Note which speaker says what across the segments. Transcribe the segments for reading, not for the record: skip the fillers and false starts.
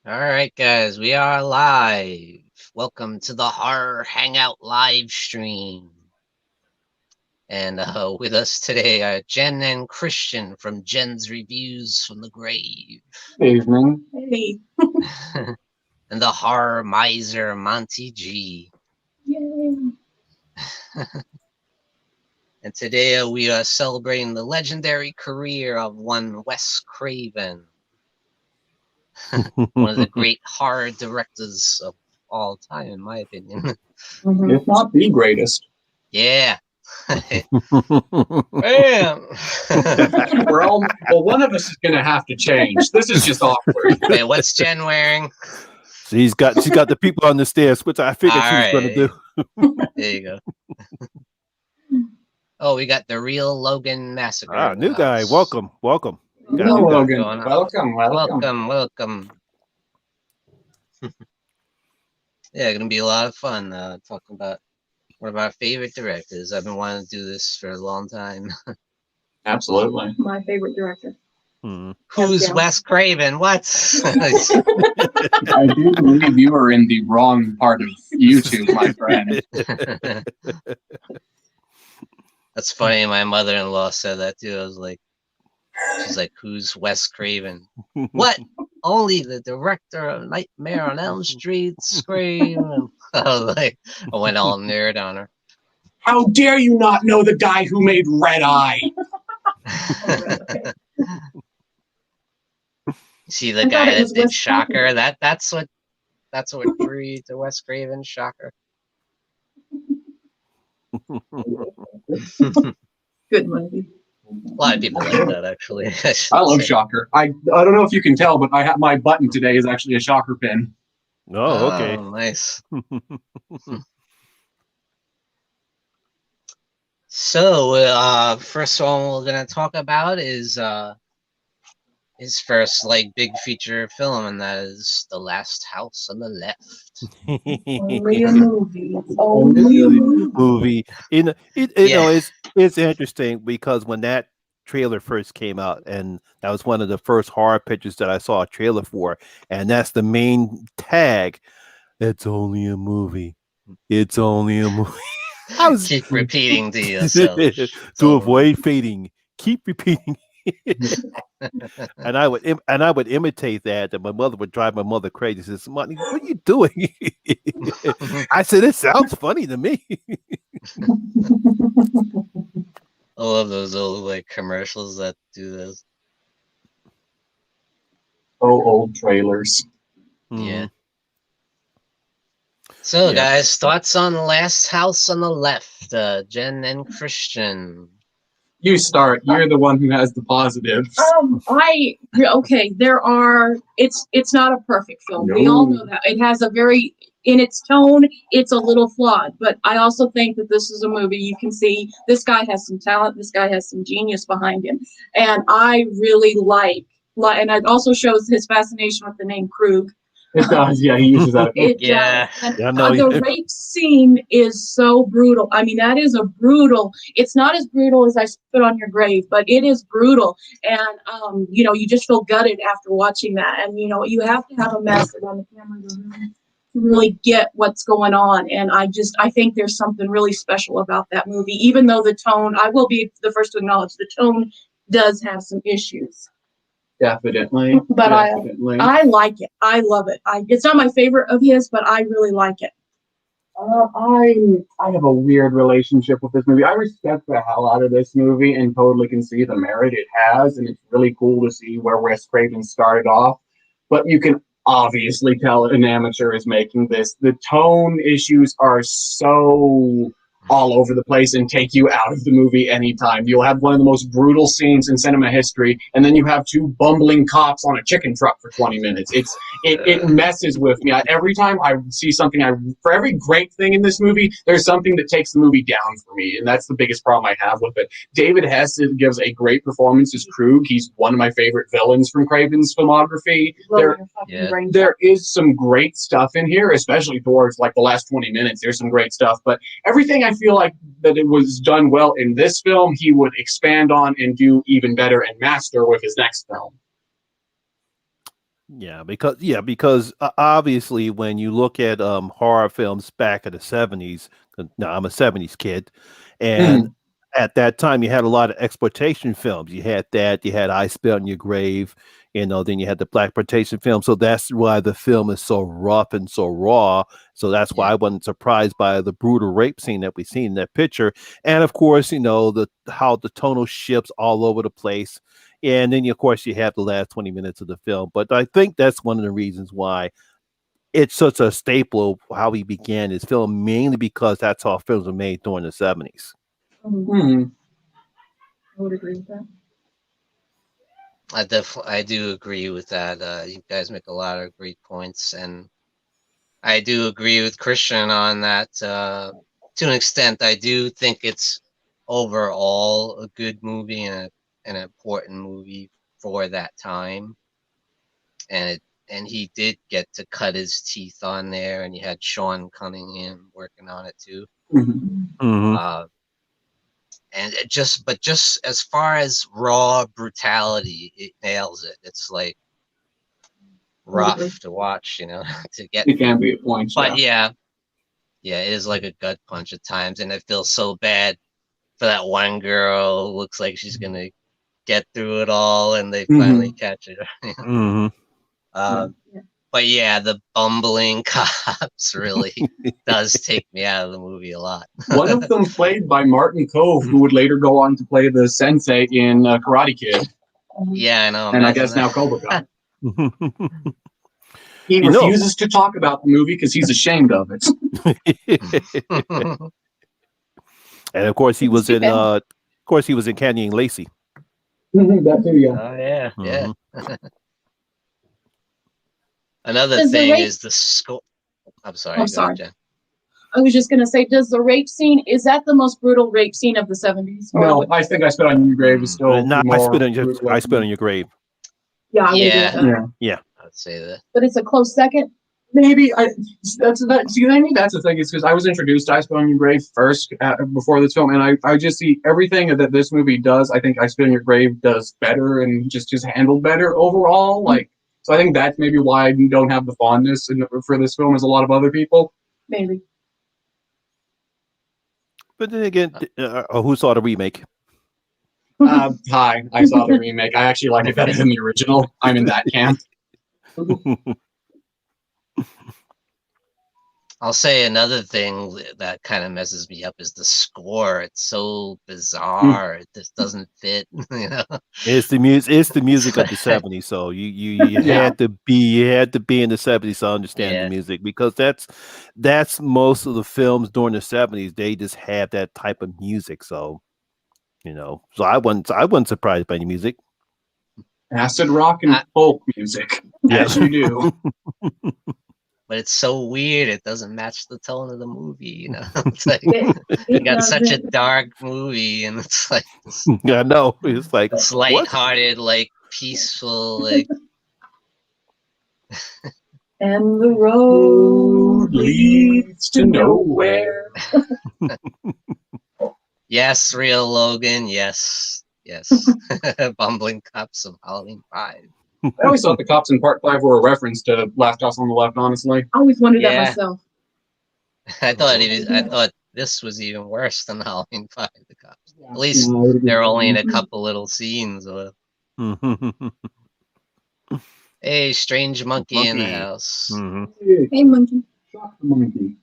Speaker 1: All right, guys, we are live. Welcome to the Horror Hangout live stream. And with us today are Jen and Christian from Jen's Reviews from the Grave.
Speaker 2: Evening.
Speaker 3: Hey.
Speaker 1: And the horror miser Monty G.
Speaker 3: Yay.
Speaker 1: And today we are celebrating the legendary career of one Wes Craven. One of the great horror directors of all time, in my opinion.
Speaker 2: If not the greatest.
Speaker 1: Yeah. Bam.
Speaker 2: We're all well. One of us is going to have to change. This is just awkward.
Speaker 1: Wait, what's Jen wearing?
Speaker 4: She's got the people on the stairs, which I figured she was going to do.
Speaker 1: There you go. Oh, we got the real Logan Massacre.
Speaker 4: Ah, new guy. Welcome.
Speaker 2: Hello, Logan.
Speaker 1: Going on.
Speaker 2: Welcome.
Speaker 1: Yeah, gonna be a lot of fun talking about one of our favorite directors. I've been wanting to do this for a long time.
Speaker 2: Absolutely.
Speaker 3: My favorite director.
Speaker 1: Who's
Speaker 3: Yeah.
Speaker 1: Wes Craven? What?
Speaker 2: I do believe you are in the wrong part of YouTube, my friend.
Speaker 1: That's funny. My mother-in-law said that too. She's like, "Who's Wes Craven?" What? Only the director of Nightmare on Elm Street, Scream. I was like, I went all nerd on her.
Speaker 2: How dare you not know the guy who made Red Eye?
Speaker 1: See the
Speaker 3: I thought
Speaker 1: guy
Speaker 3: it
Speaker 1: that
Speaker 3: was
Speaker 1: did
Speaker 3: Wes
Speaker 1: Shocker. That's what drew you to Wes Craven, Shocker.
Speaker 3: Good movie.
Speaker 1: A lot of people like that, actually.
Speaker 2: I love Shocker. I don't know if you can tell, but I have my button today is actually a Shocker pin.
Speaker 4: Oh, okay.
Speaker 1: Oh, nice. So, first one we're gonna talk about is his first big feature film, and that is The Last House on the Left.
Speaker 3: Only a movie. Only a movie.
Speaker 4: You know, it's interesting because when that trailer first came out, and that was one of the first horror pictures that I saw a trailer for, and that's the main tag. It's only a movie. It's only a movie.
Speaker 1: Keep repeating to yourself
Speaker 4: to avoid fading. Keep repeating. and I would imitate that, and my mother would drive my mother crazy. She says, "Monty, what are you doing?" I said, "It sounds funny to me."
Speaker 1: I love those old commercials that do this.
Speaker 2: Oh, old trailers.
Speaker 1: Yeah. So, guys, thoughts on Last House on the Left, Jen and Christian.
Speaker 2: You start. You're the one who has the positives.
Speaker 3: There are. It's not a perfect film.
Speaker 2: No.
Speaker 3: We all know that. It has a very, in its tone, it's a little flawed. But I also think that this is a movie you can see. This guy has some talent. This guy has some genius behind him, and I really like. And it also shows his fascination with the name Krug.
Speaker 2: It does, yeah. He uses that.
Speaker 1: Yeah.
Speaker 3: The rape scene is so brutal. I mean, that is a brutal. It's not as brutal as I Spit on Your Grave, but it is brutal. And you just feel gutted after watching that. And you have to have a master on the camera to really get what's going on. And I think there's something really special about that movie. Even though the tone, I will be the first to acknowledge, the tone does have some issues.
Speaker 2: Definitely.
Speaker 3: But
Speaker 2: definitely.
Speaker 3: I like it. I love it. It's not my favorite of his, but I really like it.
Speaker 2: I have a weird relationship with this movie. I respect the hell out of this movie and totally can see the merit it has, and it's really cool to see where Wes Craven started off. But you can obviously tell an amateur is making this. The tone issues are so all over the place and take you out of the movie anytime. You'll have one of the most brutal scenes in cinema history, and then you have two bumbling cops on a chicken truck for 20 minutes. It messes with me. Every time I see something, for every great thing in this movie, there's something that takes the movie down for me, and that's the biggest problem I have with it. David Hess gives a great performance as Krug. He's one of my favorite villains from Craven's filmography. There is some great stuff in here, especially towards the last 20 minutes. There's some great stuff, but everything I feel like that it was done well in this film, he would expand on and do even better and master with his next film.
Speaker 4: because obviously when you look at horror films back in the 70s, now I'm a 70s kid, and at that time you had a lot of exploitation films. You had I Spit on Your Grave, then you had the black exploitation film. So that's why the film is so rough and so raw. So that's why I wasn't surprised by the brutal rape scene that we seen in that picture. And of course, how the tonal shifts all over the place. And then, of course, you have the last 20 minutes of the film. But I think that's one of the reasons why it's such a staple of how he began his film, mainly because that's how films were made during the 70s.
Speaker 3: I would agree with that.
Speaker 1: I do agree with that. You guys make a lot of great points, and I do agree with Christian on that. To an extent, I do think it's overall a good movie and an important movie for that time. And he did get to cut his teeth on there, and you had Sean Cunningham working on it too. And but just as far as raw brutality, it nails it. It's like rough to watch, to get.
Speaker 2: It can be at points,
Speaker 1: but yeah, it is like a gut punch at times, and I feel so bad for that one girl. Looks like she's gonna get through it all, and they finally catch her. But yeah, the bumbling cops really does take me out of the movie a lot.
Speaker 2: One of them played by Martin Kove, who would later go on to play the sensei in Karate Kid.
Speaker 1: Yeah, I know.
Speaker 2: And I guess now Cobra Kai. He refuses to talk about the movie because he's ashamed of it.
Speaker 4: And of course, he was in Candy and Lacey.
Speaker 2: That too, yeah.
Speaker 1: Oh yeah, yeah. Another thing is the score. I'm sorry. Jen.
Speaker 3: I was just gonna say, does the rape scene, is that the most brutal rape scene of the 70s?
Speaker 2: No, I think I Spit on Your Grave is still
Speaker 4: I Spit on Your Grave.
Speaker 3: Yeah,
Speaker 1: yeah. I'd say that.
Speaker 3: But it's a close second.
Speaker 2: Maybe that's the thing, is because I was introduced to I Spit on Your Grave first before this film, and I just see everything that this movie does. I think I Spit on Your Grave does better and just handled better overall. So I think that's maybe why I don't have the fondness for this film as a lot of other people.
Speaker 3: Maybe.
Speaker 4: But then again, who saw the remake?
Speaker 2: Hi, I saw the remake. I actually like it better than the original. I'm in that camp.
Speaker 1: I'll say another thing that kind of messes me up is the score. It's so bizarre. It just doesn't fit.
Speaker 4: It's the music. It's the music of the 70s. So you had to be in the 70s to understand the music, because that's most of the films during the 70s. They just have that type of music. So so I wasn't surprised by the music.
Speaker 2: Acid rock and folk music, as you do.
Speaker 1: But it's so weird. It doesn't match the tone of the movie. It's like you got such a dark movie, and it's like this,
Speaker 4: I know. It's like
Speaker 1: it's lighthearted, like peaceful, like.
Speaker 3: And the road leads to nowhere.
Speaker 1: Yes, real Logan. Yes. Bumbling cops of Halloween 5.
Speaker 2: I always thought the cops in Part 5 were a reference to Last House on the Left, honestly.
Speaker 3: I always wondered that myself.
Speaker 1: I thought this was even worse than Halloween 5, the cops. At least they're only in a couple little scenes. Hey, strange monkey in the house.
Speaker 3: Hey, monkey.
Speaker 2: Shock the monkey.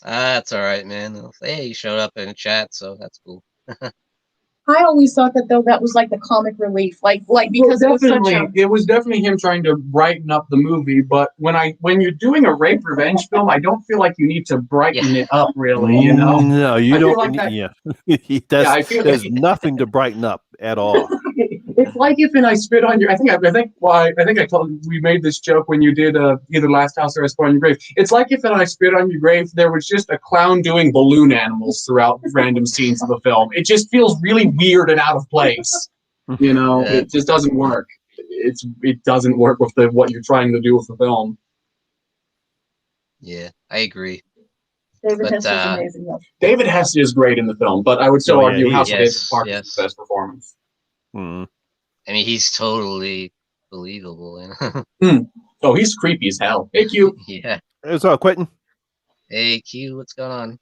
Speaker 1: That's all right, man. Hey, he showed up in the chat, so that's cool.
Speaker 3: I always thought that was like the comic relief, because
Speaker 2: it was definitely him trying to brighten up the movie. But when you're doing a rape revenge film, I don't feel like you need to brighten it up, really.
Speaker 4: No, you don't. There's nothing to brighten up at all.
Speaker 2: It's like if I Spit on Your. I think I told we made this joke when you did either Last House or I Spit on Your Grave. It's like if I Spit on Your Grave, there was just a clown doing balloon animals throughout random scenes of the film. It just feels really weird and out of place. It just doesn't work. It doesn't work with what you're trying to do with the film.
Speaker 1: Yeah, I agree.
Speaker 3: David Hess is amazing.
Speaker 2: David Hess is great in the film, but I would still argue House of David Park is the best performance.
Speaker 1: I mean, he's totally believable. You know?
Speaker 2: Oh, he's creepy as hell. Hey, Q.
Speaker 1: Yeah.
Speaker 4: It's all Quentin.
Speaker 1: Hey, Q, what's going on?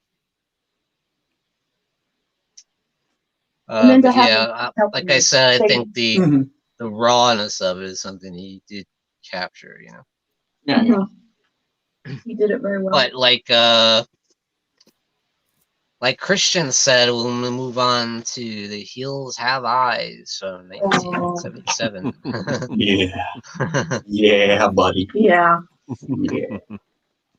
Speaker 3: And then to
Speaker 1: But
Speaker 3: have
Speaker 1: yeah,
Speaker 3: him help
Speaker 1: like
Speaker 3: him
Speaker 1: I said, I
Speaker 3: say-
Speaker 1: think the rawness of it is something he did capture. You know.
Speaker 2: Yeah.
Speaker 3: Mhm. He did it very well.
Speaker 1: But like Christian said, when we move on to The Hills Have Eyes from 1977.
Speaker 2: Yeah. Yeah, buddy.
Speaker 3: Yeah.
Speaker 2: Yeah.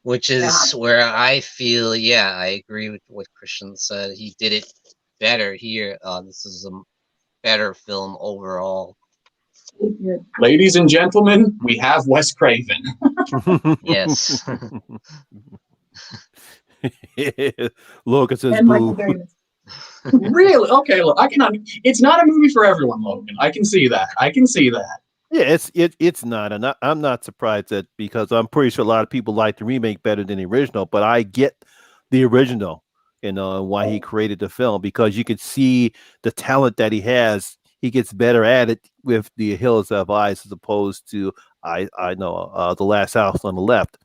Speaker 1: Which is where I feel, yeah, I agree with what Christian said. He did it better here. This is a better film overall.
Speaker 2: Ladies and gentlemen, we have Wes Craven.
Speaker 1: Yes.
Speaker 4: Logan says
Speaker 3: And Michael
Speaker 4: boo.
Speaker 3: Berryman.
Speaker 2: Really? Okay, look, it's not a movie for everyone, Logan. I can see that.
Speaker 4: Yeah, it's not, and I'm not surprised that, because I'm pretty sure a lot of people like the remake better than the original. But I get the original, and why he created the film, because you could see the talent that he has. He gets better at it with The Hills Have Eyes as opposed to I know The Last House on the Left.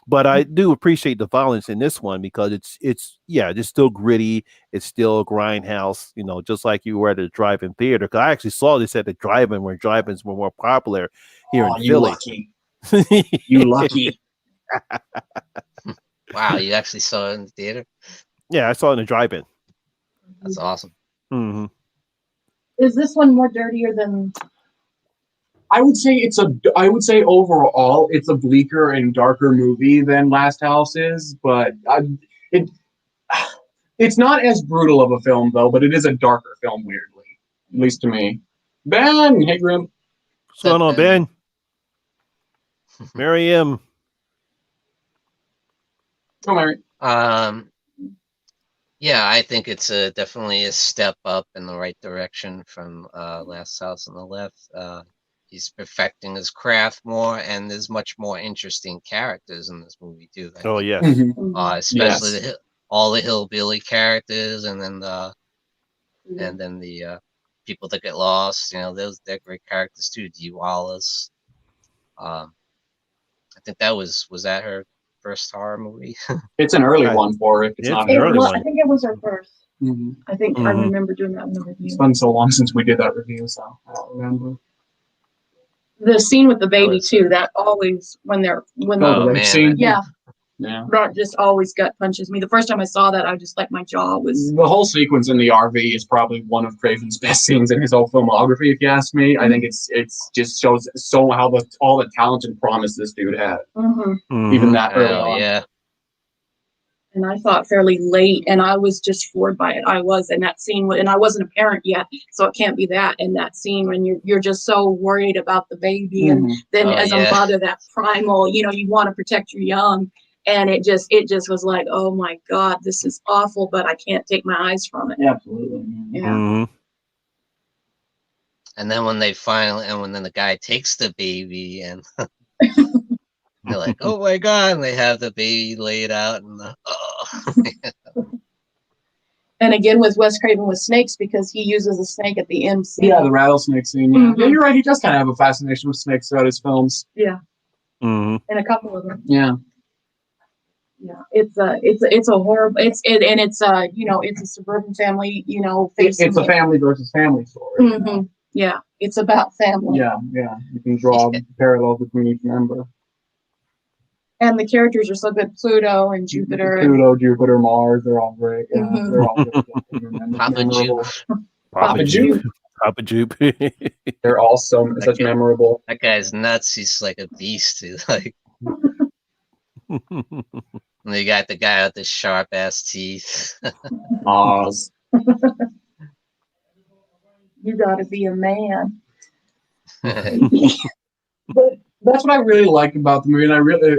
Speaker 4: But I do appreciate the violence in this one, because it's still gritty. It's still a grindhouse, just like you were at a drive-in theater. Because I actually saw this at the drive-in, where drive-ins were more popular here in Philly.
Speaker 2: You lucky.
Speaker 1: Wow, you actually saw it in the theater?
Speaker 4: Yeah, I saw it in the drive-in.
Speaker 1: That's awesome.
Speaker 4: Mm-hmm.
Speaker 3: Is this one more dirtier than?
Speaker 2: I would say overall it's a bleaker and darker movie than Last House is, but it's not as brutal of a film though. But it is a darker film, weirdly, at least to me. Ben, hey Grim.
Speaker 4: What's going on, Ben? Mary M.
Speaker 2: Go, Mary.
Speaker 1: Yeah, I think it's definitely a step up in the right direction from Last House on the Left. He's perfecting his craft more, and there's much more interesting characters in this movie too.
Speaker 4: Oh yes,
Speaker 1: especially all the hillbilly characters, and then the people that get lost. They're great characters too. Dee Wallace. I think that was that her first horror movie?
Speaker 2: It's an early one for it. It's not an early one.
Speaker 3: I think it was her first. I think I remember doing that in the review.
Speaker 2: It's been so long since we did that review, so I don't remember.
Speaker 3: The scene with the baby too. That always when the
Speaker 2: rape scene.
Speaker 3: Yeah.
Speaker 2: That
Speaker 3: just always gut punches me. The first time I saw that, I just like my jaw was.
Speaker 2: The whole sequence in the RV is probably one of Craven's best scenes in his whole filmography, if you ask me. I think it's just shows so how all the talent and promise this dude had, even that early on.
Speaker 1: Yeah.
Speaker 3: And I thought fairly late, and I was just floored by it. I was in that scene, and I wasn't a parent yet, so it can't be that. In that scene, when you're just so worried about the baby, and then as a mother, that primal, you want to protect your young. And it just was like, oh my God, this is awful, but I can't take my eyes from it.
Speaker 2: Absolutely.
Speaker 3: Yeah.
Speaker 1: And then when the guy takes the baby, and they're like, oh my God, and they have the baby laid out, and
Speaker 3: And again with Wes Craven with snakes, because he uses a snake at the end scene.
Speaker 2: Yeah, the rattlesnake scene. Yeah, you're right. He does kind of have a fascination with snakes throughout his films.
Speaker 3: Yeah. And a couple of them.
Speaker 2: Yeah.
Speaker 3: Yeah, it's a horrible. It's a suburban family. Facing
Speaker 2: it's a family versus family story.
Speaker 3: Yeah, it's about family.
Speaker 2: Yeah. You can draw parallels between each member.
Speaker 3: And the characters are so good. Pluto and Jupiter.
Speaker 2: Jupiter, Mars. They're all great. Yeah, they're all good.
Speaker 1: Papa Jupe.
Speaker 4: Papa Jupe.
Speaker 2: They're all such memorable.
Speaker 1: That guy's nuts. He's like a beast. Like. And they got the guy with the sharp ass teeth.
Speaker 2: Oz.
Speaker 3: You gotta be a man.
Speaker 2: But that's what I really like about the movie, and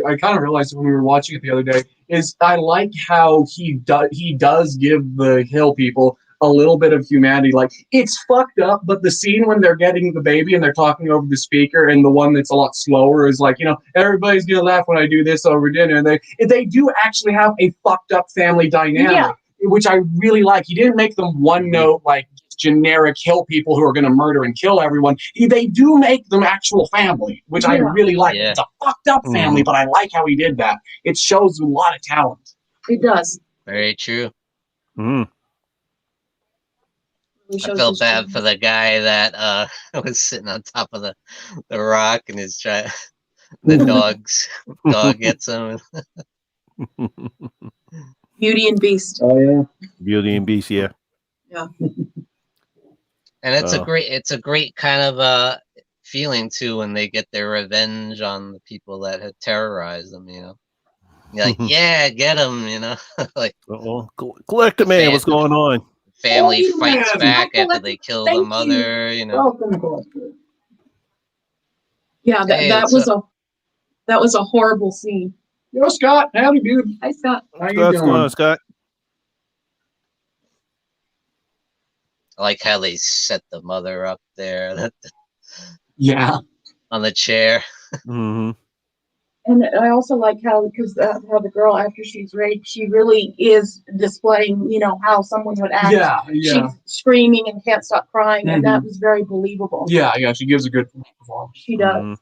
Speaker 2: I kind of realized when we were watching it the other day, is I like how he does give the hill people a little bit of humanity. Like, it's fucked up, but the scene when they're getting the baby and they're talking over the speaker, and the one that's a lot slower is like, everybody's gonna laugh when I do this over dinner, and they do actually have a fucked up family dynamic, which I really like. He didn't make them one note, like generic hill people who are going to murder and kill everyone. They do make them actual family, which I really like.
Speaker 1: Yeah.
Speaker 2: It's a fucked up family, but I like how he did that. It shows a lot of talent.
Speaker 3: It does.
Speaker 1: Very true.
Speaker 3: Really
Speaker 1: I
Speaker 3: shows
Speaker 1: felt
Speaker 3: his
Speaker 1: bad
Speaker 3: genius.
Speaker 1: for the guy that was sitting on top of the rock and is trying. The dog gets him.
Speaker 3: Beauty and Beast.
Speaker 2: Oh yeah,
Speaker 4: Beauty and Beast, yeah.
Speaker 3: Yeah.
Speaker 1: And it's a great kind of feeling too when they get their revenge on the people that had terrorized them. You know, you're like, yeah, get them. You know, like
Speaker 4: Collector Man, what's going on?
Speaker 1: Family
Speaker 2: Oh,
Speaker 1: fights
Speaker 2: man.
Speaker 1: back after they kill the
Speaker 3: Thank
Speaker 1: mother. You know,
Speaker 2: welcome, Collector.
Speaker 3: Yeah,
Speaker 1: Hey,
Speaker 3: that was a horrible scene.
Speaker 2: Yo, Scott, howdy, dude.
Speaker 3: Hi, Scott.
Speaker 2: How you
Speaker 4: What's going
Speaker 2: doing?
Speaker 4: on, Scott?
Speaker 1: I like how they set the mother up there
Speaker 2: Yeah.
Speaker 1: on the chair.
Speaker 4: Mm-hmm.
Speaker 3: And I also like how the girl, after she's raped, she really is displaying, how someone would act.
Speaker 2: Yeah.
Speaker 3: She's screaming and can't stop crying, and that was very believable.
Speaker 2: Yeah. She gives a good performance.
Speaker 3: She does.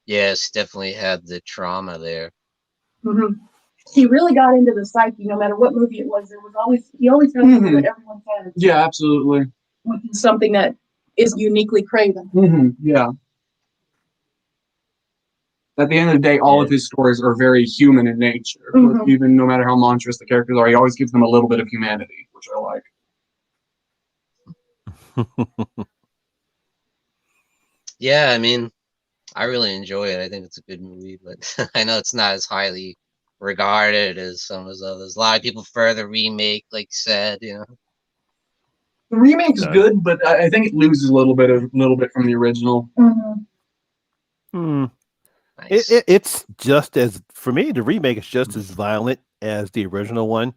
Speaker 1: Yes, definitely had the trauma there.
Speaker 3: Mm-hmm. He really got into the psyche. No matter what movie it was, he always has something that everyone has.
Speaker 2: Yeah, absolutely.
Speaker 3: Which is something that is uniquely Craven.
Speaker 2: Yeah. At the end of the day, all of his stories are very human in nature. Even no matter how monstrous the characters are, he always gives them a little bit of humanity, which I like.
Speaker 1: Yeah, I mean, I really enjoy it. I think it's a good movie, but I know it's not as highly regarded as some of his others. A lot of people prefer the remake, like you said, The
Speaker 2: remake is good, but I think it loses a little bit from the original.
Speaker 1: Nice.
Speaker 4: It's just as, for me, the remake is just as violent as the original one.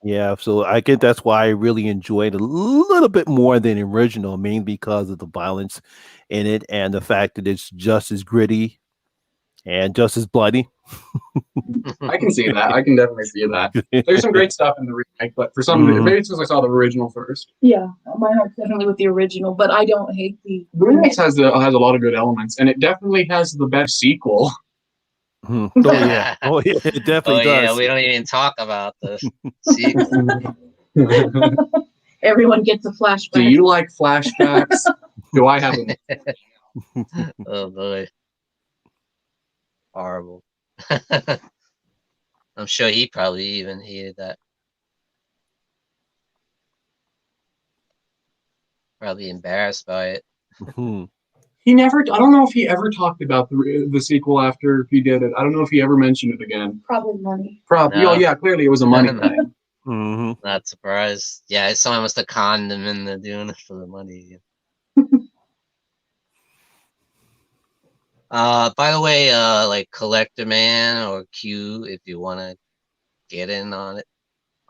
Speaker 4: Yeah, so I get that's why I really enjoyed it a little bit more than the original, mainly because of the violence in it and the fact that it's just as gritty and just as bloody.
Speaker 2: I can see that. I can definitely see that. There's some great stuff in the remake, but for some reason, maybe it's because I saw the original first.
Speaker 3: Yeah, my heart's definitely with the original, but I don't hate the
Speaker 2: remake. Has a lot of good elements, and it definitely has the best sequel.
Speaker 4: Oh yeah, it definitely does.
Speaker 1: Yeah, we don't even talk about the sequel.
Speaker 3: Everyone gets a flashback.
Speaker 2: Do you like flashbacks? Do I have them?
Speaker 1: Oh boy, horrible. I'm sure he probably even hated that. Probably embarrassed by it.
Speaker 2: He never. I don't know if he ever talked about the sequel after he did it. I don't know if he ever mentioned it again.
Speaker 3: Probably money.
Speaker 2: Probably. No. Oh yeah, clearly it was a money thing.
Speaker 1: Not surprised. Yeah, someone must have conned him into doing it for the money. By the way, like Collector Man or Q, if you want to get in on it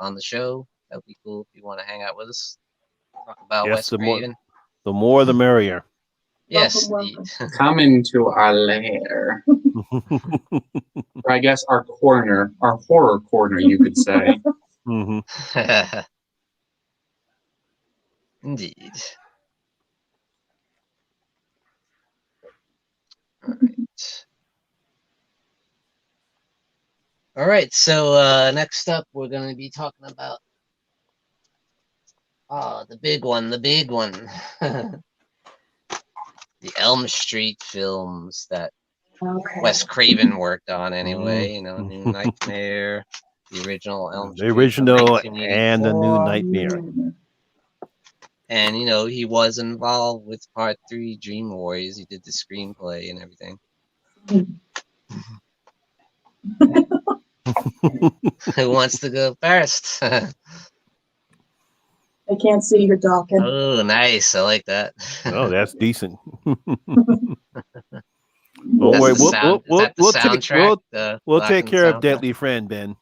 Speaker 1: on the show, that'd be cool. If you want to hang out with us, talk about Wes Craven.
Speaker 4: The more, the merrier.
Speaker 1: Yes,
Speaker 2: come into our lair. Or I guess our corner, our horror corner, you could say.
Speaker 1: Indeed. All right. So next up, we're going to be talking about the big one. The Elm Street films that Wes Craven worked on anyway. New Nightmare, the original Elm Street.
Speaker 4: The original and the New Nightmare.
Speaker 1: And, he was involved with Part 3, Dream Warriors. He did the screenplay and everything. Who wants to go first?
Speaker 3: I can't see you're talking.
Speaker 1: Oh, nice. I like that.
Speaker 4: Oh, that's decent.
Speaker 1: We'll
Speaker 4: take care of Deadly Friend, Ben.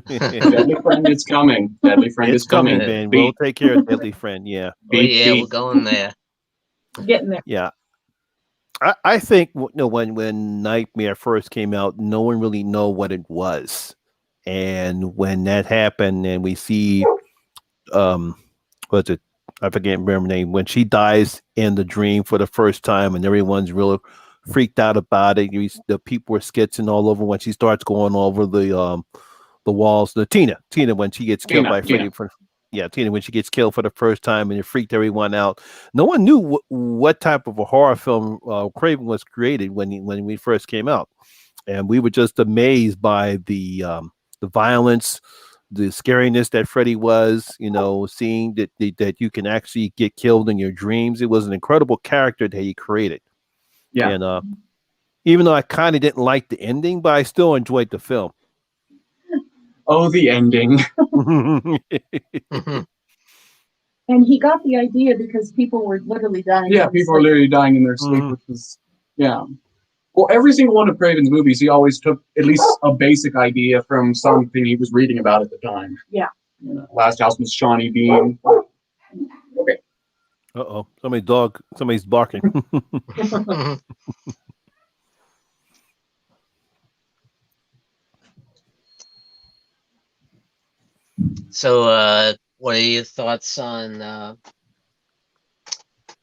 Speaker 2: Deadly Friend is coming. Deadly Friend is coming,
Speaker 4: Ben. We'll take care of Deadly Friend. Yeah.
Speaker 1: We're going there.
Speaker 3: Getting there.
Speaker 4: Yeah. I think when Nightmare first came out, no one really know what it was, and when that happened, and we see, I forget remember her name when she dies in the dream for the first time, and everyone's real freaked out about it. The people are sketching all over when she starts going over the walls. The Tina when she gets killed by Freddy for. Yeah, Tina, when she gets killed for the first time and it freaked everyone out. No one knew what type of a horror film Craven was created when we first came out, and we were just amazed by the violence, the scariness that Freddy was. Seeing that you can actually get killed in your dreams. It was an incredible character that he created.
Speaker 2: Yeah.
Speaker 4: And even though I kind of didn't like the ending, but I still enjoyed the film.
Speaker 2: Oh, the ending.
Speaker 3: And he got the idea because people were literally dying.
Speaker 2: Yeah, people were literally dying in their sleep, which is, yeah. Well, every single one of Craven's movies, he always took at least a basic idea from something he was reading about at the time.
Speaker 3: Yeah.
Speaker 2: Last House was Shawnee Bean. Okay.
Speaker 4: Uh-oh. Somebody's barking.
Speaker 1: So, what are your thoughts on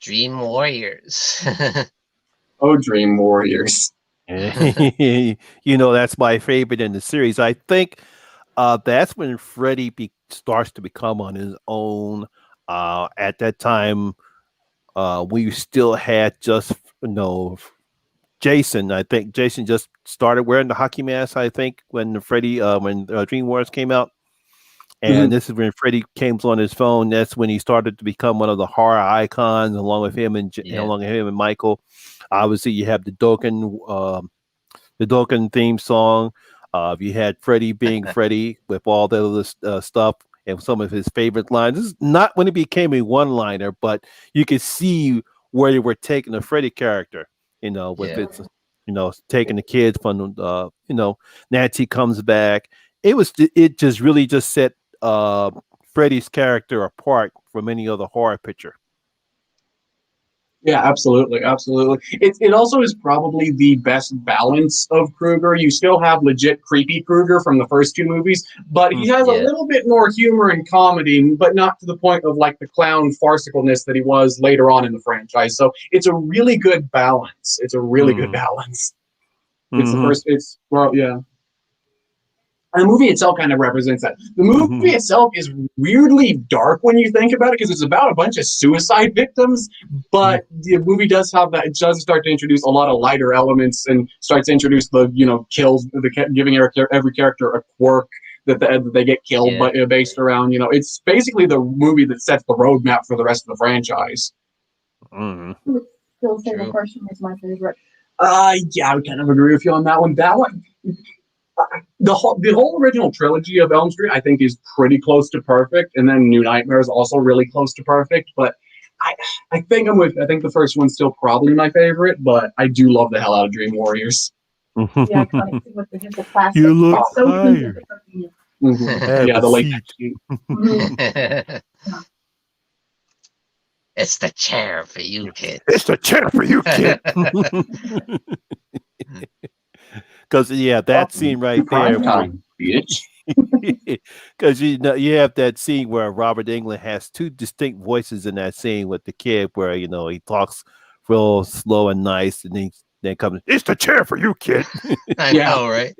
Speaker 1: Dream Warriors?
Speaker 2: Oh, Dream Warriors.
Speaker 4: That's my favorite in the series. I think that's when Freddy starts to become on his own. At that time, we still had just Jason. I think Jason just started wearing the hockey mask. I think when Dream Wars came out, and this is when Freddy came on his phone. That's when he started to become one of the horror icons, along with him and Michael. Obviously, you have the Dokken theme song. You had Freddy being Freddy with all that other stuff and some of his favorite lines. This is not when it became a one-liner, but you could see where they were taking the Freddy character. With its, taking the kids from, Nancy comes back. It just really just set Freddy's character apart from any other horror picture.
Speaker 2: Yeah, absolutely. It also is probably the best balance of Krueger. You still have legit creepy Krueger from the first two movies, but he has a little bit more humor and comedy, but not to the point of like the clown farcicalness that he was later on in the franchise. So it's a really good balance. It's the first. And the movie itself kind of represents that. The movie itself is weirdly dark when you think about it, because it's about a bunch of suicide victims, but the movie does have that. It does start to introduce a lot of lighter elements and starts to introduce the, kills, giving every character a quirk that they get killed, but based around, it's basically the movie that sets the roadmap for the rest of the franchise.
Speaker 3: I would still say the first one is my favorite.
Speaker 2: Yeah, I would kind of agree with you on that one. That one. The whole original trilogy of Elm Street, I think, is pretty close to perfect, and then New Nightmare is also really close to perfect. But I think I think the first one's still probably my favorite, but I do love the hell out of Dream Warriors.
Speaker 3: Yeah, iconic with the classic.
Speaker 4: You look tired.
Speaker 2: Yeah, the late.
Speaker 1: It's the chair for you, kid.
Speaker 4: It's the chair for you, kid. Because that scene right there,
Speaker 2: bitch.
Speaker 4: Because you have that scene where Robert Englund has two distinct voices in that scene with the kid, where he talks real slow and nice, and then comes, "It's the chair for you, kid."
Speaker 1: I know, right?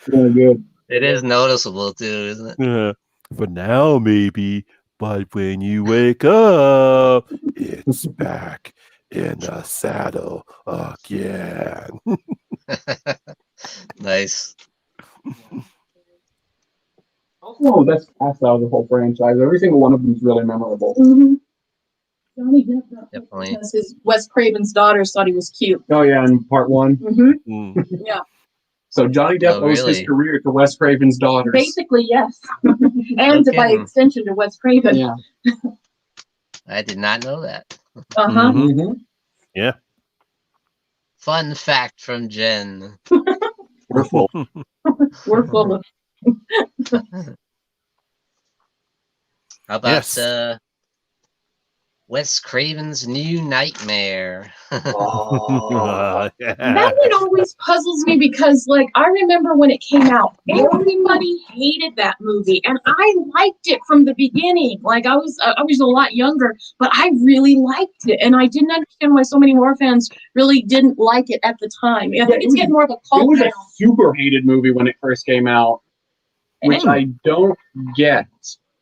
Speaker 2: Really good.
Speaker 1: It is noticeable too, isn't it?
Speaker 4: For now, maybe, but when you wake up, it's back in the saddle again.
Speaker 1: Nice.
Speaker 2: Oh, that's out of the whole franchise. Every single one of them is really memorable.
Speaker 3: Johnny Depp,
Speaker 1: Definitely.
Speaker 3: because his Wes Craven's daughters thought he was cute.
Speaker 2: Oh yeah, in part one.
Speaker 3: Yeah.
Speaker 2: So Johnny Depp owes his career to Wes Craven's daughters.
Speaker 3: Basically, yes, and by extension to Wes Craven.
Speaker 2: Yeah.
Speaker 1: I did not know that.
Speaker 4: Yeah.
Speaker 1: Fun fact from Jen.
Speaker 2: We're full.
Speaker 3: We're full of.
Speaker 1: How about Wes Craven's New Nightmare.
Speaker 2: Oh,
Speaker 3: That one always puzzles me because, like, I remember when it came out, everybody hated that movie, and I liked it from the beginning. Like, I was a lot younger, but I really liked it, and I didn't understand why so many horror fans really didn't like it at the time. I think it's getting more of a
Speaker 2: it
Speaker 3: cult
Speaker 2: was
Speaker 3: now.
Speaker 2: a super hated movie when it first came out, which I don't get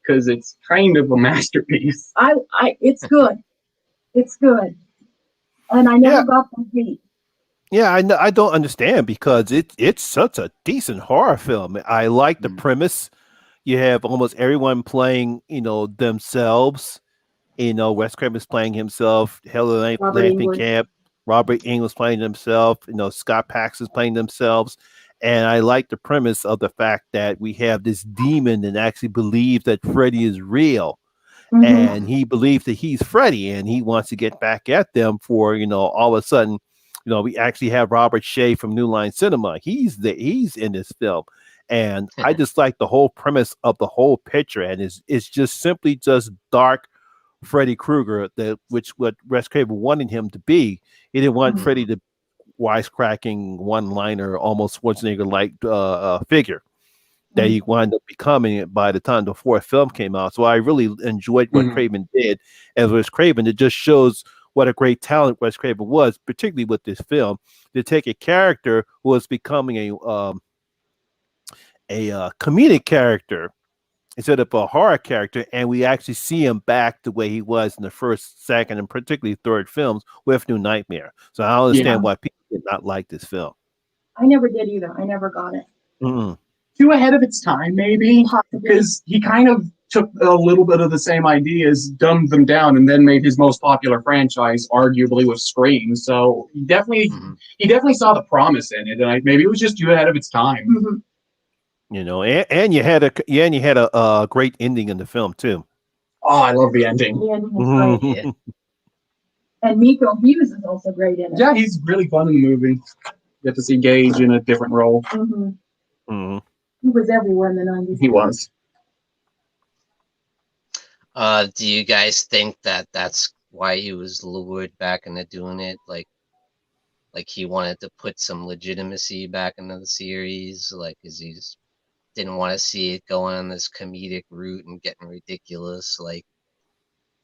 Speaker 2: because it's kind of a masterpiece.
Speaker 3: It's good. It's good, and I never got the hate.
Speaker 4: Yeah, I don't understand because it's such a decent horror film. I like the premise. You have almost everyone playing, themselves. Wes Craven's playing himself. Helen Camp, Robert Englund's playing himself. Scott Paxton's playing themselves. And I like the premise of the fact that we have this demon that actually believes that Freddy is real.
Speaker 3: Mm-hmm.
Speaker 4: And he believes that he's Freddy, and he wants to get back at them for, all of a sudden, we actually have Robert Shea from New Line Cinema. He's in this film. And I just like the whole premise of the whole picture. And it's just simply just dark Freddy Krueger, what Wes Craven wanted him to be. He didn't want Freddy to wisecracking one-liner, almost Schwarzenegger-like figure that he wound up becoming by the time the fourth film came out. So I really enjoyed what Craven did as Wes Craven. It just shows what a great talent Wes Craven was, particularly with this film, to take a character who was becoming a comedic character instead of a horror character, and we actually see him back the way he was in the first, second, and particularly third films with New Nightmare. So I understand why people did not like this film.
Speaker 3: I never did either. I never got it.
Speaker 2: Too ahead of its time, maybe, because he kind of took a little bit of the same ideas, dumbed them down, and then made his most popular franchise, arguably, with Scream. So he definitely saw the promise in it, and maybe it was just too ahead of its time.
Speaker 4: And you had a great ending in the film too.
Speaker 2: Oh, I love the ending.
Speaker 3: The ending was great. Yeah. And Miko Hughes is also great in it.
Speaker 2: Yeah, he's really fun in the movie. Get to see Gage in a different role.
Speaker 3: He was everywhere in the 90s.
Speaker 2: He was.
Speaker 1: Do you guys think that that's why he was lured back into doing it? Like he wanted to put some legitimacy back into the series, because he didn't want to see it going on this comedic route and getting ridiculous.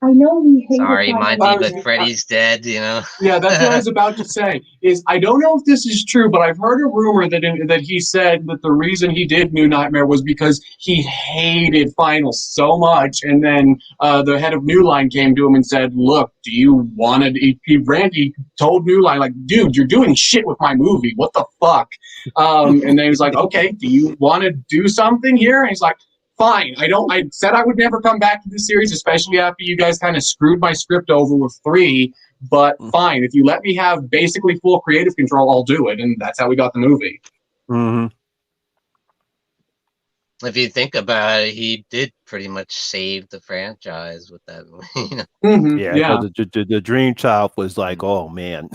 Speaker 3: I know he hated.
Speaker 1: Sorry, my diva Freddy's dead.
Speaker 2: Yeah, that's what I was about to say. I don't know if this is true, but I've heard a rumor that he said that the reason he did New Nightmare was because he hated Final so much, and then the head of New Line came to him and said, "Look, do you want to?" He told New Line, "Dude, you're doing shit with my movie. What the fuck?" And then he was like, "Okay, do you want to do something here?" And he's like, "Fine. I said I would never come back to this series, especially after you guys kind of screwed my script over with 3. But fine, if you let me have basically full creative control, I'll do it." And that's how we got the movie.
Speaker 1: If you think about it, he did pretty much save the franchise with that movie.
Speaker 4: Yeah. The Dream Child was like, oh man.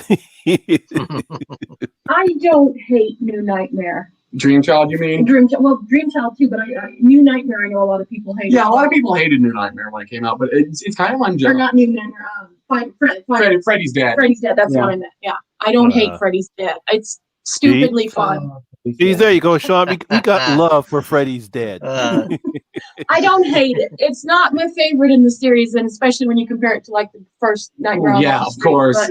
Speaker 3: I don't hate New Nightmare.
Speaker 2: Dream Child, you mean?
Speaker 3: Dream Child too, but New Nightmare, I know a lot of people hate.
Speaker 2: Yeah, a lot of people hated New Nightmare when it came out, but it's kind of unjust.
Speaker 3: Or not New Nightmare.
Speaker 2: Freddy's Dead.
Speaker 3: Freddy's Dead. That's what I meant. Yeah, I don't hate Freddy's Dead. It's stupidly fun.
Speaker 4: See, there you go, Sean. We got love for Freddy's Dead.
Speaker 3: I don't hate it. It's not my favorite in the series, and especially when you compare it to the first Nightmare on Elm Street.
Speaker 2: Of course.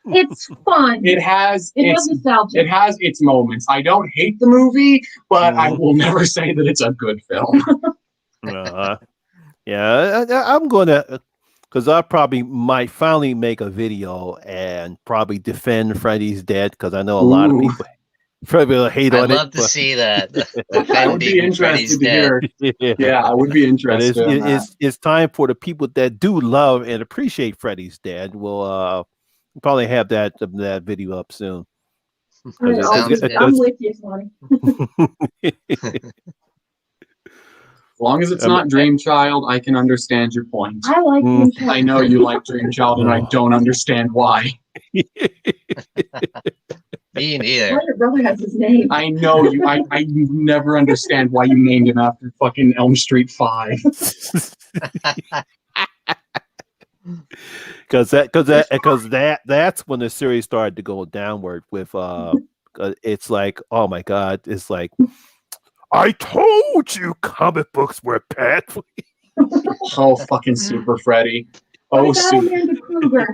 Speaker 3: It's fun.
Speaker 2: It has
Speaker 3: nostalgia.
Speaker 2: It has its moments. I don't hate the movie, but I will never say that it's a good film.
Speaker 4: I'm gonna, because I probably might finally make a video and probably defend Freddy's Dead, because I know a lot of people probably hate on it.
Speaker 1: I'd love to see that.
Speaker 2: I would be interested to hear. Yeah, I would be interested.
Speaker 4: It's time for the people that do love and appreciate Freddy's Dead. We'll probably have that video up soon.
Speaker 3: I'm with you, Sonny.
Speaker 2: As long as it's not Dream Child, I can understand your point.
Speaker 3: I like Dream Child.
Speaker 2: I know you like Dream Child, and I don't understand why.
Speaker 1: Me neither.
Speaker 3: Why your brother has his name?
Speaker 2: I know you. I never understand why you named him after fucking Elm Street 5.
Speaker 4: that's when the series started to go downward with it's like, oh my god, it's like, I told you comic books were bad for you.
Speaker 2: Oh, fucking Super Freddy.
Speaker 3: Oh,
Speaker 2: Oh, Super.
Speaker 3: Amanda Kruger.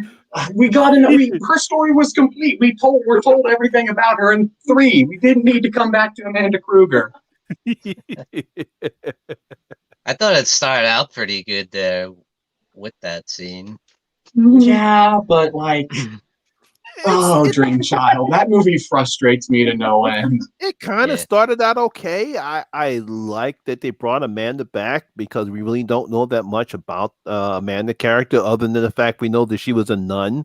Speaker 2: We got her story was complete. We're told everything about her in 3. We didn't need to come back to Amanda Kruger.
Speaker 1: I thought it started out pretty good there with that scene.
Speaker 2: Yeah, but like, Dream Child. That movie frustrates me to no end.
Speaker 4: It kind of
Speaker 1: Yeah.
Speaker 4: started out okay. I like that they brought Amanda back because we really don't know that much about Amanda character other than the fact we know that she was a nun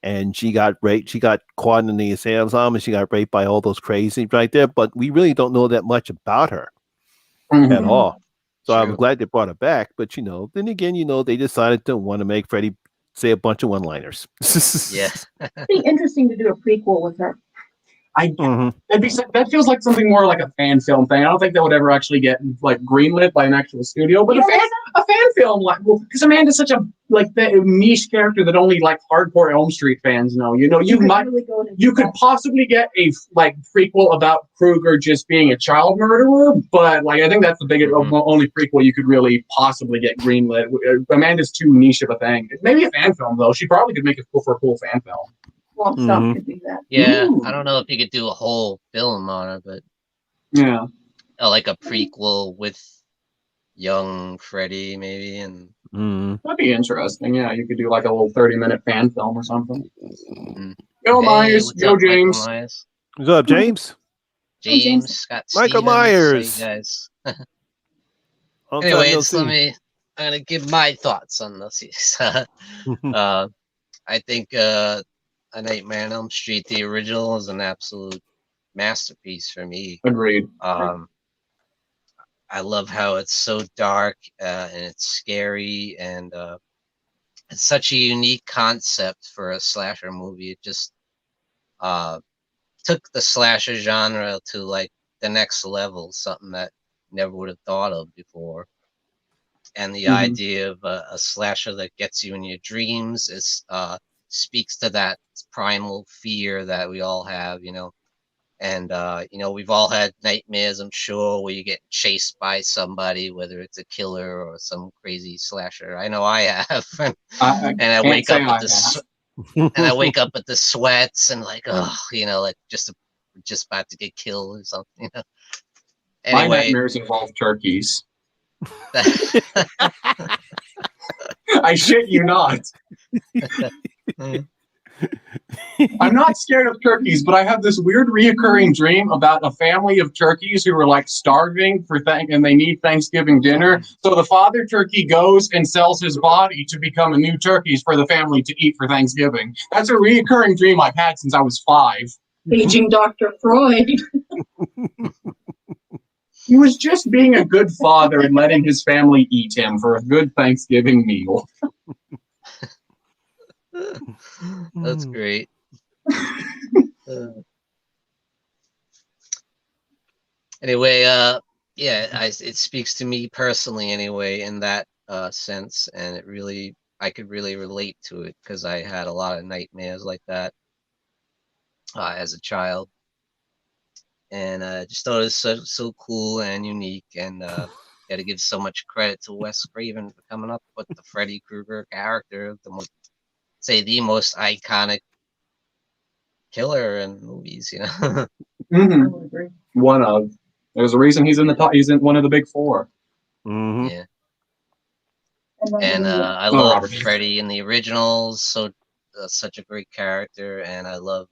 Speaker 4: and she got raped. She got caught in the asylum and she got raped by all those crazies right there. But we really don't know that much about her at all. So I'm glad they brought her back. But then again, they decided to want to make Freddy say a bunch of one-liners.
Speaker 1: Yeah.
Speaker 3: It'd be interesting to do a prequel with her.
Speaker 2: That feels like something more like a fan film thing. I don't think that would ever actually get like greenlit by an actual studio, but a fan film, like, well, because Amanda's such a the niche character that only like hardcore Elm Street fans know. You could possibly get a prequel about Kruger just being a child murderer, but like I think that's the biggest only prequel you could really possibly get greenlit. Amanda's too niche of a thing. Maybe a fan film though. She probably could make it for a cool fan film.
Speaker 3: Well, some could do that.
Speaker 1: Yeah,
Speaker 2: Ooh.
Speaker 1: I don't know if you could do a whole film on her, but
Speaker 2: yeah,
Speaker 1: like a prequel with young Freddy, maybe, and
Speaker 2: that'd be interesting. Yeah, you could do like a little 30-minute fan film or something. Go
Speaker 1: Hey,
Speaker 2: Myers,
Speaker 1: what's
Speaker 2: go
Speaker 1: up,
Speaker 2: James.
Speaker 1: Michael Myers?
Speaker 4: What's up, James?
Speaker 1: James, Scott,
Speaker 4: Michael
Speaker 1: Stevens,
Speaker 4: Myers.
Speaker 1: hey guys.
Speaker 4: I'm
Speaker 1: Anyways, I'm gonna give my thoughts on this. I think A Nightmare on Elm Street, the original, is an absolute masterpiece for me.
Speaker 2: Agreed.
Speaker 1: I love how it's so dark and it's scary, and it's such a unique concept for a slasher movie. It just took the slasher genre to like the next level, something that never would have thought of before. And the idea of a slasher that gets you in your dreams is speaks to that primal fear that we all have, and we've all had nightmares, I'm sure, where you get chased by somebody, whether it's a killer or some crazy slasher. I know I have. And I wake up with the sweats and like, like just about to get killed or something.
Speaker 2: My
Speaker 1: Anyway,
Speaker 2: nightmares involve turkeys. I shit you not. I'm not scared of turkeys, but I have this weird reoccurring dream about a family of turkeys who are like starving and they need Thanksgiving dinner. So the father turkey goes and sells his body to become a new turkeys for the family to eat for Thanksgiving. That's a reoccurring dream I've had since I was 5.
Speaker 3: Paging Dr. Freud.
Speaker 2: He was just being a good father and letting his family eat him for a good Thanksgiving meal.
Speaker 1: That's great. Anyway, it speaks to me personally anyway in that sense, and I could really relate to it because I had a lot of nightmares like that as a child, and I just thought it was so cool and unique, and got to give so much credit to Wes Craven for coming up with the Freddy Krueger character, the most iconic killer in movies,
Speaker 2: One of. There's a reason he's in the top. He's in one of the big 4.
Speaker 1: Yeah. And I love Freddy in the originals, so such a great character, and I love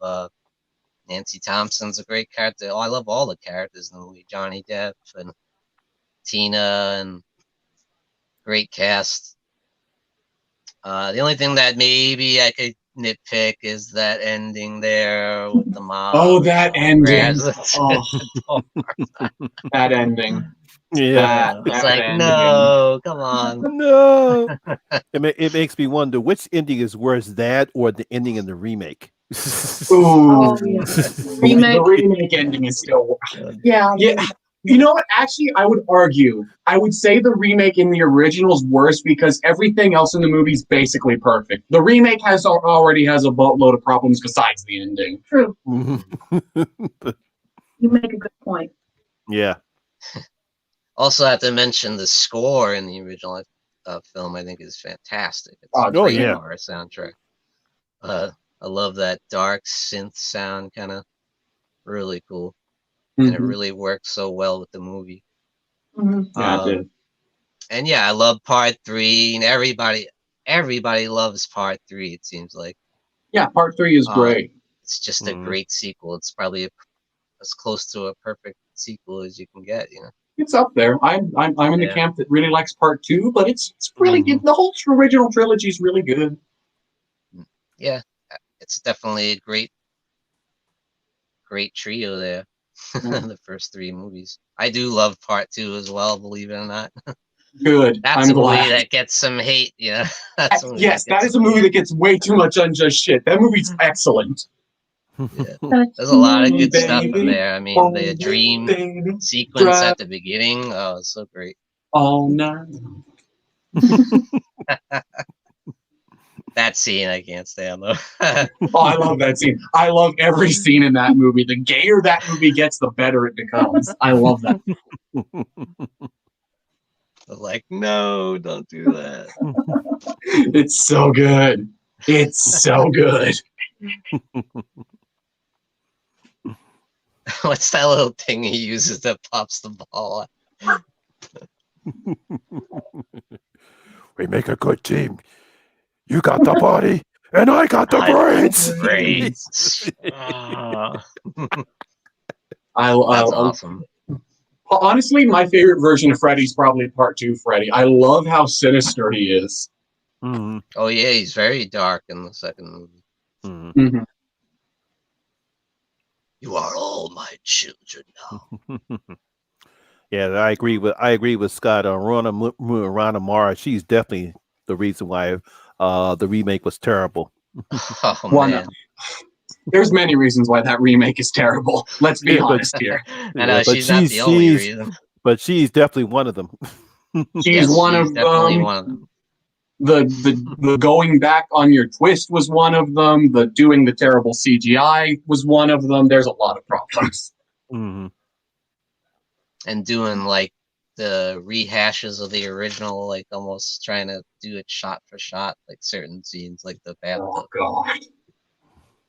Speaker 1: Nancy Thompson's a great character. I love all the characters in the movie. Johnny Depp and Tina, and great cast. The only thing that maybe I could nitpick is that ending there with the mom.
Speaker 2: Oh, that ending. That ending.
Speaker 4: Yeah.
Speaker 1: It's like, no, come on.
Speaker 4: No. It makes me wonder which ending is worse, that or the ending in the remake.
Speaker 2: Ooh.
Speaker 3: Yeah.
Speaker 2: The remake ending is still.
Speaker 3: Yeah.
Speaker 2: You know what? Actually, I would argue. I would say the remake in the original is worse because everything else in the movie is basically perfect. The remake already has a boatload of problems besides the ending.
Speaker 3: True.
Speaker 4: But,
Speaker 3: You make a good point.
Speaker 4: yeah.
Speaker 1: Also, I have to mention the score in the original film. I think is fantastic. It's a
Speaker 2: Oh,
Speaker 1: great
Speaker 4: yeah.
Speaker 1: horror soundtrack. I love that dark synth sound, kind of really cool, and it really works so well with the movie.
Speaker 2: Yeah, it did.
Speaker 1: And yeah, I love part 3, and everybody loves part 3. It seems like
Speaker 2: Yeah, part 3 is great.
Speaker 1: it's just a great sequel. It's probably as close to a perfect sequel as you can get. You know,
Speaker 2: It's up there. I'm in the camp that really likes part 2, but it's really good. The whole original trilogy is really good.
Speaker 1: Yeah, it's definitely a great trio there. The first 3 movies. I do love part 2 as well, believe it or not.
Speaker 2: Good.
Speaker 1: That's
Speaker 2: I'm
Speaker 1: a
Speaker 2: glad.
Speaker 1: movie that gets some hate, you know.
Speaker 2: Yes, that is a movie that gets way too much unjust shit. That movie's excellent.
Speaker 1: Yeah. There's a lot of good stuff in there. I mean, the dream sequence at the beginning, oh, it's so great.
Speaker 2: All night.
Speaker 1: That scene I can't stand though.
Speaker 2: Oh, I love that scene. I love every scene in that movie. The gayer that movie gets, the better it becomes. I love that.
Speaker 1: Like, no, don't do that.
Speaker 2: It's so good. It's so good.
Speaker 1: What's that little thing he uses that pops the ball?
Speaker 4: We make a good team. You got the body, and I got the brains.
Speaker 1: Brains.
Speaker 2: That's
Speaker 1: awesome.
Speaker 2: Honestly, my favorite version of Freddy's probably part 2 Freddy. I love how sinister he is.
Speaker 1: Oh yeah, he's very dark in the second movie. You are all my children now.
Speaker 4: Yeah, I agree with Scott. Rana Mara, she's definitely the reason why the remake was terrible.
Speaker 1: Oh man.
Speaker 2: There's many reasons why that remake is terrible. Let's be honest here.
Speaker 1: I know she's not the only reason.
Speaker 4: But she's definitely one of them.
Speaker 2: She's one of
Speaker 1: definitely
Speaker 2: them.
Speaker 1: One of them.
Speaker 2: The going back on your twist was one of them. The doing the terrible CGI was one of them. There's a lot of problems.
Speaker 1: And doing like the rehashes of the original, like almost trying to do it shot for shot, like certain scenes, like the bathtub.
Speaker 2: Oh god.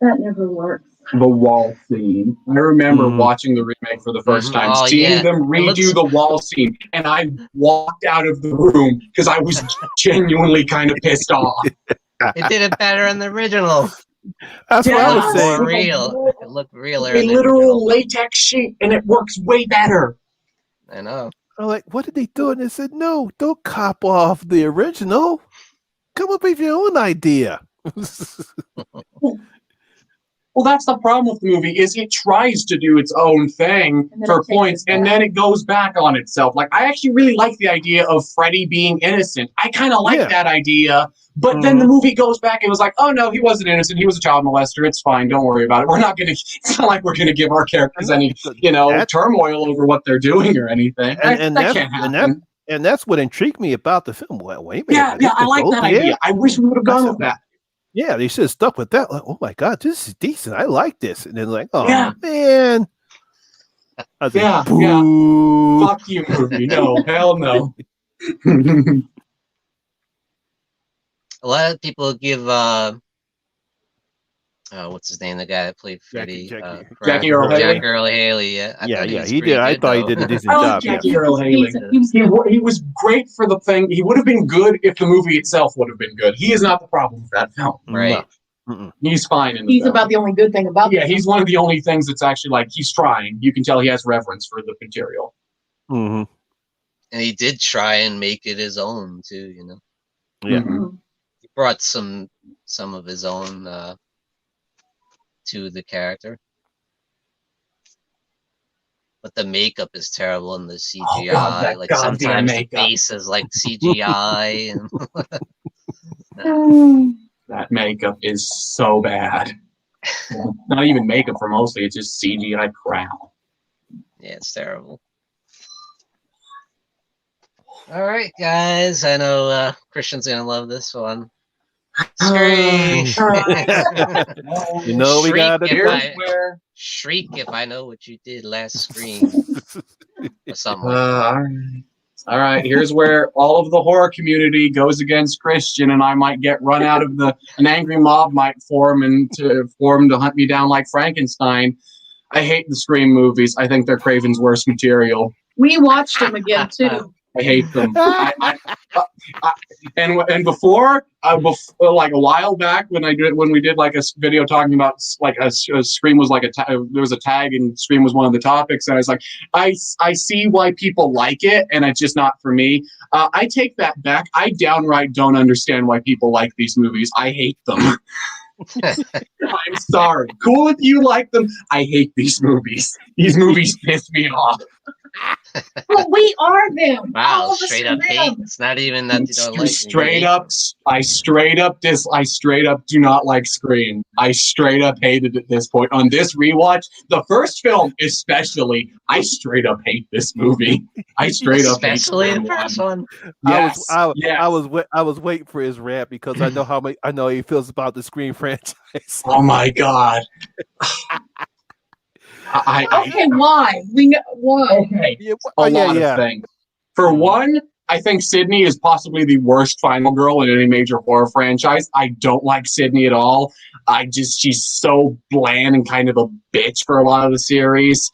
Speaker 3: That never works.
Speaker 2: The wall scene. I remember watching the remake for the first time, seeing them redo the wall scene, and I walked out of the room because I was genuinely kind of pissed off.
Speaker 1: It did it better in the original.
Speaker 4: That's what I was saying.
Speaker 1: More real. It looked realer.
Speaker 2: A literal latex sheet, and it works way better.
Speaker 1: I know.
Speaker 4: I'm like, what did they do? And they said, no, don't cop off the original. Come up with your own idea.
Speaker 2: Well, that's the problem with the movie, is it tries to do its own thing for points, and then it goes back on itself. Like, I actually really like the idea of Freddy being innocent. I kind of like that idea, but then the movie goes back and was like, oh no, he wasn't innocent. He was a child molester. It's fine. Don't worry about it. We're not going to, it's not like we're going to give our characters any, turmoil over what they're doing or anything. That can't happen.
Speaker 4: And that's what intrigued me about the film. Well, wait a minute.
Speaker 2: Yeah, I like that idea. I wish we would have gone with that.
Speaker 4: Yeah, they should have stuck with that. Like, oh my god, this is decent. I like this. And then like, oh man. I was like, boo.
Speaker 2: Fuck you, movie. No, hell no.
Speaker 1: A lot of people give what's his name? The guy that played Freddy.
Speaker 2: Jackie Earle Haley.
Speaker 1: Jack Earle Haley, yeah.
Speaker 4: He did. I thought he did a decent job.
Speaker 2: Jackie Earle Haley. He was great for the thing. He would have been good if the movie itself would have been good. He is not the problem with that film.
Speaker 1: Right.
Speaker 2: No. He's fine in the
Speaker 3: He's
Speaker 2: film.
Speaker 3: about the only good thing about
Speaker 2: Yeah, he's one of the only things that's actually like, he's trying. You can tell he has reverence for the material.
Speaker 1: And he did try and make it his own too, you know.
Speaker 4: Yeah.
Speaker 1: He brought some of his own to the character. But the makeup is terrible and the CGI.
Speaker 2: God,
Speaker 1: like sometimes the face is like CGI
Speaker 2: and that makeup is so bad. Not even makeup for mostly, it's just CGI crap.
Speaker 1: Yeah, it's terrible. All right, guys. I know Christian's gonna love this one. Scream.
Speaker 4: You know we
Speaker 1: Shriek
Speaker 4: gotta
Speaker 1: if
Speaker 2: Here's
Speaker 1: I
Speaker 2: where.
Speaker 1: shriek if I know what you did last Scream or something like that.
Speaker 2: All right. All right, here's where all of the horror community goes against Christian, and I might get run out of an angry mob might form to hunt me down like Frankenstein. I hate the Scream movies. I think they're Craven's worst material.
Speaker 3: We watched them again too.
Speaker 2: I hate them. And before, like a while back when we did like a video talking about like a Scream was like there was a tag and Scream was one of the topics, and I was like, I see why people like it, and it's just not for me. I take that back. I downright don't understand why people like these movies. I hate them. I'm sorry. Cool if you like them. I hate these movies. These movies piss me off.
Speaker 3: But we are them.
Speaker 1: Wow,
Speaker 3: All of us
Speaker 1: straight
Speaker 3: are
Speaker 1: up hate.
Speaker 3: them.
Speaker 1: It's not even that you don't like.
Speaker 2: I straight up do not like Scream. I straight up hate it at this point. On this rewatch, the first film especially, I straight up hate this movie. I straight up hate
Speaker 1: Especially the
Speaker 2: Scream
Speaker 1: first one.
Speaker 2: Yes,
Speaker 4: I was waiting for his rant because I know he feels about the Scream franchise.
Speaker 2: Oh my god.
Speaker 3: Okay, why? We know why.
Speaker 2: Okay.
Speaker 4: Yeah,
Speaker 2: A lot of things. For one, I think Sydney is possibly the worst final girl in any major horror franchise. I don't like Sydney at all. She's so bland and kind of a bitch for a lot of the series.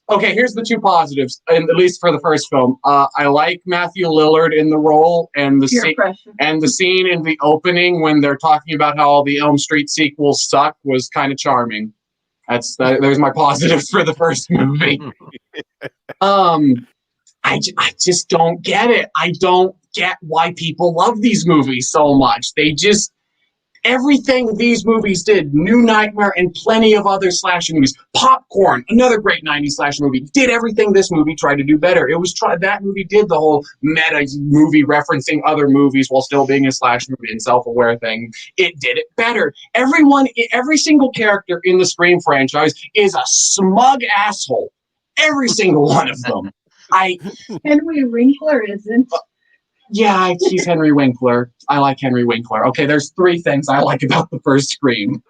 Speaker 2: Okay, here's the two positives, and at least for the first film. I like Matthew Lillard in the role, and the scene in the opening when they're talking about how all the Elm Street sequels suck was kind of charming. There's my positives for the first movie. I just don't get it. I don't get why people love these movies so much. Everything these movies did, New Nightmare and plenty of other slasher movies, Popcorn, another great 90s slasher movie, did everything this movie tried to do better. That movie did the whole meta movie referencing other movies while still being a slasher movie and self-aware thing. It did it better. Every single character in the Scream franchise is a smug asshole. Every single one of them.
Speaker 3: Henry Winkler isn't.
Speaker 2: Yeah, he's Henry Winkler. I like Henry Winkler. Okay, there's three things I like about the first Scream.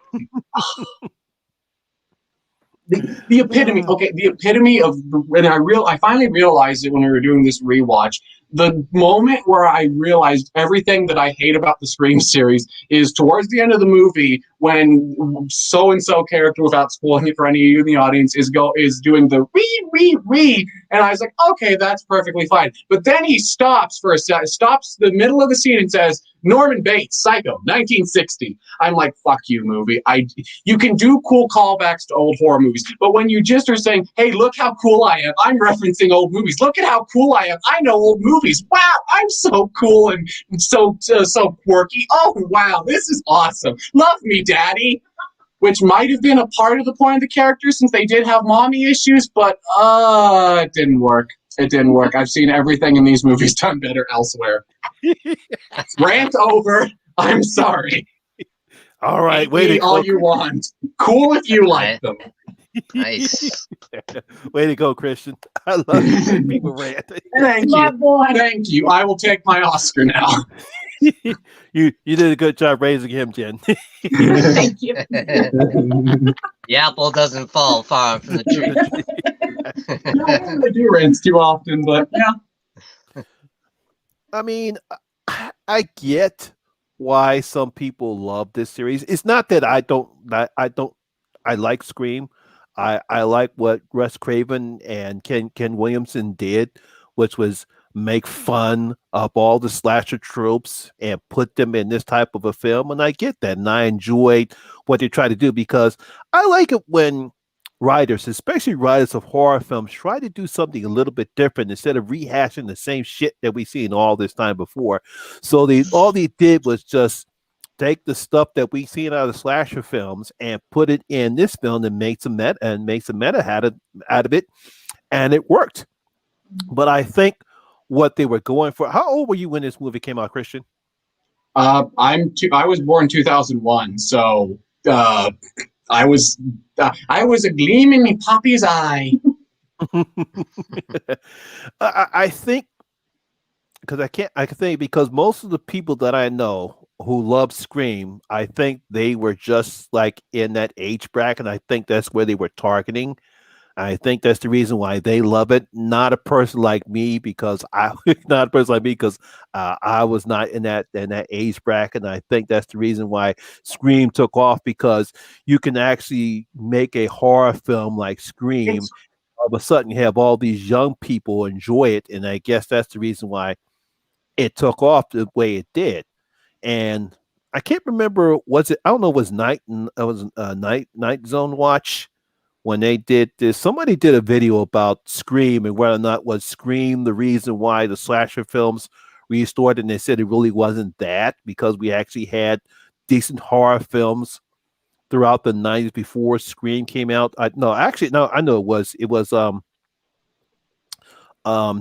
Speaker 2: The epitome. Okay, the epitome of, and I finally realized it when we were doing this rewatch. The moment where I realized everything that I hate about the Scream series is towards the end of the movie when so-and-so character, without spoiling it for any of you in the audience, is doing the re, and I was like, okay, that's perfectly fine. But then he stops for a second, stops the middle of the scene and says, Norman Bates, Psycho, 1960. I'm like, fuck you, movie. You can do cool callbacks to old horror movies, but when you just are saying, hey, look how cool I am, I'm referencing old movies. Look at how cool I am. I know old movies. Wow, I'm so cool and so quirky. Oh, wow, this is awesome. Love me, Daddy. Which might have been a part of the point of the character since they did have mommy issues, but it didn't work. It didn't work. I've seen everything in these movies done better elsewhere. Rant over. I'm sorry.
Speaker 4: All right,
Speaker 2: wait. All you want. Cool if you like them.
Speaker 1: Nice.
Speaker 4: Way to go, Christian. I love you. People rant.
Speaker 2: Thank you. Thank you. I will take my Oscar now.
Speaker 4: You did a good job raising him, Jen.
Speaker 3: Thank you.
Speaker 1: The apple doesn't fall far from the tree.
Speaker 2: I do rants too often, but yeah.
Speaker 4: I mean, I get why some people love this series. It's not that I like Scream. I like what Wes Craven and Ken Williamson did, which was make fun of all the slasher tropes and put them in this type of a film. And I get that. And I enjoyed what they try to do because I like it when writers, especially writers of horror films, try to do something a little bit different instead of rehashing the same shit that we've seen all this time before. So all they did was just take the stuff that we've seen out of slasher films and put it in this film and make some meta out of it. And it worked. But I think what they were going for. How old were you when this movie came out, Christian?
Speaker 2: I was born 2001, so I was a gleam in me poppy's eye.
Speaker 4: I think because I can think because most of the people that I know who love Scream, I think they were just like in that age bracket. I think that's where they were targeting. I think that's the reason why they love it. Not a person like me because I not a person like me because I was not in that age bracket. And I think that's the reason why Scream took off because you can actually make a horror film like Scream.
Speaker 2: It's
Speaker 4: All of a sudden, you have all these young people enjoy it, and I guess that's the reason why it took off the way it did. And I can't remember was it I don't know was Night Zone Watch when they did this. Somebody did a video about Scream and whether or not was Scream the reason why the slasher films restored, and they said it really wasn't that because we actually had decent horror films throughout the 90s before Scream came out. No, actually, no, I know it was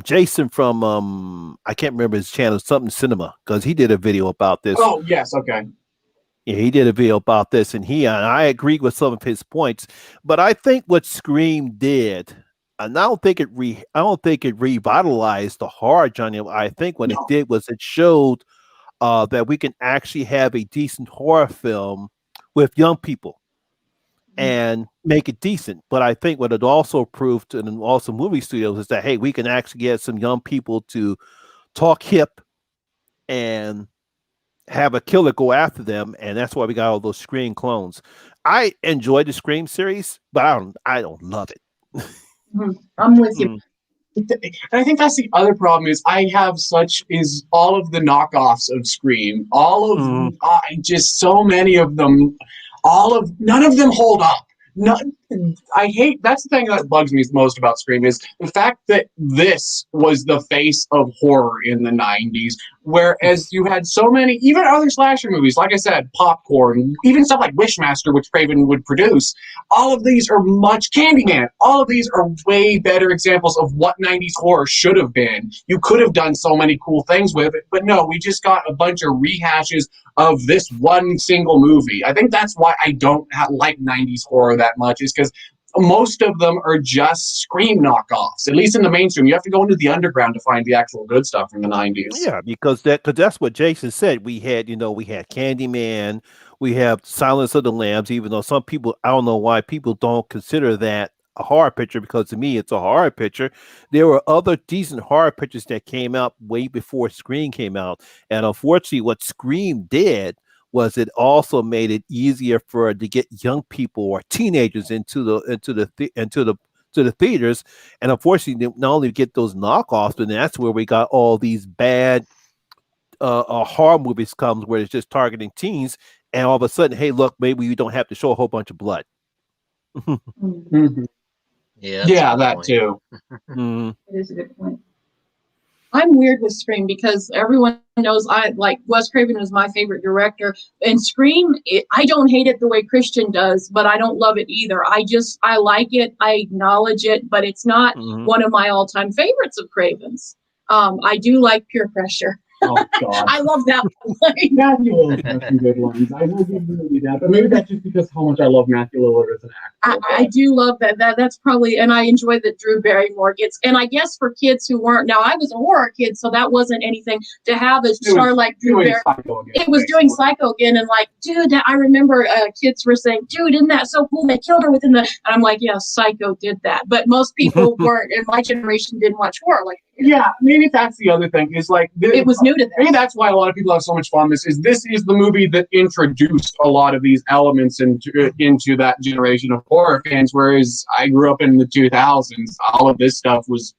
Speaker 4: Jason from I can't remember his channel, something cinema, because he did a video about this.
Speaker 2: Oh yes, okay.
Speaker 4: Yeah, he did a video about this, and I agree with some of his points. But I think what Scream did, and I don't think it revitalized the horror genre. I think what it
Speaker 2: No.
Speaker 4: did was it showed that we can actually have a decent horror film with young people and make it decent. But I think what it also proved, and also movie studios, is that hey, we can actually get some young people to talk hip and have a killer go after them, and that's why we got all those Scream clones. I enjoyed the Scream series, but I don't love it.
Speaker 3: I'm with you.
Speaker 2: And I think that's the other problem is I have all of the knockoffs of Scream, all of just so many of them, none of them hold up. That's the thing that bugs me most about Scream is the fact that this was the face of horror in the 90s, whereas you had so many, even other slasher movies, like I said, Popcorn, even stuff like Wishmaster, which Craven would produce, all of these are Candyman, all of these are way better examples of what 90s horror should have been. You could have done so many cool things with it, but no, we just got a bunch of rehashes of this one single movie. I think that's why I don't like 90s horror that much, is because most of them are just Scream knockoffs. At least in the mainstream, you have to go into the underground to find the actual good stuff from the 90s.
Speaker 4: Yeah, because that's what Jason said. We had Candyman, we have Silence of the Lambs. Even though some people, I don't know why people don't consider that a horror picture, because to me it's a horror picture. There were other decent horror pictures that came out way before Scream came out, and unfortunately, what Scream did was it also made it easier for to get young people or teenagers into the theaters, and unfortunately, not only get those knockoffs, but that's where we got all these bad horror movies comes where it's just targeting teens, and all of a sudden, hey, look, maybe we don't have to show a whole bunch of blood.
Speaker 2: Mm-hmm.
Speaker 1: Yeah,
Speaker 2: that too.
Speaker 3: It is a good point. I'm weird with Scream because everyone knows I like Wes Craven is my favorite director, and Scream, I don't hate it the way Christian does, but I don't love it either. I like it, I acknowledge it, but it's not one of my all-time favorites of Craven's. I do like Pure Pressure.
Speaker 2: Oh God!
Speaker 3: I love that one.
Speaker 2: Matthew Lillard has some good ones. I will give you that, but maybe that's just because how much I love Matthew Lillard as an actor.
Speaker 3: I do love that. That's probably, and I enjoy that Drew Barrymore gets. And I guess for kids who weren't, now I was a horror kid, so that wasn't anything to have a star like Drew Barrymore. It was doing Psycho again, and like, dude, I remember kids were saying, dude, isn't that so cool? They killed her within the. And I'm like, yeah, Psycho did that, but most people weren't in my generation didn't watch horror like.
Speaker 2: Yeah, maybe that's the other thing. Is like
Speaker 3: it was new to them.
Speaker 2: Maybe that's why a lot of people have so much fun. This is the movie that introduced a lot of these elements into that generation of horror fans. Whereas I grew up in the 2000s, all of this stuff was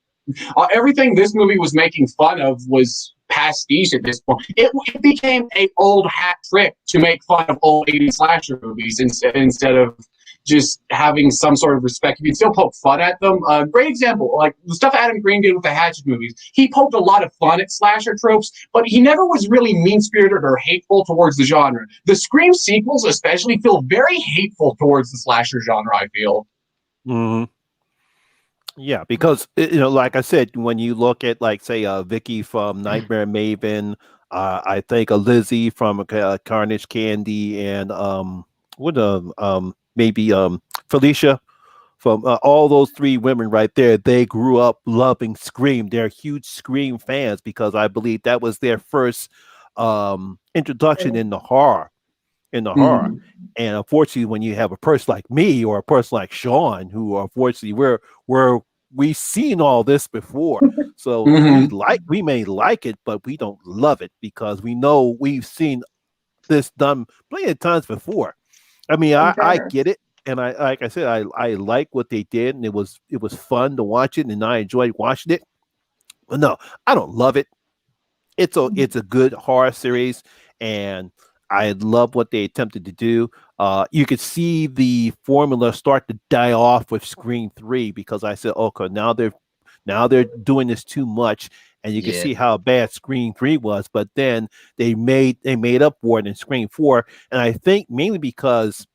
Speaker 2: everything this movie was making fun of was pastiche at this point. It became an old hat trick to make fun of old 80s slasher movies instead of just having some sort of respect. You can still poke fun at them. Great example, like the stuff Adam Green did with the Hatchet movies. He poked a lot of fun at slasher tropes, but he never was really mean-spirited or hateful towards the genre. The Scream sequels especially feel very hateful towards the slasher genre, I feel.
Speaker 4: Mm-hmm. Yeah, because like I said, when you look at like say Vicky from Nightmare Maven, I think Lizzie from Carnage Candy, and maybe Felicia from all those three women right there. They grew up loving Scream. They're huge Scream fans because I believe that was their first introduction in the horror.
Speaker 2: Mhm.
Speaker 4: And unfortunately, when you have a person like me or a person like Sean, who unfortunately we've seen all this before, so
Speaker 2: Mhm.
Speaker 4: we may like it, but we don't love it because we know we've seen this done plenty of times before. I mean, I
Speaker 3: Sure.
Speaker 4: get it, and I like I said, I like what they did, and it was fun to watch it, and I enjoyed watching it. But no, I don't love it. It's a good horror series, and I love what they attempted to do. You could see the formula start to die off with Scream 3 because I said, okay, now they're doing this too much, and you can
Speaker 1: Yeah.
Speaker 4: see how bad Scream 3 was. But then they made up for it in Scream 4, and I think mainly because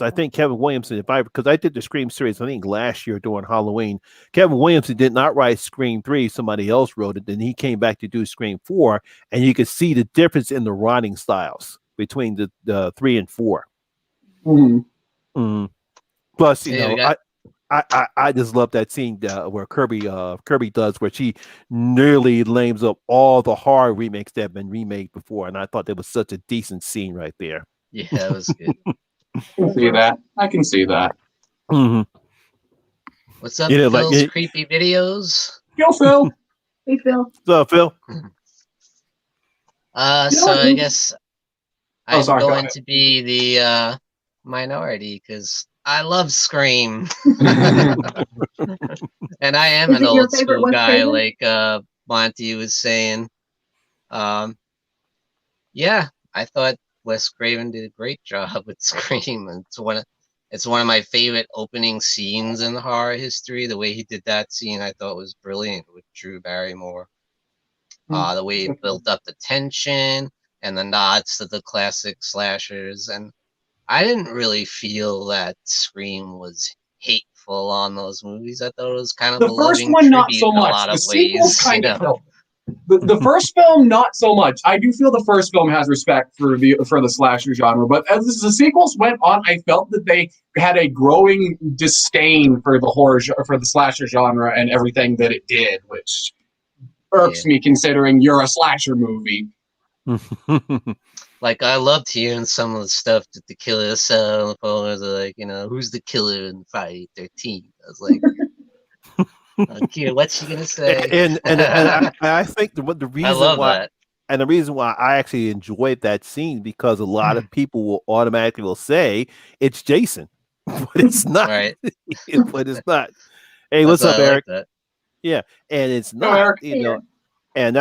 Speaker 4: I think Kevin Williamson, because I did the Scream series, I think last year during Halloween, Kevin Williamson did not write Scream 3, somebody else wrote it. Then he came back to do Scream 4, and you could see the difference in the writing styles between the 3 and 4.
Speaker 2: Mhm.
Speaker 4: Mm. Plus,
Speaker 1: So yeah, we got
Speaker 4: I just love that scene where Kirby does where she nearly lames up all the horror remakes that have been remade before, and I thought that was such a decent scene right there.
Speaker 1: yeah, that was good.
Speaker 2: I can see that. I can see that.
Speaker 4: Mm-hmm.
Speaker 1: What's up,
Speaker 4: You know, like
Speaker 1: Phil's creepy videos?
Speaker 2: Yo, Phil.
Speaker 3: Hey, Phil.
Speaker 4: so Phil.
Speaker 2: You know
Speaker 1: So
Speaker 2: what
Speaker 1: I
Speaker 2: movie?
Speaker 1: guess
Speaker 2: Oh,
Speaker 1: I'm
Speaker 2: sorry. Go
Speaker 1: going
Speaker 2: ahead.
Speaker 1: to be the minority because I love Scream, and I am
Speaker 3: Is
Speaker 1: an
Speaker 3: it your
Speaker 1: old
Speaker 3: favorite
Speaker 1: school
Speaker 3: Wes
Speaker 1: guy,
Speaker 3: Craven?
Speaker 1: like Monty was saying. Um, yeah, I thought Wes Craven did a great job with Scream. It's one of my favorite opening scenes in horror history. The way he did that scene, I thought was brilliant with Drew Barrymore. The way he built up the tension and the nods to the classic slashers, and I didn't really feel that Scream was hateful on those movies. I thought it was kind of a
Speaker 2: The first
Speaker 1: loving
Speaker 2: one, not
Speaker 1: tribute
Speaker 2: so
Speaker 1: in a
Speaker 2: much.
Speaker 1: lot
Speaker 2: The
Speaker 1: of
Speaker 2: sequels,
Speaker 1: ways, you
Speaker 2: kind of.
Speaker 1: know.
Speaker 2: No, the first film, not so much. I do feel the first film has respect for the slasher genre, but as the sequels went on, I felt that they had a growing disdain for for the slasher genre and everything that it did, which
Speaker 1: Yeah.
Speaker 2: irks me considering you're a slasher movie.
Speaker 1: Like I loved hearing some of the stuff that the killer said on the phone. It was like, who's the killer in Friday 13th? I was like, okay, what's she gonna say?
Speaker 4: And I think the
Speaker 1: I
Speaker 4: reason
Speaker 1: love
Speaker 4: why
Speaker 1: that.
Speaker 4: and the reason why I actually enjoyed that scene because a lot of people will automatically will say it's Jason, but it's not.
Speaker 1: Right.
Speaker 4: But it's not. Hey,
Speaker 1: That's
Speaker 4: what's
Speaker 1: why
Speaker 4: up,
Speaker 1: I like
Speaker 4: Eric?
Speaker 1: that.
Speaker 4: Yeah, and it's
Speaker 2: No,
Speaker 4: not.
Speaker 2: Eric.
Speaker 4: And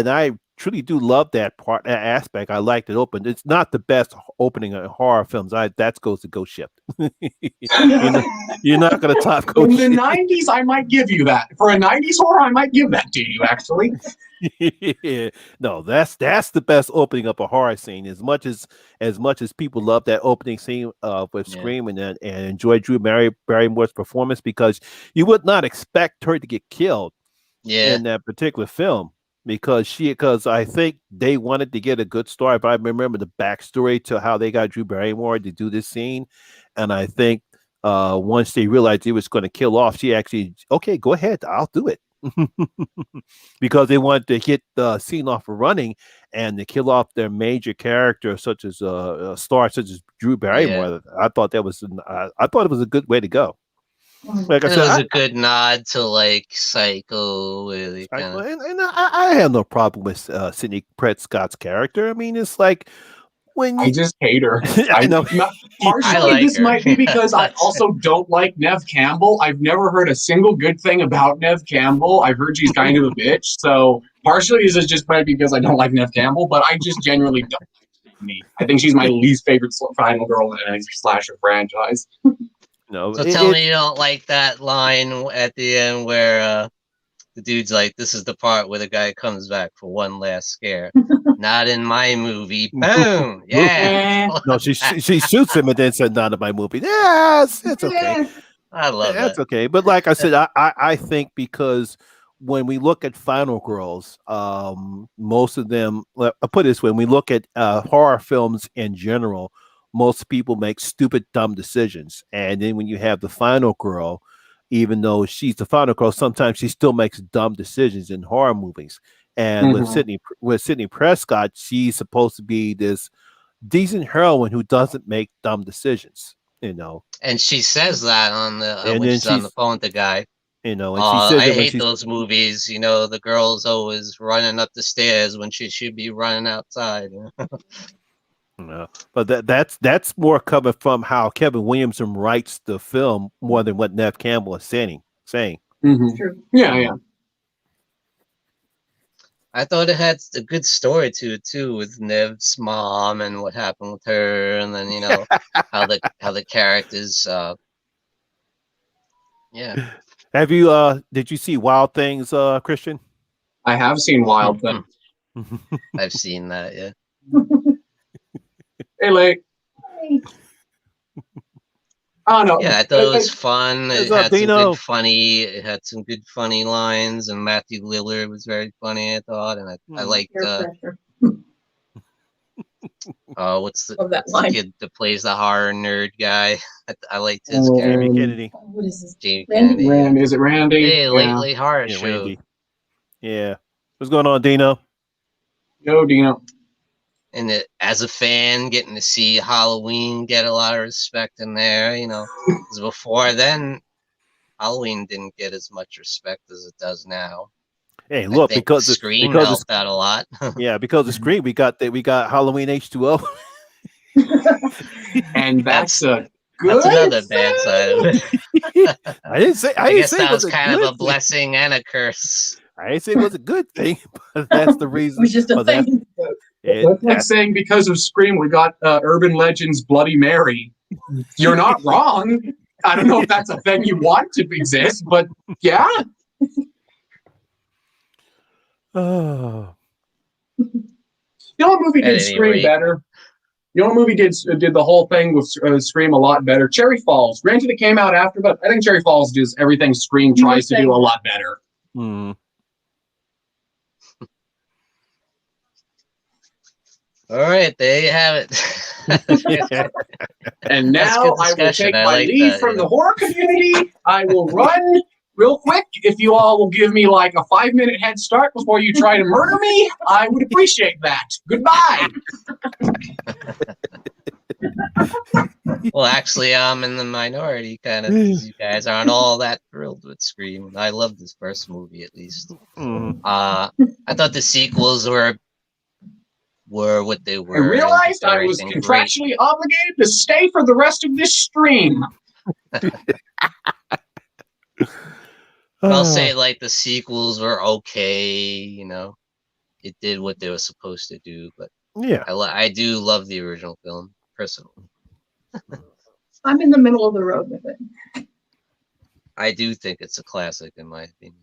Speaker 4: I truly do love that aspect. I liked it open. It's not the best opening of horror films. I that goes to Ghost Ship. you're not, you're not gonna top
Speaker 2: In
Speaker 4: Ghost
Speaker 2: the
Speaker 4: Ship.
Speaker 2: 90s, I might give you that. For a 90s horror, I might give that to you, actually.
Speaker 4: Yeah. No, that's the best opening up a horror scene. As much as people love that opening scene with
Speaker 1: Yeah.
Speaker 4: Scream and enjoy Barrymore's performance because you would not expect her to get killed
Speaker 1: Yeah.
Speaker 4: in that particular film because I think they wanted to get a good story. If I remember the backstory to how they got Drew Barrymore to do this scene, and I think once they realized he was going to kill off, she actually okay, go ahead, I'll do it. Because they wanted to get the scene off of running and to kill off their major character, such as a star such as Drew
Speaker 1: Yeah.
Speaker 4: Barrymore. I thought I thought it was a good way to go. Like I
Speaker 1: And it
Speaker 4: said,
Speaker 1: was a good nod to like Psycho, where they
Speaker 4: I,
Speaker 1: kind of
Speaker 4: and I have no problem with Sidney Prescott's character. I mean, it's like when
Speaker 2: I
Speaker 4: you,
Speaker 2: just hate her.
Speaker 4: I know,
Speaker 1: I
Speaker 2: Partially,
Speaker 1: like
Speaker 2: this
Speaker 1: her.
Speaker 2: might be because I also don't like Nev Campbell. I've never heard a single good thing about Nev Campbell. I've heard she's kind of a bitch. So partially, this is just probably because I don't like Nev Campbell, but I just genuinely don't like me. I think she's my least favorite final girl in any slasher franchise.
Speaker 4: no,
Speaker 1: So tell me you don't like that line at the end where the dude's like, "This is the part where the guy comes back for one last scare." Not in my movie. Boom. Yeah.
Speaker 2: Eh,
Speaker 4: no, she shoots him and then said, "Not in my movie." Yes, it's okay.
Speaker 2: eh.
Speaker 1: I love
Speaker 4: That's
Speaker 1: that.
Speaker 4: okay. But like I said, I think because when we look at Final Girls, most of them, I'll put it this way, when we look at horror films in general, most people make stupid, dumb decisions. And then when you have the final girl, even though she's the final girl, sometimes she still makes dumb decisions in horror movies. And with Sydney Prescott, she's supposed to be this decent heroine who doesn't make dumb decisions, you know.
Speaker 1: And she says that on the
Speaker 4: And
Speaker 1: when
Speaker 4: then
Speaker 1: she's on the phone with the guy.
Speaker 4: you know, and she says
Speaker 1: I
Speaker 4: it when
Speaker 1: hate
Speaker 4: she's
Speaker 1: those movies. You know, the girl's always running up the stairs when she should be running outside. You know?
Speaker 4: But that's more coming from how Kevin Williamson writes the film more than what Nev Campbell is saying.
Speaker 3: True.
Speaker 2: Yeah.
Speaker 1: I thought it had a good story to it too, with Nev's mom and what happened with her, and then you know how the characters. Yeah.
Speaker 4: Have you did you see Wild Things, Christian?
Speaker 2: I have seen Wild Things.
Speaker 1: I've seen that. Yeah.
Speaker 2: Hey, Lake. Oh no.
Speaker 1: Yeah, I thought it was fun. It
Speaker 4: What's up,
Speaker 1: had some
Speaker 4: Dino?
Speaker 1: good funny. It had some good funny lines, and Matthew Lillard was very funny. I thought, and I liked.
Speaker 3: Peer pressure.
Speaker 1: What's
Speaker 3: Love that
Speaker 1: the
Speaker 3: line.
Speaker 1: kid that plays the horror nerd guy? I liked his
Speaker 2: Oh,
Speaker 1: character.
Speaker 4: Jamie Kennedy.
Speaker 3: What is this?
Speaker 1: Jamie
Speaker 3: Randy?
Speaker 1: Kennedy.
Speaker 2: Is it Randy?
Speaker 1: Hey, late horror
Speaker 4: Yeah,
Speaker 1: show.
Speaker 4: Randy. Yeah. What's going on, Dino?
Speaker 2: Yo, Dino.
Speaker 1: And as a fan, getting to see Halloween get a lot of respect in there, you know, because before then, Halloween didn't get as much respect as it does now.
Speaker 4: Hey, look, because
Speaker 1: Scream helped out a lot.
Speaker 4: Yeah, because of Scream, we got Halloween H2O.
Speaker 2: And that's a good.
Speaker 1: That's another bad side of it.
Speaker 4: I didn't say.
Speaker 1: I guess that
Speaker 4: it
Speaker 1: was
Speaker 4: a
Speaker 1: kind of
Speaker 4: good
Speaker 1: a blessing and a curse.
Speaker 4: I didn't say it was a good thing, but that's the
Speaker 3: It
Speaker 4: reason.
Speaker 3: was just a
Speaker 4: but that's-
Speaker 3: thing.
Speaker 2: That's like saying because of Scream, we got Urban Legends Bloody Mary. You're not wrong. I don't know if that's a thing you want to exist, but yeah.
Speaker 4: Oh.
Speaker 2: You know what movie
Speaker 1: At
Speaker 2: did
Speaker 1: any
Speaker 2: Scream
Speaker 1: rate.
Speaker 2: better? You know what movie did the whole thing with Scream a lot better? Cherry Falls. Granted, it came out after, but I think Cherry Falls does everything Scream tries to do a lot better.
Speaker 4: Hmm.
Speaker 1: All right, there you have it.
Speaker 2: And
Speaker 1: That's
Speaker 2: now
Speaker 1: good
Speaker 2: I will
Speaker 1: discussion.
Speaker 2: take
Speaker 1: I
Speaker 2: my
Speaker 1: like
Speaker 2: leave
Speaker 1: that,
Speaker 2: from
Speaker 1: yeah.
Speaker 2: the horror community. I will run real quick. If you all will give me like a 5-minute head start before you try to murder me, I would appreciate that. Goodbye.
Speaker 1: Well, actually, I'm in the minority, kind of, because you guys aren't all that thrilled with Scream. I love this first movie, at least.
Speaker 4: Mhm.
Speaker 1: I thought the sequels were what they were.
Speaker 2: I realized I was
Speaker 1: everything
Speaker 2: contractually obligated to stay for the rest of this stream.
Speaker 1: I'll say, like, the sequels were okay, you know. It did what they were supposed to do, but
Speaker 4: Yeah.
Speaker 1: I do love the original film, personally.
Speaker 3: I'm in the middle of the road with it.
Speaker 1: I do think it's a classic, in my opinion.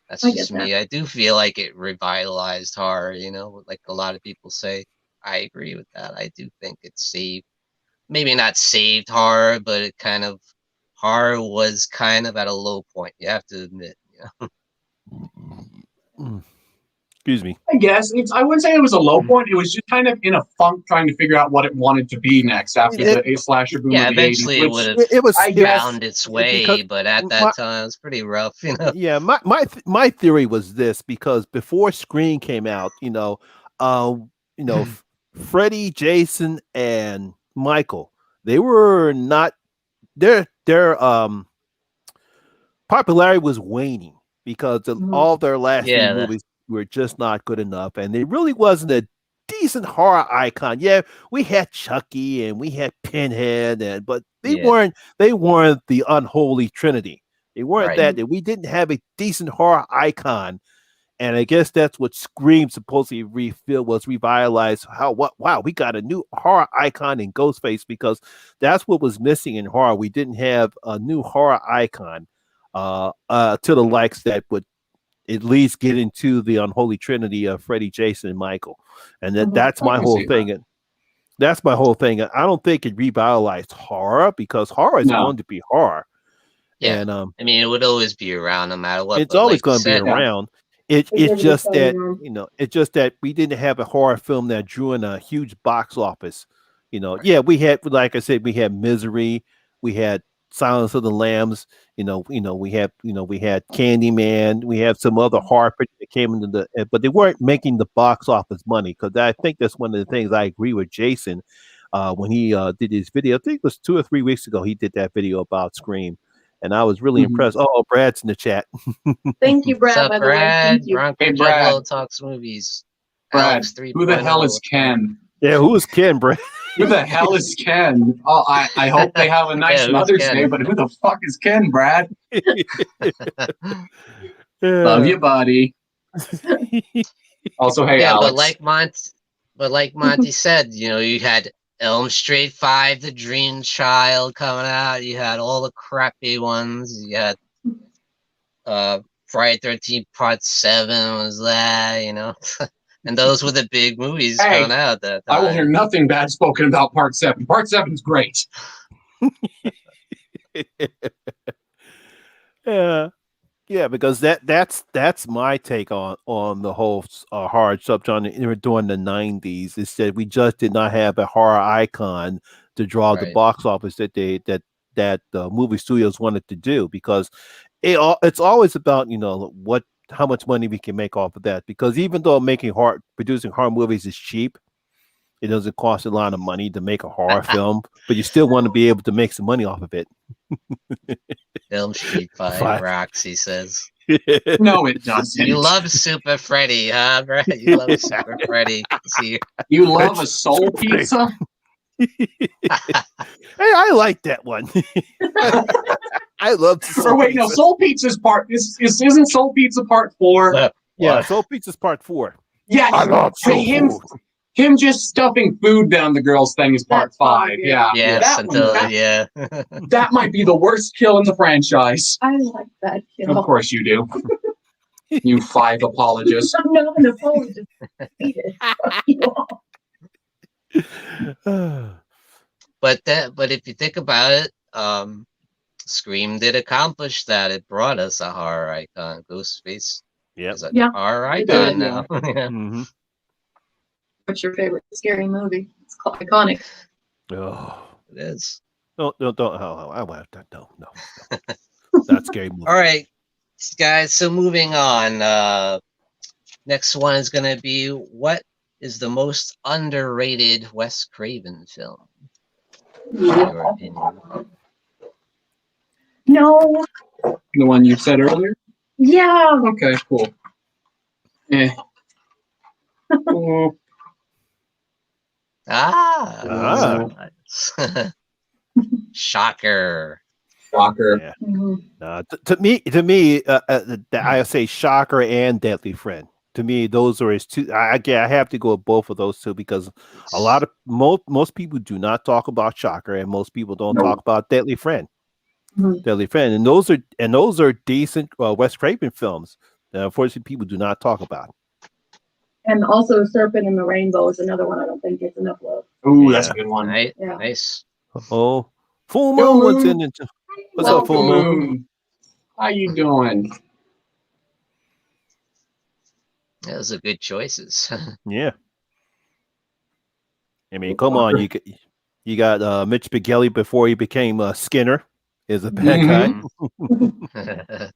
Speaker 1: That's
Speaker 3: I get
Speaker 1: just me. I do feel like it revitalized horror, you know, like a lot of people say. I agree with that. I do think it saved, maybe not saved horror, but it kind of, horror was kind of at a low point, you have to admit. You know?
Speaker 4: Excuse me.
Speaker 2: I guess I wouldn't say it was a low point. It was just kind of in a funk, trying to figure out what it wanted to be next after the A slasher boom
Speaker 1: Yeah,
Speaker 2: of the
Speaker 1: eventually
Speaker 2: 80s.
Speaker 1: it
Speaker 2: Which
Speaker 1: would have
Speaker 4: It was.
Speaker 2: I guess
Speaker 1: found its way,
Speaker 4: because
Speaker 1: but at that time it was pretty rough, you know.
Speaker 4: Yeah, my theory was this, because before Scream came out, Freddy, Jason, and Michael, they were not their popularity was waning because all their last three movies were just not good enough, and it really wasn't a decent horror icon. Yeah, we had Chucky and we had Pinhead, but they weren't the unholy trinity. They weren't that. We didn't have a decent horror icon. And I guess that's what Scream supposedly was revitalized. Wow, we got a new horror icon in Ghostface, because that's what was missing in horror. We didn't have a new horror icon to the likes that would at least get into the unholy trinity of Freddy, Jason, and Michael. And that's my whole thing. That's my whole thing. I don't think it revitalized horror, because horror is going to be horror.
Speaker 1: Yeah,
Speaker 4: and
Speaker 1: I mean, it would always be around no matter what.
Speaker 4: It's always going to be around. It's just that it's just that we didn't have a horror film that drew in a huge box office, Yeah, we had, like I said, we had Misery, we had Silence of the Lambs, we had Candyman, we had some other horror pictures that came into but they weren't making the box office money, because I think that's one of the things I agree with Jason. When he did his video, I think it was 2 or 3 weeks ago, he did that video about Scream, and I was really impressed. Oh, Brad's in the chat.
Speaker 3: Thank you,
Speaker 1: What's
Speaker 3: Brad,
Speaker 1: up,
Speaker 3: by the way.
Speaker 1: Brad?
Speaker 3: Thank you.
Speaker 1: Bronco
Speaker 2: Hey, Brad.
Speaker 1: Juggalo talks movies.
Speaker 2: Brad,
Speaker 1: Alex 3.0.
Speaker 2: who the hell is Ken?
Speaker 4: Yeah, who is Ken, Brad?
Speaker 2: Who the hell is Ken? Oh, I hope they have a nice
Speaker 1: Yeah, who's
Speaker 2: Mother's
Speaker 1: Ken?
Speaker 2: Day, but who the fuck is Ken, Brad?
Speaker 4: Yeah.
Speaker 2: Love you, buddy. Also, hey,
Speaker 1: Yeah,
Speaker 2: Alex.
Speaker 1: but like Monty said, you had Elm Street 5, The Dream Child coming out. You had all the crappy ones. You had Friday 13th Part 7 was that, and those were the big movies
Speaker 2: Hey,
Speaker 1: coming out at that time.
Speaker 2: I will hear nothing bad spoken about Part 7. Part 7's great.
Speaker 4: Yeah, because that's my take on the whole horror subgenre during the 90s. Is that we just did not have a horror icon to draw the
Speaker 1: Right.
Speaker 4: box office that the movie studios wanted to do, because it's always about how much money we can make off of that, because even though producing horror movies is cheap, it doesn't cost a lot of money to make a horror film, but you still want to be able to make some money off of it.
Speaker 1: Elm Street 5 rocks, he says.
Speaker 2: No, it doesn't.
Speaker 1: You love Super Freddy, huh, Brad? You love Super Freddy. See,
Speaker 2: You love a soul pizza?
Speaker 4: Hey, I like that one. I love
Speaker 2: Or wait, no, Soul Pizza's isn't Soul Pizza Part 4?
Speaker 4: Yeah, Soul Pizza's Part 4.
Speaker 2: Yeah,
Speaker 4: I love soul food.
Speaker 2: him just stuffing food down the girl's thing is Part
Speaker 3: That's
Speaker 2: 5.
Speaker 3: fine,
Speaker 2: Yeah.
Speaker 1: yes,
Speaker 2: That that might be the worst kill in the franchise.
Speaker 3: I like that kill.
Speaker 2: Of course you do. You 5 apologists.
Speaker 3: I'm not an apologist.
Speaker 1: But if you think about it, Scream did accomplish that. It brought us a horror icon. Ghostface is a
Speaker 3: Yeah.
Speaker 1: horror
Speaker 2: It
Speaker 1: icon
Speaker 2: did,
Speaker 1: now. Yeah.
Speaker 4: Mm-hmm.
Speaker 3: What's your favorite scary movie? It's iconic.
Speaker 4: Oh,
Speaker 1: It is.
Speaker 4: no. I want that. No. That's scary movie.
Speaker 1: All right, guys. So moving on. Next one is going to be, what is the most underrated Wes Craven film? In your opinion.
Speaker 3: No.
Speaker 2: The one you said earlier?
Speaker 3: Yeah.
Speaker 2: Okay, cool. Oh,
Speaker 1: Nice. Shocker.
Speaker 2: shocker.
Speaker 4: Yeah.
Speaker 3: Mhm.
Speaker 4: To me, I say Shocker and Deadly Friend. To me, those are his two. I have to go with both of those two, because a lot of most people do not talk about Shocker, and most people don't talk about Deadly Friend.
Speaker 3: Mhm.
Speaker 4: Deadly Friend, and those are decent Wes Craven films that unfortunately people do not talk about.
Speaker 3: And also Serpent in the Rainbow is another one I don't think gets enough love.
Speaker 2: Ooh, that's a good one.
Speaker 1: Right?
Speaker 3: Yeah.
Speaker 1: Nice.
Speaker 4: Oh, Full
Speaker 2: Full
Speaker 4: Moon was
Speaker 2: Moon.
Speaker 4: in it. What's up, Full Moon?
Speaker 2: How you doing?
Speaker 1: Those are good choices.
Speaker 4: Yeah. I mean, come on, you got Mitch Pigelli before he became Skinner, is a bad guy.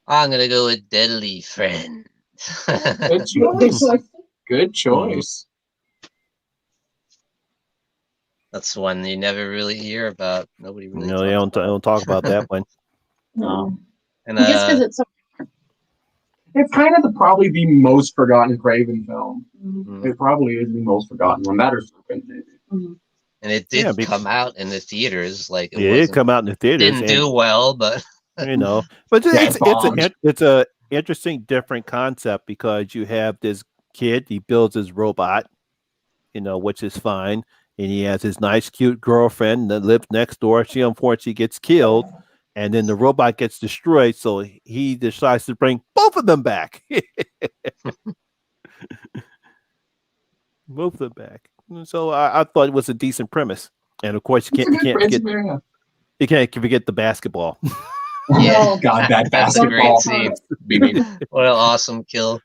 Speaker 1: I'm gonna go with Deadly Friend.
Speaker 2: Good choice. Good choice.
Speaker 1: That's one you never really hear about. Nobody really.
Speaker 4: No, they don't talk about that one.
Speaker 3: No.
Speaker 1: And
Speaker 3: Just because it's so.
Speaker 2: It's kind of probably the most forgotten Craven film.
Speaker 3: Mhm.
Speaker 2: It probably is the most forgotten one. That or Serpent, maybe.
Speaker 3: Mhm.
Speaker 1: and it did come out in the theaters. Like
Speaker 4: It did come out in the theaters.
Speaker 1: Didn't do well, but
Speaker 4: but
Speaker 2: Yeah,
Speaker 4: it's a interesting, different concept, because you have this kid, he builds his robot, which is fine, and he has his nice, cute girlfriend that lives next door. She unfortunately gets killed, and then the robot gets destroyed, so he decides to bring both of them back. Both of them back. So I thought it was a decent premise, and of course you can't forget the basketball.
Speaker 1: yeah,
Speaker 2: Oh God, that
Speaker 1: that's a great
Speaker 2: basketball
Speaker 1: scene.
Speaker 2: scene.
Speaker 1: What an awesome kill.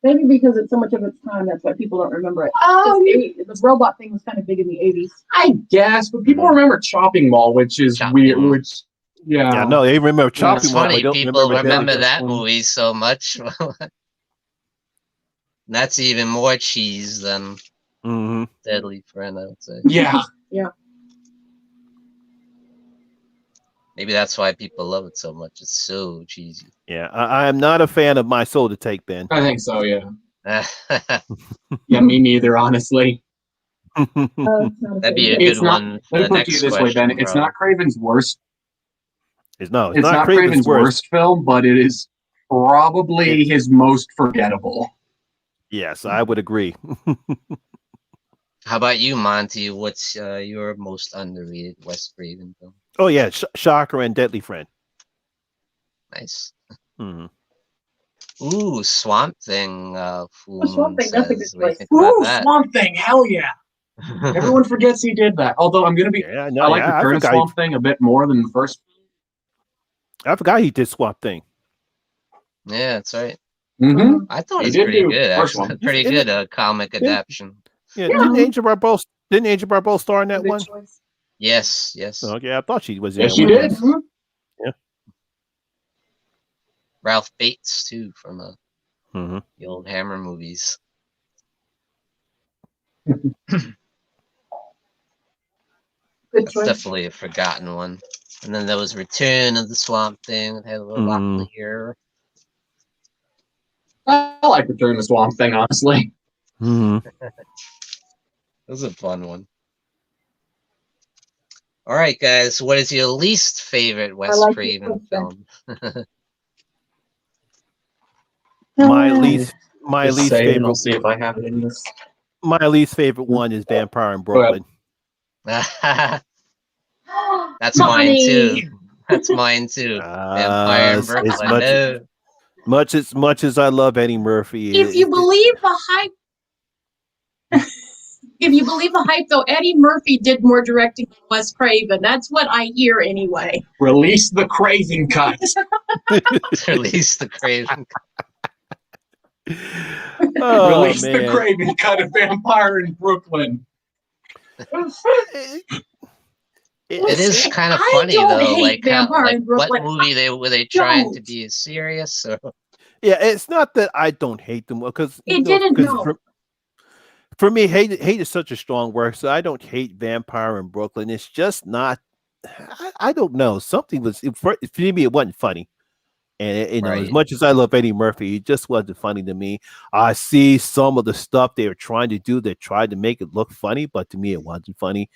Speaker 3: Maybe because it's so much of its time, that's why people don't remember it. The robot thing was kind of big in the 80s.
Speaker 2: I guess, but people remember Chopping Mall, which is weird.
Speaker 1: Mall.
Speaker 2: Which, yeah,
Speaker 4: no, they remember Chopping
Speaker 1: It's
Speaker 4: Mall.
Speaker 1: funny,
Speaker 4: They don't
Speaker 1: people remember
Speaker 4: Deadly
Speaker 1: that
Speaker 4: Friend.
Speaker 1: movie so much. That's even more cheese than Deadly Friend, I would say.
Speaker 2: Yeah.
Speaker 3: Yeah.
Speaker 2: Maybe
Speaker 1: Maybe that's why people love it so much. It's so cheesy.
Speaker 4: Yeah, I am not a fan of My Soul to Take, Ben.
Speaker 2: I think so, yeah. Yeah, me neither, honestly.
Speaker 1: That'd be a good one for
Speaker 2: Let me
Speaker 1: the
Speaker 2: put it to you
Speaker 1: next
Speaker 2: this way, Ben.
Speaker 1: question.
Speaker 2: It's not Craven's worst.
Speaker 4: It's
Speaker 2: It's
Speaker 4: not
Speaker 2: not Craven's worst film, but it is probably his most forgettable.
Speaker 4: Yes, I would agree.
Speaker 1: How about you, Monty? What's your most underrated Wes Craven film?
Speaker 4: Oh yeah, Shocker and Deadly Friend.
Speaker 1: Nice.
Speaker 4: Mhm.
Speaker 1: Ooh, Swamp Thing.
Speaker 3: Swamp Thing, that's a good
Speaker 1: Says, what do you
Speaker 3: choice.
Speaker 1: think about
Speaker 2: Ooh,
Speaker 1: that?
Speaker 2: Swamp Thing, hell yeah. Everyone forgets he did that. Although I'm gonna be
Speaker 4: Yeah,
Speaker 2: I like Return of
Speaker 4: forgot
Speaker 2: Swamp Thing a bit more than the first.
Speaker 4: I forgot he did Swamp Thing.
Speaker 1: Yeah, that's right.
Speaker 2: Mm-hmm.
Speaker 1: I thought
Speaker 2: He
Speaker 1: it was
Speaker 2: did
Speaker 1: pretty
Speaker 2: do
Speaker 1: good,
Speaker 2: first
Speaker 1: actually.
Speaker 2: one.
Speaker 1: Pretty
Speaker 4: Isn't
Speaker 1: good comic adaptation.
Speaker 4: Yeah, didn't Angel Barbeau star in that
Speaker 3: Good
Speaker 4: one?
Speaker 3: choice.
Speaker 1: Yes, yes.
Speaker 4: Okay, I thought she was in
Speaker 2: Yes,
Speaker 4: that
Speaker 2: she
Speaker 4: one.
Speaker 2: did.
Speaker 3: Mhm.
Speaker 1: Ralph Bates, too, from
Speaker 4: Mhm.
Speaker 1: the old Hammer movies.
Speaker 3: Good
Speaker 1: That's
Speaker 3: choice.
Speaker 1: definitely a forgotten one. And then there was Return of the Swamp Thing. It had a little Locklear.
Speaker 2: I like Return of Swamp Thing, honestly.
Speaker 4: Mhm.
Speaker 1: It was a fun one. All right, guys. What is your least favorite Wes
Speaker 3: like
Speaker 1: Craven
Speaker 3: this
Speaker 1: film?
Speaker 4: My least
Speaker 2: Just say it,
Speaker 4: favorite
Speaker 2: and we'll see if I have it in this.
Speaker 4: one is Vampire in
Speaker 2: Go ahead.
Speaker 4: Brooklyn.
Speaker 1: That's mine
Speaker 3: Money.
Speaker 1: too. That's mine too. Vampire in
Speaker 4: As
Speaker 1: Brooklyn.
Speaker 4: much as I love Eddie Murphy,
Speaker 3: If you believe the hype, if you believe the hype, though, Eddie Murphy did more directing than Wes Craven. That's what I hear anyway.
Speaker 2: Release the Craven cut.
Speaker 1: Release the Craven.
Speaker 4: oh,
Speaker 2: Release the
Speaker 4: man.
Speaker 2: Craven cut of Vampire in Brooklyn.
Speaker 1: It is kind of
Speaker 3: I
Speaker 1: funny
Speaker 3: don't
Speaker 1: though,
Speaker 3: hate
Speaker 1: like how,
Speaker 3: Vampire
Speaker 1: like
Speaker 3: in
Speaker 1: what
Speaker 3: Brooklyn.
Speaker 1: movie were they trying to
Speaker 3: don't.
Speaker 1: be as serious or
Speaker 4: Yeah, it's not that I don't hate them because
Speaker 3: It didn't
Speaker 4: because for me, hate is such a strong word. So I don't hate Vampire in Brooklyn. It's just not. I don't know. Something was for me. It wasn't funny, and you know, as
Speaker 1: Right.
Speaker 4: much as I love Eddie Murphy, it just wasn't funny to me. I see some of the stuff they were trying to do. They tried to make it look funny, but to me, it wasn't funny.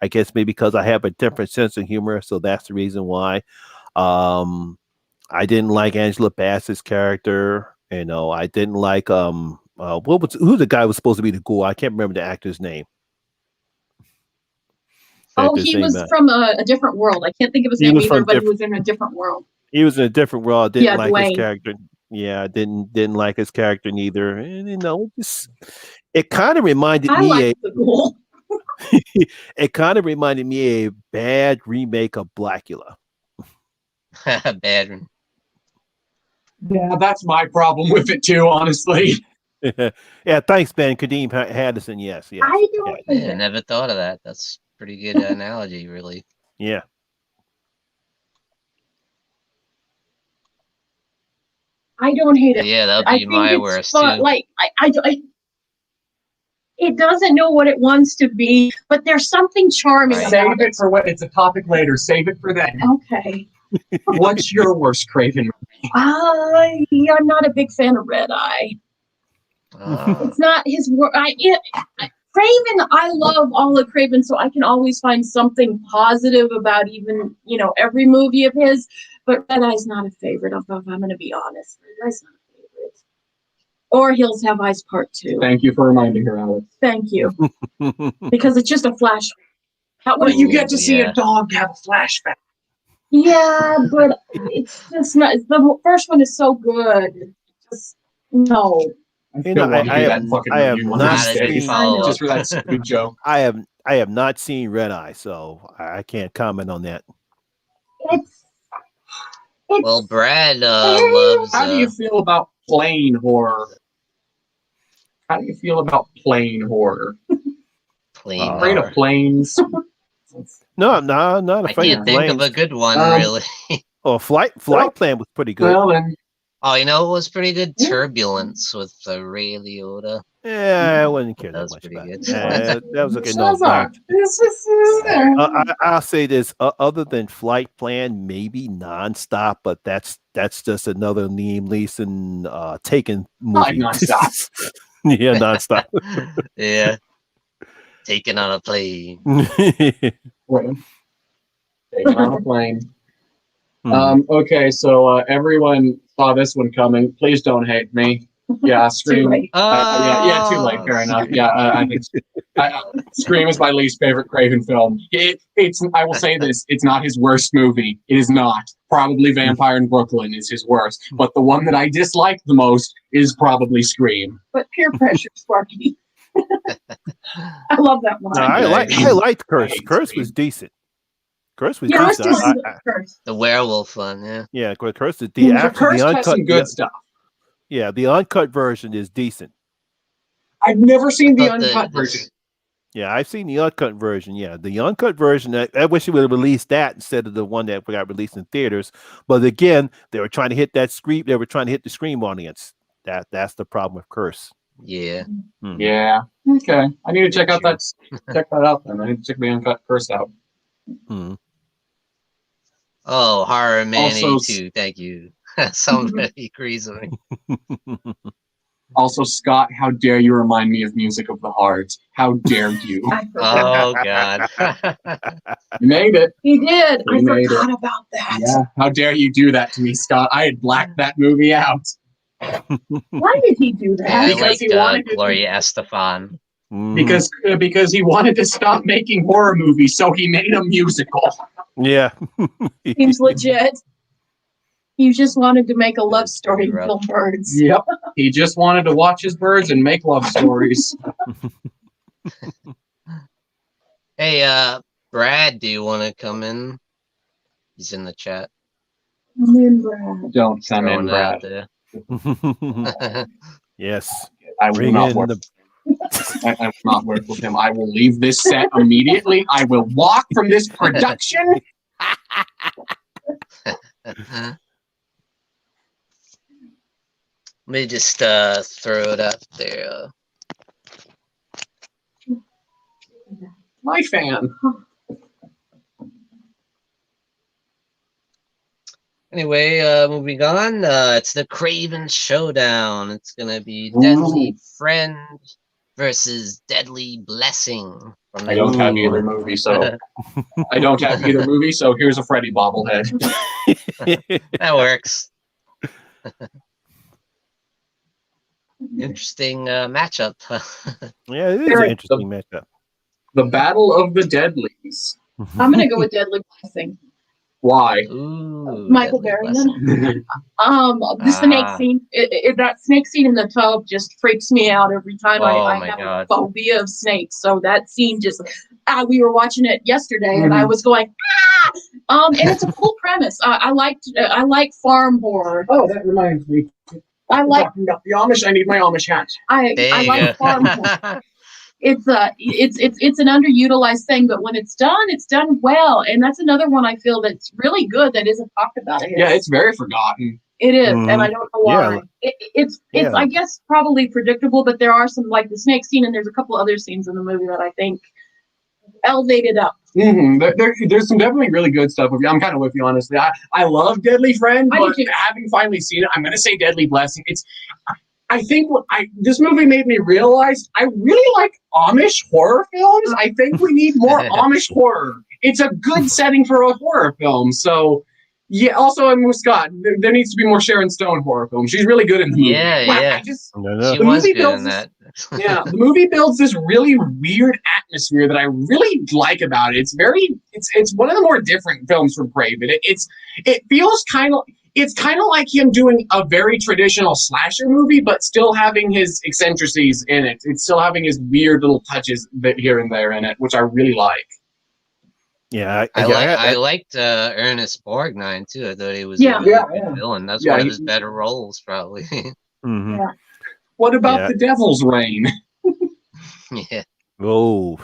Speaker 4: I guess maybe because I have a different sense of humor, so that's the reason why. I didn't like Angela Bassett's character. You know, I didn't like who the guy was supposed to be the ghoul. I can't remember the actor's name.
Speaker 3: Oh, he was from a different world. I can't think of his name either, but he was in a different world.
Speaker 4: He was in a different world. I didn't like his
Speaker 3: Dwayne.
Speaker 4: character. Yeah, I didn't like his character neither. And you know, it kind of reminded
Speaker 3: I
Speaker 4: me
Speaker 3: liked the ghoul.
Speaker 4: it kind of reminded me a bad remake of Blackula.
Speaker 1: bad?
Speaker 2: Yeah, that's my problem with it too, honestly.
Speaker 4: Yeah, thanks, Ben. Kadeem Haddison. Yes.
Speaker 3: I don't think
Speaker 1: Yeah, never thought of that. That's a pretty good analogy, really.
Speaker 4: Yeah.
Speaker 3: I don't hate it.
Speaker 1: Yeah, that'll
Speaker 3: I
Speaker 1: be
Speaker 3: think
Speaker 1: my
Speaker 3: it's
Speaker 1: worst
Speaker 3: fun.
Speaker 1: too.
Speaker 3: Like it doesn't know what it wants to be, but there's something charming
Speaker 1: Right.
Speaker 2: Save
Speaker 3: about
Speaker 2: it for what it's a topic later. Save it for then.
Speaker 3: Okay.
Speaker 2: What's your worst Craven movie?
Speaker 3: I'm not a big fan of Red Eye. It's not his work. Craven, I love all of Craven, so I can always find something positive about even, every movie of his. But Red Eye's not a favorite, if I'm going to be honest. Red Eye's not a favorite. Or Hills Have Eyes Part 2.
Speaker 2: Thank you for reminding her, Alex.
Speaker 3: Thank you. Because it's just a flashback.
Speaker 2: Well, you get to see a dog have a flashback.
Speaker 3: Yeah, but it's just not. The first one is so good. Just no.
Speaker 4: I have not seen
Speaker 2: just for that stupid joke.
Speaker 4: I have not seen Red Eye, so I can't comment on that.
Speaker 3: It's
Speaker 1: well, Brad loves.
Speaker 2: How do you feel about plain horror? How do you feel about plane horror?
Speaker 1: Plane
Speaker 2: Afraid
Speaker 1: horror.
Speaker 2: of planes?
Speaker 4: No, not
Speaker 1: I
Speaker 4: afraid
Speaker 1: can't
Speaker 4: of
Speaker 1: think of
Speaker 4: planes.
Speaker 1: a good one,
Speaker 2: Um,
Speaker 1: really.
Speaker 4: Oh, flight plan was pretty good.
Speaker 2: Well, then.
Speaker 1: Oh, you know, it was pretty good.
Speaker 2: Yeah.
Speaker 1: Turbulence with Ray Liotta.
Speaker 4: Yeah, I wouldn't care
Speaker 1: That
Speaker 4: that
Speaker 1: was
Speaker 4: much
Speaker 1: pretty
Speaker 4: about
Speaker 1: good.
Speaker 4: it. That was okay. No,
Speaker 2: Shazam.
Speaker 4: I'll say this. Other than Flight Plan, maybe Nonstop, but that's just another Liam Neeson Taken
Speaker 2: I like
Speaker 4: movie.
Speaker 2: Nonstop.
Speaker 4: Yeah, Nonstop.
Speaker 1: Yeah. Taken on a plane.
Speaker 2: Wait. Taking on a plane.
Speaker 4: Hmm.
Speaker 2: Okay, so everyone saw this one coming. Please don't hate me. Yeah, Scream.
Speaker 3: Too late.
Speaker 2: Yeah, too late. Fair enough. Yeah, I think Scream is my least favorite Craven film. It's. I will say this: it's not his worst movie. It is not. Probably Vampire in Brooklyn is his worst, but the one that I dislike the most is probably Scream.
Speaker 3: But peer pressure, Sparky. I love that one.
Speaker 4: No, I liked Curse. Curse was decent. Curse was
Speaker 3: Yeah, I
Speaker 4: decent.
Speaker 3: still see the Curse.
Speaker 1: The werewolf one, yeah.
Speaker 4: Yeah, Curse is the actually
Speaker 2: Curse
Speaker 4: the
Speaker 2: has
Speaker 4: uncut.
Speaker 2: some good stuff.
Speaker 4: Yeah, the uncut version is decent.
Speaker 2: I've never seen the
Speaker 1: Thought
Speaker 2: uncut version.
Speaker 4: Yeah, I've seen the uncut version. Yeah, the uncut version. I wish they would have released that instead of the one that got released in theaters. But again, they were trying to hit that Scream. They were trying to hit the Scream audience. That's the problem with Curse.
Speaker 1: Yeah.
Speaker 4: Hmm.
Speaker 2: Yeah. Okay. I need to check out that. Check that out then. I need to check the uncut Curse out.
Speaker 4: Hmm.
Speaker 1: Oh, Horror Man
Speaker 2: Also-
Speaker 1: 82. Thank you. Somebody agrees with me.
Speaker 2: Also, Scott, how dare you remind me of Music of the Heart? How dare you?
Speaker 3: I forgot.
Speaker 1: Oh, God.
Speaker 2: You made it.
Speaker 3: He did.
Speaker 2: We
Speaker 3: I
Speaker 2: made
Speaker 3: forgot about that.
Speaker 2: Yeah. How dare you do that to me, Scott? I had blacked that movie out.
Speaker 3: Why did he do
Speaker 1: Yeah, I
Speaker 3: that?
Speaker 2: Because
Speaker 1: like
Speaker 2: he wanted to-
Speaker 1: Gloria Estefan.
Speaker 4: Mhm.
Speaker 2: Because he wanted to stop making horror movies, so he made a musical.
Speaker 4: Yeah.
Speaker 3: Seems legit. He just wanted to make a love story and
Speaker 1: Rough.
Speaker 3: kill birds.
Speaker 2: Yep. He just wanted to watch his birds and make love stories.
Speaker 1: Hey, Brad, do you want to come in? He's in the chat.
Speaker 2: Don't come in,
Speaker 1: Throwing it out
Speaker 2: Brad.
Speaker 1: there.
Speaker 4: Yes.
Speaker 2: I will
Speaker 4: Bring
Speaker 2: not
Speaker 4: in
Speaker 2: work.
Speaker 4: the.
Speaker 2: I will not work with him. I will leave this set immediately. I will walk from this production.
Speaker 1: Let me just throw it out there.
Speaker 2: My fan.
Speaker 1: Anyway, moving on. It's the Craven Showdown. It's gonna be Deadly Friend versus Deadly Blessing. From
Speaker 2: I don't have
Speaker 1: the-
Speaker 2: either movie, so here's a Freddy bobblehead.
Speaker 1: That works. Interesting matchup.
Speaker 4: Yeah, it is an
Speaker 3: Very-
Speaker 4: interesting matchup.
Speaker 2: The Battle of the Deadlies.
Speaker 3: I'm gonna go with Deadly Blessing.
Speaker 2: Why?
Speaker 1: Ooh,
Speaker 3: Michael
Speaker 1: Deadly
Speaker 3: Berryman.
Speaker 1: Blessing.
Speaker 3: The snake
Speaker 1: Ah.
Speaker 3: scene. That snake scene in the tub just freaks me out every time.
Speaker 1: Oh
Speaker 3: I
Speaker 1: my
Speaker 3: have
Speaker 1: God.
Speaker 3: a phobia of snakes. So that scene just. We were watching it yesterday, and I was going ah. And it's a cool premise. I like farm horror.
Speaker 2: Oh, that reminds me.
Speaker 3: I like
Speaker 2: Talking about the Amish. I need my Amish hat.
Speaker 1: There
Speaker 3: I
Speaker 1: you
Speaker 3: like farm horror.
Speaker 1: go.
Speaker 3: It's an underutilized thing, but when it's done well, and that's another one I feel that's really good that isn't talked about.
Speaker 2: Yeah, it's very forgotten.
Speaker 3: It is,
Speaker 4: Mhm.
Speaker 3: and I don't know why.
Speaker 4: Yeah.
Speaker 3: It's
Speaker 4: Yeah.
Speaker 3: I guess probably predictable, but there are some like the snake scene, and there's a couple other scenes in the movie that I think elevate it up.
Speaker 2: There's some definitely really good stuff. I'm kind of with you, honestly. I love Deadly Friend,
Speaker 3: I do
Speaker 2: but
Speaker 3: too.
Speaker 2: having finally seen it, I'm going to say Deadly Blessing. I think this movie made me realize I really like Amish horror films. I think we need more Amish horror. It's a good setting for a horror film. So, yeah. Also, I'm with Scott. There needs to be more Sharon Stone horror films. She's really good in the movie.
Speaker 1: Yeah,
Speaker 2: Wow,
Speaker 1: yeah.
Speaker 4: No.
Speaker 1: She
Speaker 2: The
Speaker 1: was
Speaker 2: movie
Speaker 1: good in
Speaker 2: builds
Speaker 1: that.
Speaker 2: Yeah, the movie builds this really weird atmosphere that I really like about it. It's one of the more different films from Craven. It feels it's kind of like him doing a very traditional slasher movie, but still having his eccentricities in it. It's still having his weird little touches here and there in it, which I really like.
Speaker 4: Yeah,
Speaker 1: I liked Ernest Borgnine too. I thought he was
Speaker 3: Yeah.
Speaker 1: a really
Speaker 2: Yeah,
Speaker 1: good
Speaker 2: yeah.
Speaker 1: villain. That's
Speaker 2: Yeah,
Speaker 1: one of
Speaker 2: he-
Speaker 1: his better roles, probably.
Speaker 4: Mhm.
Speaker 3: Yeah.
Speaker 2: What about
Speaker 4: Yeah.
Speaker 2: the Devil's Reign?
Speaker 1: Yeah.
Speaker 4: Oh.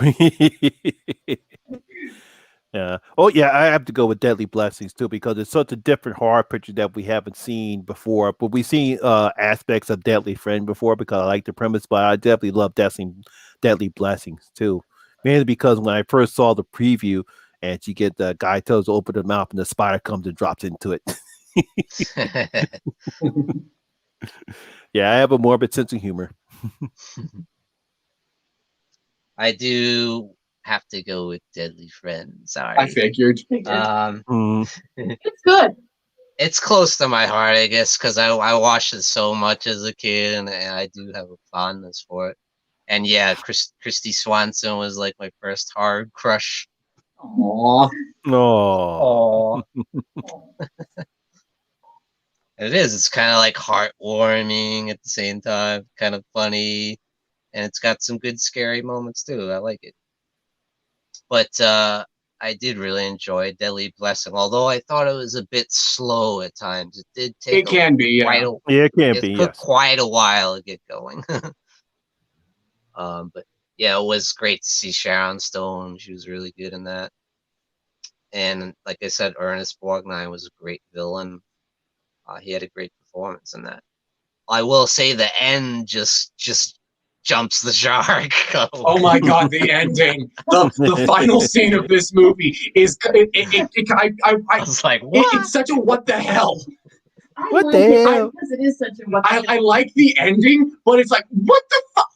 Speaker 4: Yeah. Oh, yeah. I have to go with Deadly Blessings too because it's such a different horror picture that we haven't seen before. But we've seen aspects of Deadly Friend before because I like the premise. But I definitely love Deadly Blessings too, mainly because when I first saw the preview and you get the guy tells to open the mouth and the spider comes and drops into it. Yeah, I have a morbid sense of humor.
Speaker 1: I do have to go with Deadly Friend. Sorry.
Speaker 2: I figured.
Speaker 3: It's good.
Speaker 1: It's close to my heart, I guess, because I watched it so much as a kid, and I do have a fondness for it. And yeah, Christy Swanson was like my first hard crush.
Speaker 2: Aww.
Speaker 4: Oh.
Speaker 1: It is. It's kind of like heartwarming at the same time, kind of funny, and it's got some good scary moments too. I like it. But I did really enjoy Deadly Blessing, although I thought it was a bit slow at times. It did take
Speaker 2: It can be, yeah.
Speaker 4: Yeah, it can be.
Speaker 1: It took
Speaker 4: Yes.
Speaker 1: quite a while to get going. But yeah, it was great to see Sharon Stone. She was really good in that. And like I said, Ernest Borgnine was a great villain. He had a great performance in that. I will say the end just jumps the shark.
Speaker 2: Oh my god, the ending. The final scene of this movie is
Speaker 1: I was like, what?
Speaker 2: It's such a what the hell.
Speaker 4: What the hell?
Speaker 3: Because it is such a what the hell.
Speaker 2: I like the ending, but it's like, what the fuck?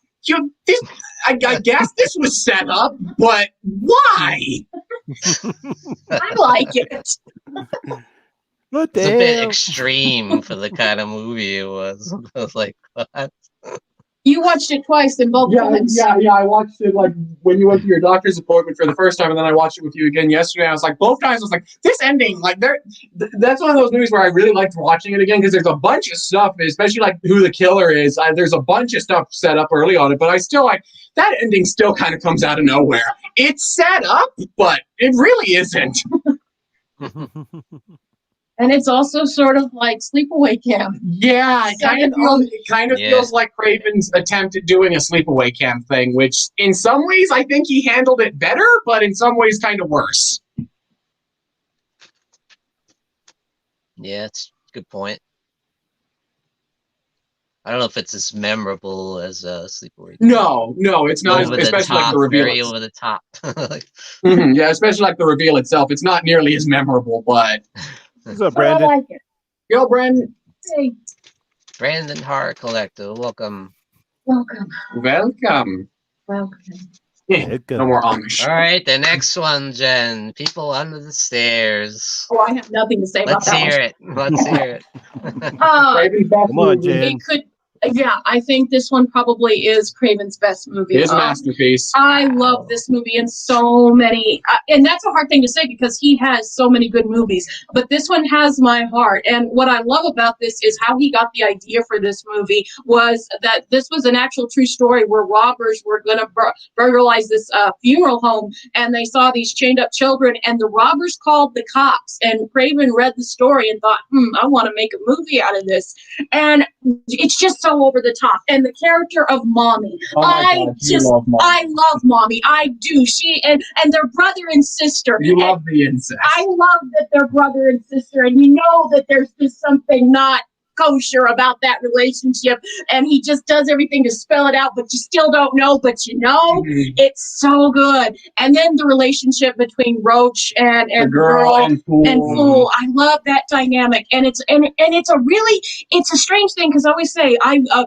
Speaker 2: I guess this was set up, but why?
Speaker 3: I like it.
Speaker 4: What the
Speaker 1: It's a bit
Speaker 4: hell?
Speaker 1: extreme for the kind of movie it was. I was like, what?
Speaker 3: You watched it twice in both times.
Speaker 2: Yeah. I watched it like when you went to your doctor's appointment for the first time, and then I watched it with you again yesterday. I was like, both times I was like, this ending, like that's one of those movies where I really liked watching it again because there's a bunch of stuff, especially like who the killer is. There's a bunch of stuff set up early on it, but I still like that ending. Still kind of comes out of nowhere. It's set up, but it really isn't.
Speaker 3: And it's also sort of like Sleepaway Camp.
Speaker 2: Yeah, it kind of feels like Craven's attempt at doing a Sleepaway Camp thing, which in some ways I think he handled it better, but in some ways kind of worse.
Speaker 1: Yeah, it's a good point. I don't know if it's as memorable as Sleepaway Camp.
Speaker 2: No, it's not, especially like the reveal.
Speaker 1: Very over the top.
Speaker 2: Yeah, especially like the reveal itself. It's not nearly as memorable, but...
Speaker 4: What's up, Brandon?
Speaker 3: I like it.
Speaker 2: Yo, Brandon.
Speaker 3: Hey.
Speaker 1: Brandon Horror Collector, welcome.
Speaker 3: Welcome.
Speaker 2: Yeah, no more Amish.
Speaker 1: All right, the next one, Jen. People Under the Stairs.
Speaker 3: Oh, I have nothing to say about that.
Speaker 1: Let's hear it.
Speaker 4: Come on, Jen.
Speaker 3: It could. Yeah, I think this one probably is Craven's best movie.
Speaker 2: It is a masterpiece.
Speaker 3: I love this movie in so many, and that's a hard thing to say because he has so many good movies, but this one has my heart. And what I love about this is how he got the idea for this movie was that this was an actual true story where robbers were going to burglarize this funeral home, and they saw these chained up children, and the robbers called the cops, and Craven read the story and thought, I want to make a movie out of this. And it's just so over the top. And the character of Mommy, I love Mommy. I do. She and their brother and sister.
Speaker 2: You love the incest.
Speaker 3: I love that they're brother and sister, and you know that there's just something not kosher about that relationship, and he just does everything to spell it out, but you still don't know, but you know. It's so good. And then the relationship between Roach and the girl and Fool. I love that dynamic, and it's a strange thing because I always say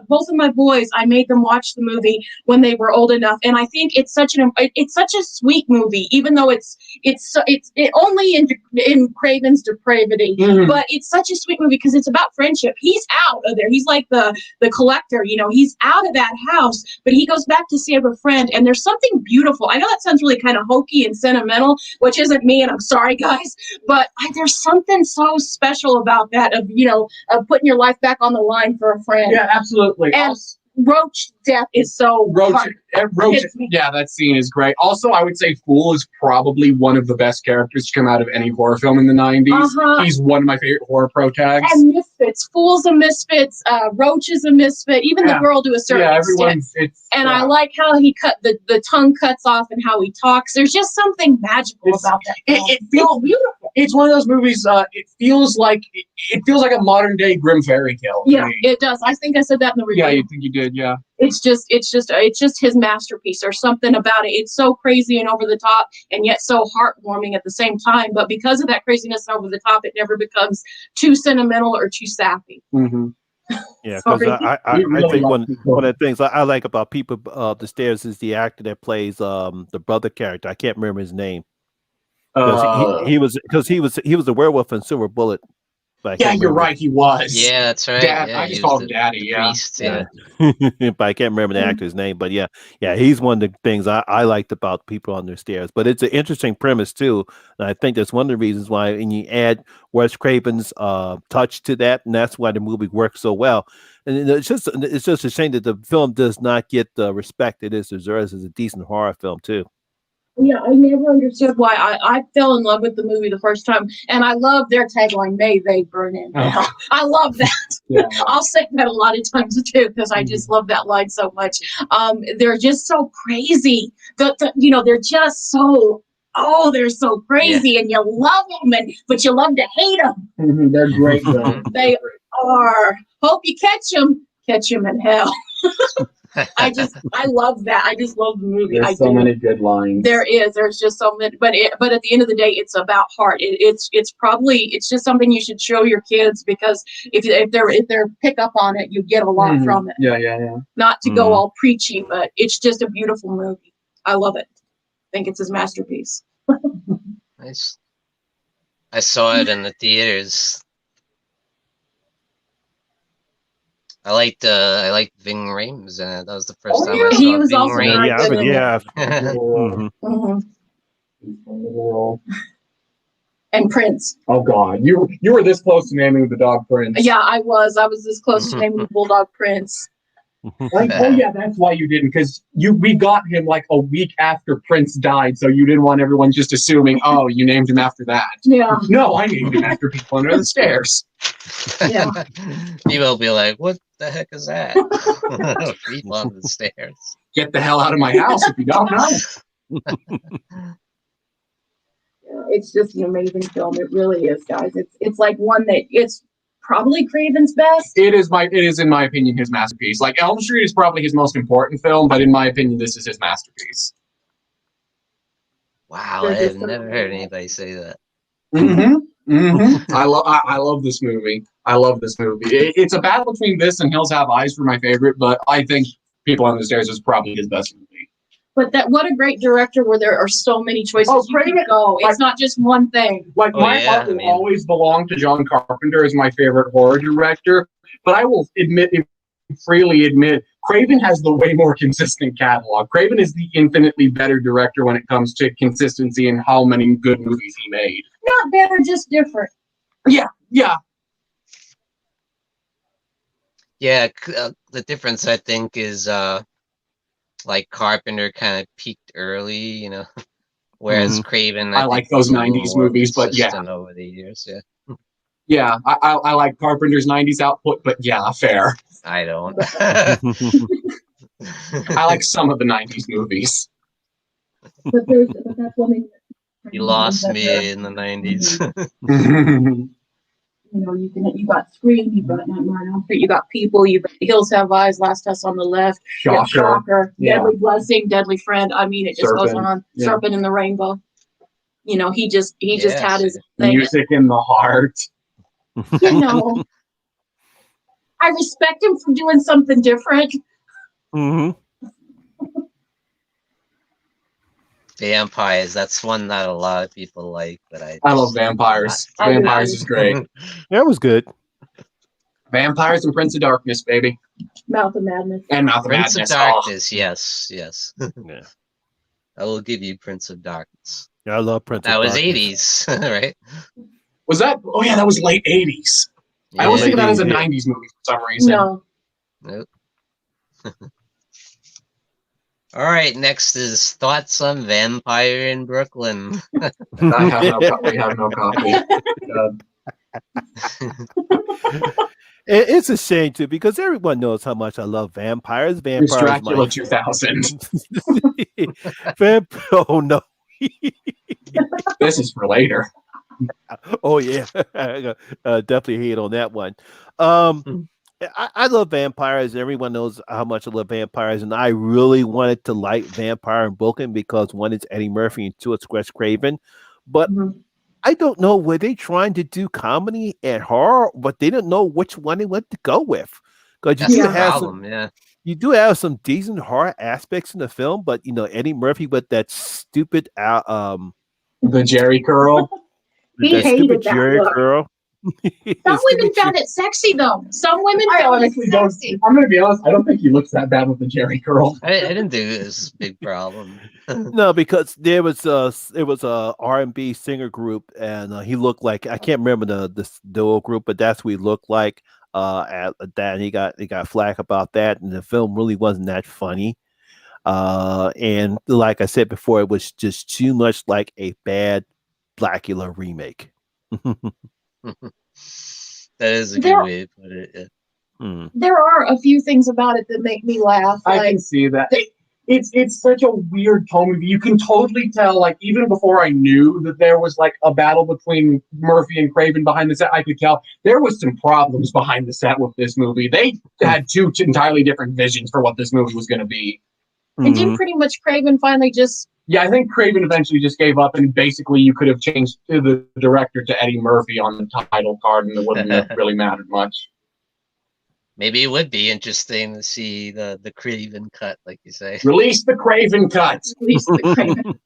Speaker 3: both of my boys, I made them watch the movie when they were old enough, and I think it's such a sweet movie, even though it's only in Craven's depravity, but it's such a sweet movie because it's about friendship. He's out of there. He's like the collector, he's out of that house, but he goes back to save a friend, and there's something beautiful. I know that sounds really kind of hokey and sentimental, which isn't me, and I'm sorry, guys, but there's something so special about that of putting your life back on the line for a friend.
Speaker 2: Yeah, absolutely.
Speaker 3: And Roach death is so hard.
Speaker 2: Roach, yeah, that scene is great. Also, I would say Fool is probably one of the best characters to come out of any horror film in the 90s. He's one of my favorite horror protags.
Speaker 3: And Misfits. Fool's a Misfits. Roach is a Misfit. Even the girl to a certain extent. And I like how he cut the tongue cuts off and how he talks. There's just something magical about that.
Speaker 2: It feels beautiful. It's one of those movies. It feels like a modern day grim fairy tale.
Speaker 3: Yeah, it does. I think I said that in the review.
Speaker 2: Yeah, you think you did. Yeah.
Speaker 3: It's just his masterpiece. There's something about it. It's so crazy and over the top, and yet so heartwarming at the same time. But because of that craziness and over the top, it never becomes too sentimental or too sappy.
Speaker 2: Mm-hmm.
Speaker 4: Yeah, because I think one of the things I like about People the Stairs is the actor that plays the brother character. I can't remember his name. He was a werewolf in Silver Bullet.
Speaker 2: Yeah, you're right. He was.
Speaker 1: Yeah, that's right.
Speaker 2: Dad,
Speaker 1: yeah,
Speaker 2: I just called him Daddy. Yeah.
Speaker 1: Priest, yeah.
Speaker 4: But I can't remember the actor's name. But yeah, he's one of the things I liked about People on the Stairs. But it's an interesting premise too, and I think that's one of the reasons why. And you add Wes Craven's touch to that, and that's why the movie works so well. And it's just a shame that the film does not get the respect it deserves as a decent horror film too.
Speaker 3: Yeah, I never understood why. I fell in love with the movie the first time, and I love their tagline, "May they burn in hell." I love that. Yeah. I'll say that a lot of times too, because I just love that line so much. They're just so crazy. They're just so. Oh, they're so crazy, and you love them, but you love to hate them.
Speaker 2: Mm-hmm, they're great, though.
Speaker 3: They are. Hope you catch them in hell. I love that. I just love the movie.
Speaker 2: There's so many good lines.
Speaker 3: There's just so many, but at the end of the day, it's about heart. It's just something you should show your kids, because if they're pick up on it, you get a lot from it.
Speaker 2: Yeah.
Speaker 3: Not to go all preachy, but it's just a beautiful movie. I love it. I think it's his masterpiece.
Speaker 1: Nice. I saw it in the theaters. I liked Ving Rhames in it. That was the first time I saw
Speaker 3: he was
Speaker 1: Ving
Speaker 3: also
Speaker 1: Rhames.
Speaker 3: And Prince.
Speaker 2: Oh God, you were this close to naming the dog Prince.
Speaker 3: Yeah, I was this close to naming the bulldog Prince.
Speaker 2: That's why you didn't, because we got him like a week after Prince died, so you didn't want everyone just assuming, oh, you named him after that.
Speaker 3: Yeah.
Speaker 2: No, I named him after People Under the Stairs.
Speaker 3: Yeah.
Speaker 1: People will be like, what the heck is that? People Under the Stairs.
Speaker 2: Get the hell out of my house if you don't know.
Speaker 3: It's just an amazing film. It really is, guys. It's like one that it's probably Craven's best.
Speaker 2: It is, in my opinion, his masterpiece. Like, Elm Street is probably his most important film, but in my opinion, this is his masterpiece.
Speaker 1: Wow, I have never heard anybody say that.
Speaker 2: I love this movie. It's a battle between this and Hills Have Eyes for my favorite, but I think People on the Stairs is probably his best movie.
Speaker 3: But what a great director where there are so many choices you can go. It's not just one thing.
Speaker 2: Like, my heart will always belong to John Carpenter as my favorite horror director, but I will freely admit, Craven has the way more consistent catalog. Craven is the infinitely better director when it comes to consistency and how many good movies he made.
Speaker 3: Not better, just different.
Speaker 2: Yeah.
Speaker 1: Yeah, the difference, I think, is like Carpenter kind of peaked early, whereas Craven,
Speaker 2: I like those 90s movies, but
Speaker 1: over the years,
Speaker 2: Yeah, I like Carpenter's 90s output, but yeah, fair.
Speaker 1: I don't.
Speaker 2: I like some of the 90s movies.
Speaker 3: But that's one
Speaker 1: You lost me in the 90s.
Speaker 3: You got Scream, you got Nightmare on Elm Street, you got People, you got Hills Have Eyes, Last House on the Left, Shocker, Deadly Blessing, Deadly Friend. I mean, it just goes on. Serpent in the Rainbow. He just had his thing.
Speaker 2: Music in the Heart.
Speaker 3: I respect him for doing something different.
Speaker 1: Vampires, that's one that a lot of people like, but I
Speaker 2: love Vampires. Vampires is great.
Speaker 4: That was good.
Speaker 2: Vampires and Prince of Darkness, baby.
Speaker 3: Mouth of Madness.
Speaker 2: And Mouth of
Speaker 1: Prince
Speaker 2: Madness.
Speaker 1: of Darkness, yes.
Speaker 4: Yeah.
Speaker 1: I will give you Prince of Darkness.
Speaker 4: Yeah, I love Prince of
Speaker 1: Darkness.
Speaker 4: Darkness.
Speaker 1: That was 80s, right?
Speaker 2: Was that? Oh, yeah, that was late 80s. I always think of that as a 90s movie for some reason.
Speaker 3: No.
Speaker 1: Nope. All right, next is thoughts on Vampire in Brooklyn.
Speaker 2: I have no. We have no copy.
Speaker 4: It's a shame too because everyone knows how much I love vampires.
Speaker 2: It's
Speaker 4: Vampires,
Speaker 2: Dracula 2000.
Speaker 4: Oh no!
Speaker 2: This is for later.
Speaker 4: Oh yeah, definitely hate on that one. I love vampires. Everyone knows how much I love vampires, and I really wanted to like Vampire in Brooklyn because one is Eddie Murphy and two it's Wes Craven. But I don't know, were they trying to do comedy and horror, but they didn't know which one they went to go with. Because
Speaker 1: That's the problem, yeah.
Speaker 4: You do have some decent horror aspects in the film, but Eddie Murphy with that stupid
Speaker 2: the Jerry curl.
Speaker 3: He hated that
Speaker 4: Jerry
Speaker 3: look.
Speaker 4: curl.
Speaker 3: Some women found it sexy though. Some women
Speaker 2: I
Speaker 3: found it
Speaker 2: honestly don't.
Speaker 3: sexy.
Speaker 2: I'm going to be honest. I don't think he looks that bad with the Jerry curl.
Speaker 1: I didn't think it was a big problem.
Speaker 4: No, because it was a R&B singer group, and he looked like, I can't remember the duo group, but that's what he looked like at that. And he got flack about that, and the film really wasn't that funny. And like I said before, it was just too much like a bad Blackula remake.
Speaker 1: That is a good way to put it. Yeah.
Speaker 3: There are a few things about it that make me laugh.
Speaker 2: I can see that. It's such a weird tone movie. You can totally tell, like, even before I knew that there was like a battle between Murphy and Craven behind the set, I could tell there was some problems behind the set with this movie. They had two entirely different visions for what this movie was going to be.
Speaker 3: And didn't pretty much Craven finally just...
Speaker 2: Yeah, I think Craven eventually just gave up, and basically you could have changed the director to Eddie Murphy on the title card, and it wouldn't have really mattered much.
Speaker 1: Maybe it would be interesting to see the Craven cut, like you say.
Speaker 2: Release the Craven cut.
Speaker 3: Release the Craven.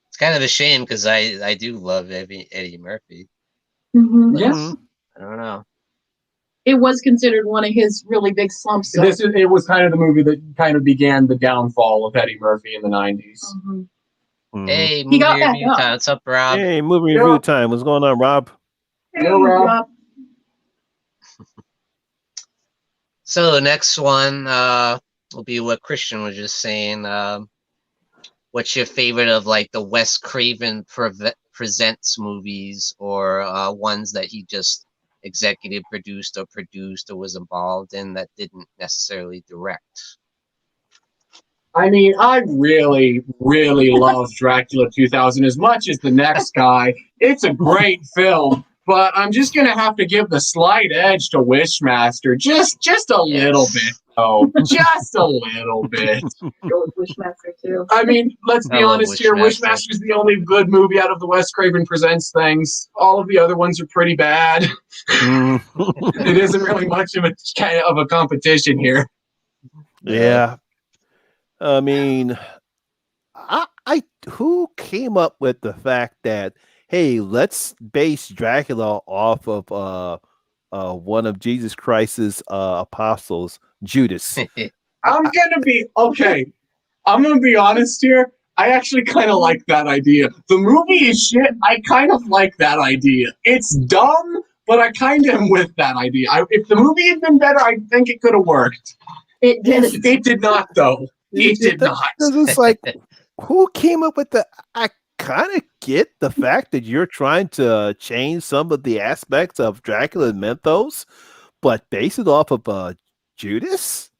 Speaker 1: It's kind of a shame because I do love Eddie Murphy.
Speaker 2: Yes.
Speaker 1: I don't know.
Speaker 3: It was considered one of his really big slumps.
Speaker 2: It was kind of the movie that kind of began the downfall of Eddie Murphy in the 90s.
Speaker 1: Hey, movie review time. What's up, Rob?
Speaker 4: Hey, movie review time. What's going on, Rob?
Speaker 3: Hey, Rob.
Speaker 1: So the next one will be what Christian was just saying. What's your favorite of like the Wes Craven presents movies, or ones that he just executive produced or was involved in that didn't necessarily direct?
Speaker 2: I mean, I really, really love Dracula 2000 as much as the next guy. It's a great film, but I'm just going to have to give the slight edge to Wishmaster. Just a little bit, though. Just a little bit.
Speaker 3: Go with Wishmaster, too.
Speaker 2: I mean, let's be honest here. Wishmaster's the only good movie out of the Wes Craven Presents things. All of the other ones are pretty bad. It isn't really much of a competition here.
Speaker 4: Yeah. I mean, I who came up with the fact that, hey, let's base Dracula off of one of Jesus Christ's apostles, Judas.
Speaker 2: I'm gonna be honest here. I actually kind of like that idea. The movie is shit. I kind of like that idea. It's dumb, but I kind of am with that idea. If the movie had been better, I think it could have worked.
Speaker 3: It did.
Speaker 2: It did not, though. It did not.
Speaker 4: It's like, who came up with the? I kind of get the fact that you're trying to change some of the aspects of Dracula and Mythos, but base it off of Judas.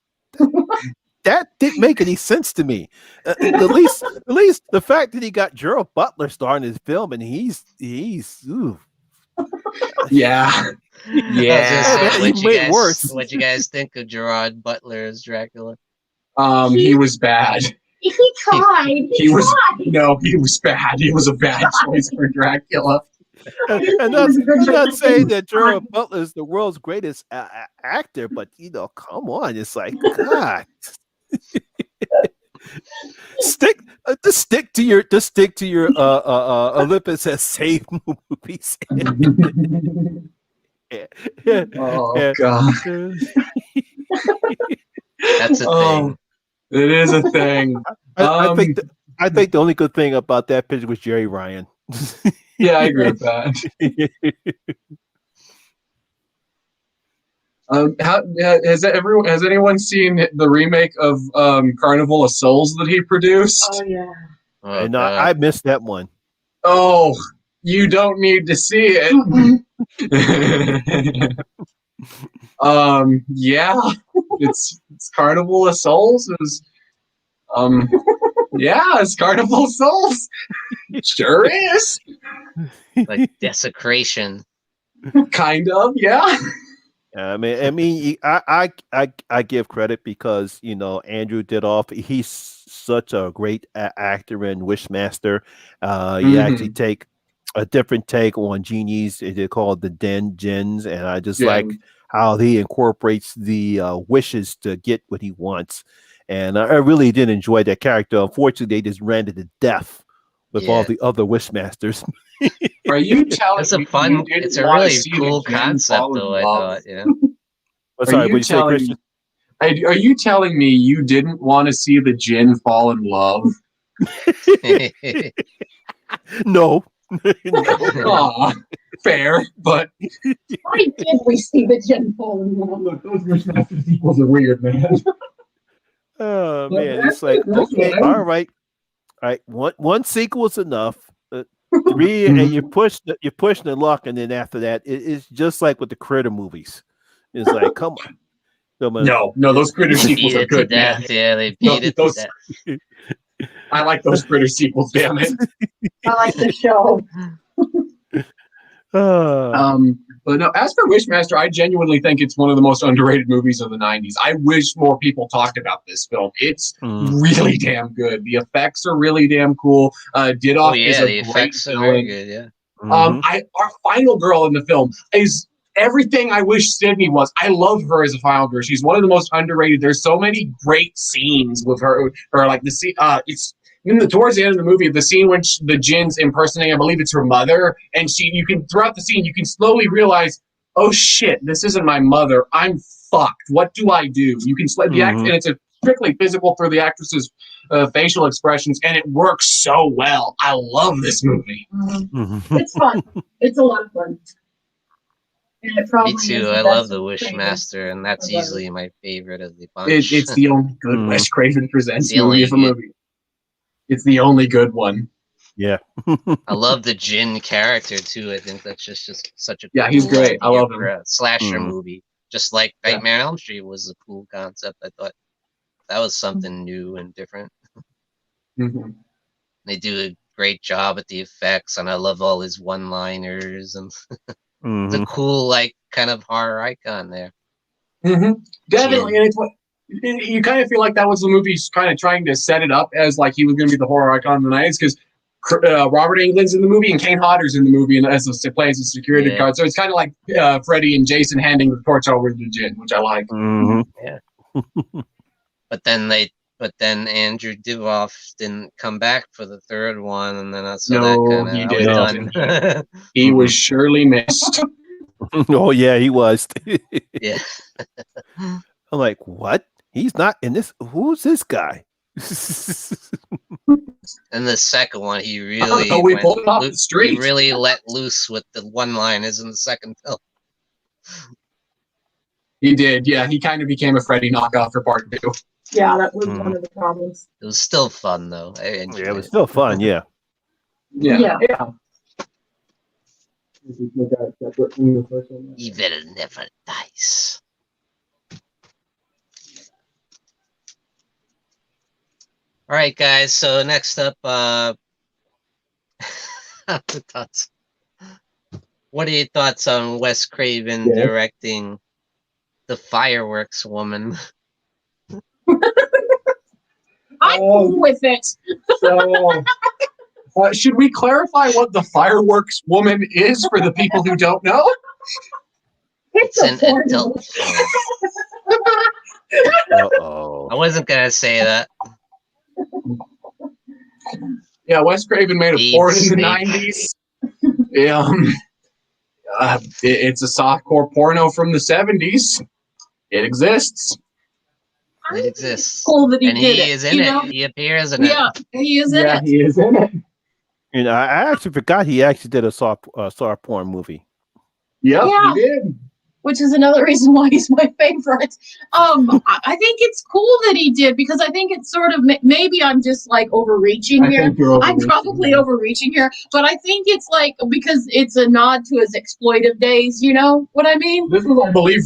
Speaker 4: That didn't make any sense to me. At least the fact that he got Gerald Butler starring his film, and he's ooh.
Speaker 2: Yeah.
Speaker 1: What you guys think of Gerard Butler as Dracula?
Speaker 2: He was bad.
Speaker 3: He tried. He
Speaker 2: was bad. He was a bad choice for Dracula.
Speaker 4: And not saying that Gerald Butler is the world's greatest actor, but come on, it's like, God. stick to your Olympus Has Saved movies.
Speaker 2: Oh God.
Speaker 1: That's a thing.
Speaker 2: It is a thing.
Speaker 4: I think the only good thing about that picture was Jerry Ryan.
Speaker 2: Yeah, I agree with that. Has anyone seen the remake of Carnival of Souls that he produced?
Speaker 3: Oh yeah.
Speaker 1: Oh,
Speaker 4: And
Speaker 1: God.
Speaker 4: I missed that one.
Speaker 2: Oh, you don't need to see it. Yeah, it's Carnival of Souls is yeah, it's Carnival of Souls. Sure is.
Speaker 1: Like desecration.
Speaker 2: Kind of, yeah.
Speaker 4: I give credit because Andrew Didoff. He's such a great actor and Wishmaster. He actually take a different take on genies. They call it the Jins, and I just like how he incorporates the wishes to get what he wants. And I really did enjoy that character. Unfortunately, they just ran it to death with all the other Wishmasters.
Speaker 2: Are you telling
Speaker 1: It's a
Speaker 2: me
Speaker 1: fun,
Speaker 2: you didn't
Speaker 1: it's a
Speaker 2: want to
Speaker 1: really
Speaker 2: see
Speaker 1: cool
Speaker 2: the Jinn
Speaker 1: concept,
Speaker 2: fall in
Speaker 1: though, I
Speaker 2: love?
Speaker 1: thought, yeah.
Speaker 4: Sorry, what did you say, Christian?
Speaker 2: Are you telling me you didn't want to see the Jinn fall in love?
Speaker 4: No.
Speaker 2: Aw, fair, but
Speaker 3: Why did we see the Jinn fall in love?
Speaker 2: look, those Wishmaster sequels are weird, man.
Speaker 4: Oh man, it's like okay, all right. One sequel is enough. Three, and you're pushing the luck, and then after that, it's just like with the Critter movies. It's like, come on.
Speaker 2: No, those Critter sequels are good, man.
Speaker 1: Yeah, they beat it to death.
Speaker 2: I like those Critter sequels, damn it.
Speaker 3: I like the show.
Speaker 2: But no, as for Wishmaster, I genuinely think it's one of the most underrated movies of the 90s. I wish more people talked about this film. It's really damn good. The effects are really damn cool. Didoff is a great
Speaker 1: effects
Speaker 2: villain.
Speaker 1: are very good, yeah.
Speaker 2: Our final girl in the film is everything I wish Sydney was. I love her as a final girl. She's one of the most underrated. There's so many great scenes with her like the scene. It's towards the end of the movie, the scene when the Jinn's impersonating, I believe it's her mother, and you can throughout the scene you can slowly realize, oh shit, this isn't my mother. I'm fucked. What do I do? You can the act, and it's a strictly physical through the actress's facial expressions, and it works so well. I love this movie.
Speaker 3: It's fun. It's a lot of fun. And it probably
Speaker 1: Me too. I love the Wishmaster, and that's easily my favorite of the bunch.
Speaker 2: It's the only good Wes Craven Presents movie of a movie. It's the only good one.
Speaker 4: Yeah.
Speaker 1: I love the Jinn character too. I think that's just such a
Speaker 2: cool he's great. I love him.
Speaker 1: A slasher movie, just like Nightmare on Elm Street was a cool concept. I thought that was something new and different. They do a great job at the effects, and I love all his one-liners, and it's a cool, like, kind of horror icon there.
Speaker 2: Definitely, and it's what you kind of feel like that was the movie's kind of trying to set it up as like he was going to be the horror icon of the 90s, because Robert Englund's in the movie and Kane Hodder's in the movie and plays a security guard. So it's kind of like Freddy and Jason handing the torch over to the Jinn, which I like.
Speaker 1: Yeah. But then Andrew Divoff didn't come back for the third one, and then
Speaker 2: he didn't. He was surely missed.
Speaker 4: Oh yeah, he was.
Speaker 1: Yeah.
Speaker 4: I'm like, what? He's not in this. Who's this guy?
Speaker 1: And the second one, he really
Speaker 2: pulled it off the street.
Speaker 1: He really let loose with the one-liners in the second film.
Speaker 2: He did, yeah. He kind of became a Freddy knockoff for part 2.
Speaker 3: Yeah, that was one of the problems.
Speaker 1: It was still fun, though.
Speaker 4: It was still fun, yeah.
Speaker 3: Yeah.
Speaker 1: Evil never dies. All right, guys. So next up, thoughts. What are your thoughts on Wes Craven directing The Fireworks Woman?
Speaker 3: I'm cool with it.
Speaker 2: So, should we clarify what The Fireworks Woman is for the people who don't know?
Speaker 3: It's
Speaker 1: an adult film. I wasn't gonna say that.
Speaker 2: Yeah, Wes Craven made a porn in the 90s. It's a softcore porno from the 70s. It exists.
Speaker 1: It exists.
Speaker 3: Cool that he did
Speaker 1: he
Speaker 3: it.
Speaker 1: Is in it. He appears in it.
Speaker 3: Yeah, he is in it.
Speaker 2: He is in it.
Speaker 4: I actually forgot he actually did a soft porn movie.
Speaker 2: Yep, he did.
Speaker 3: which is another reason why he's my favorite. I think it's cool that he did, because I think it's sort of, maybe I'm just like overreaching here. I'm probably overreaching here, but I think it's like, because it's a nod to his exploitive days, you know what I mean?
Speaker 2: This was, I believe,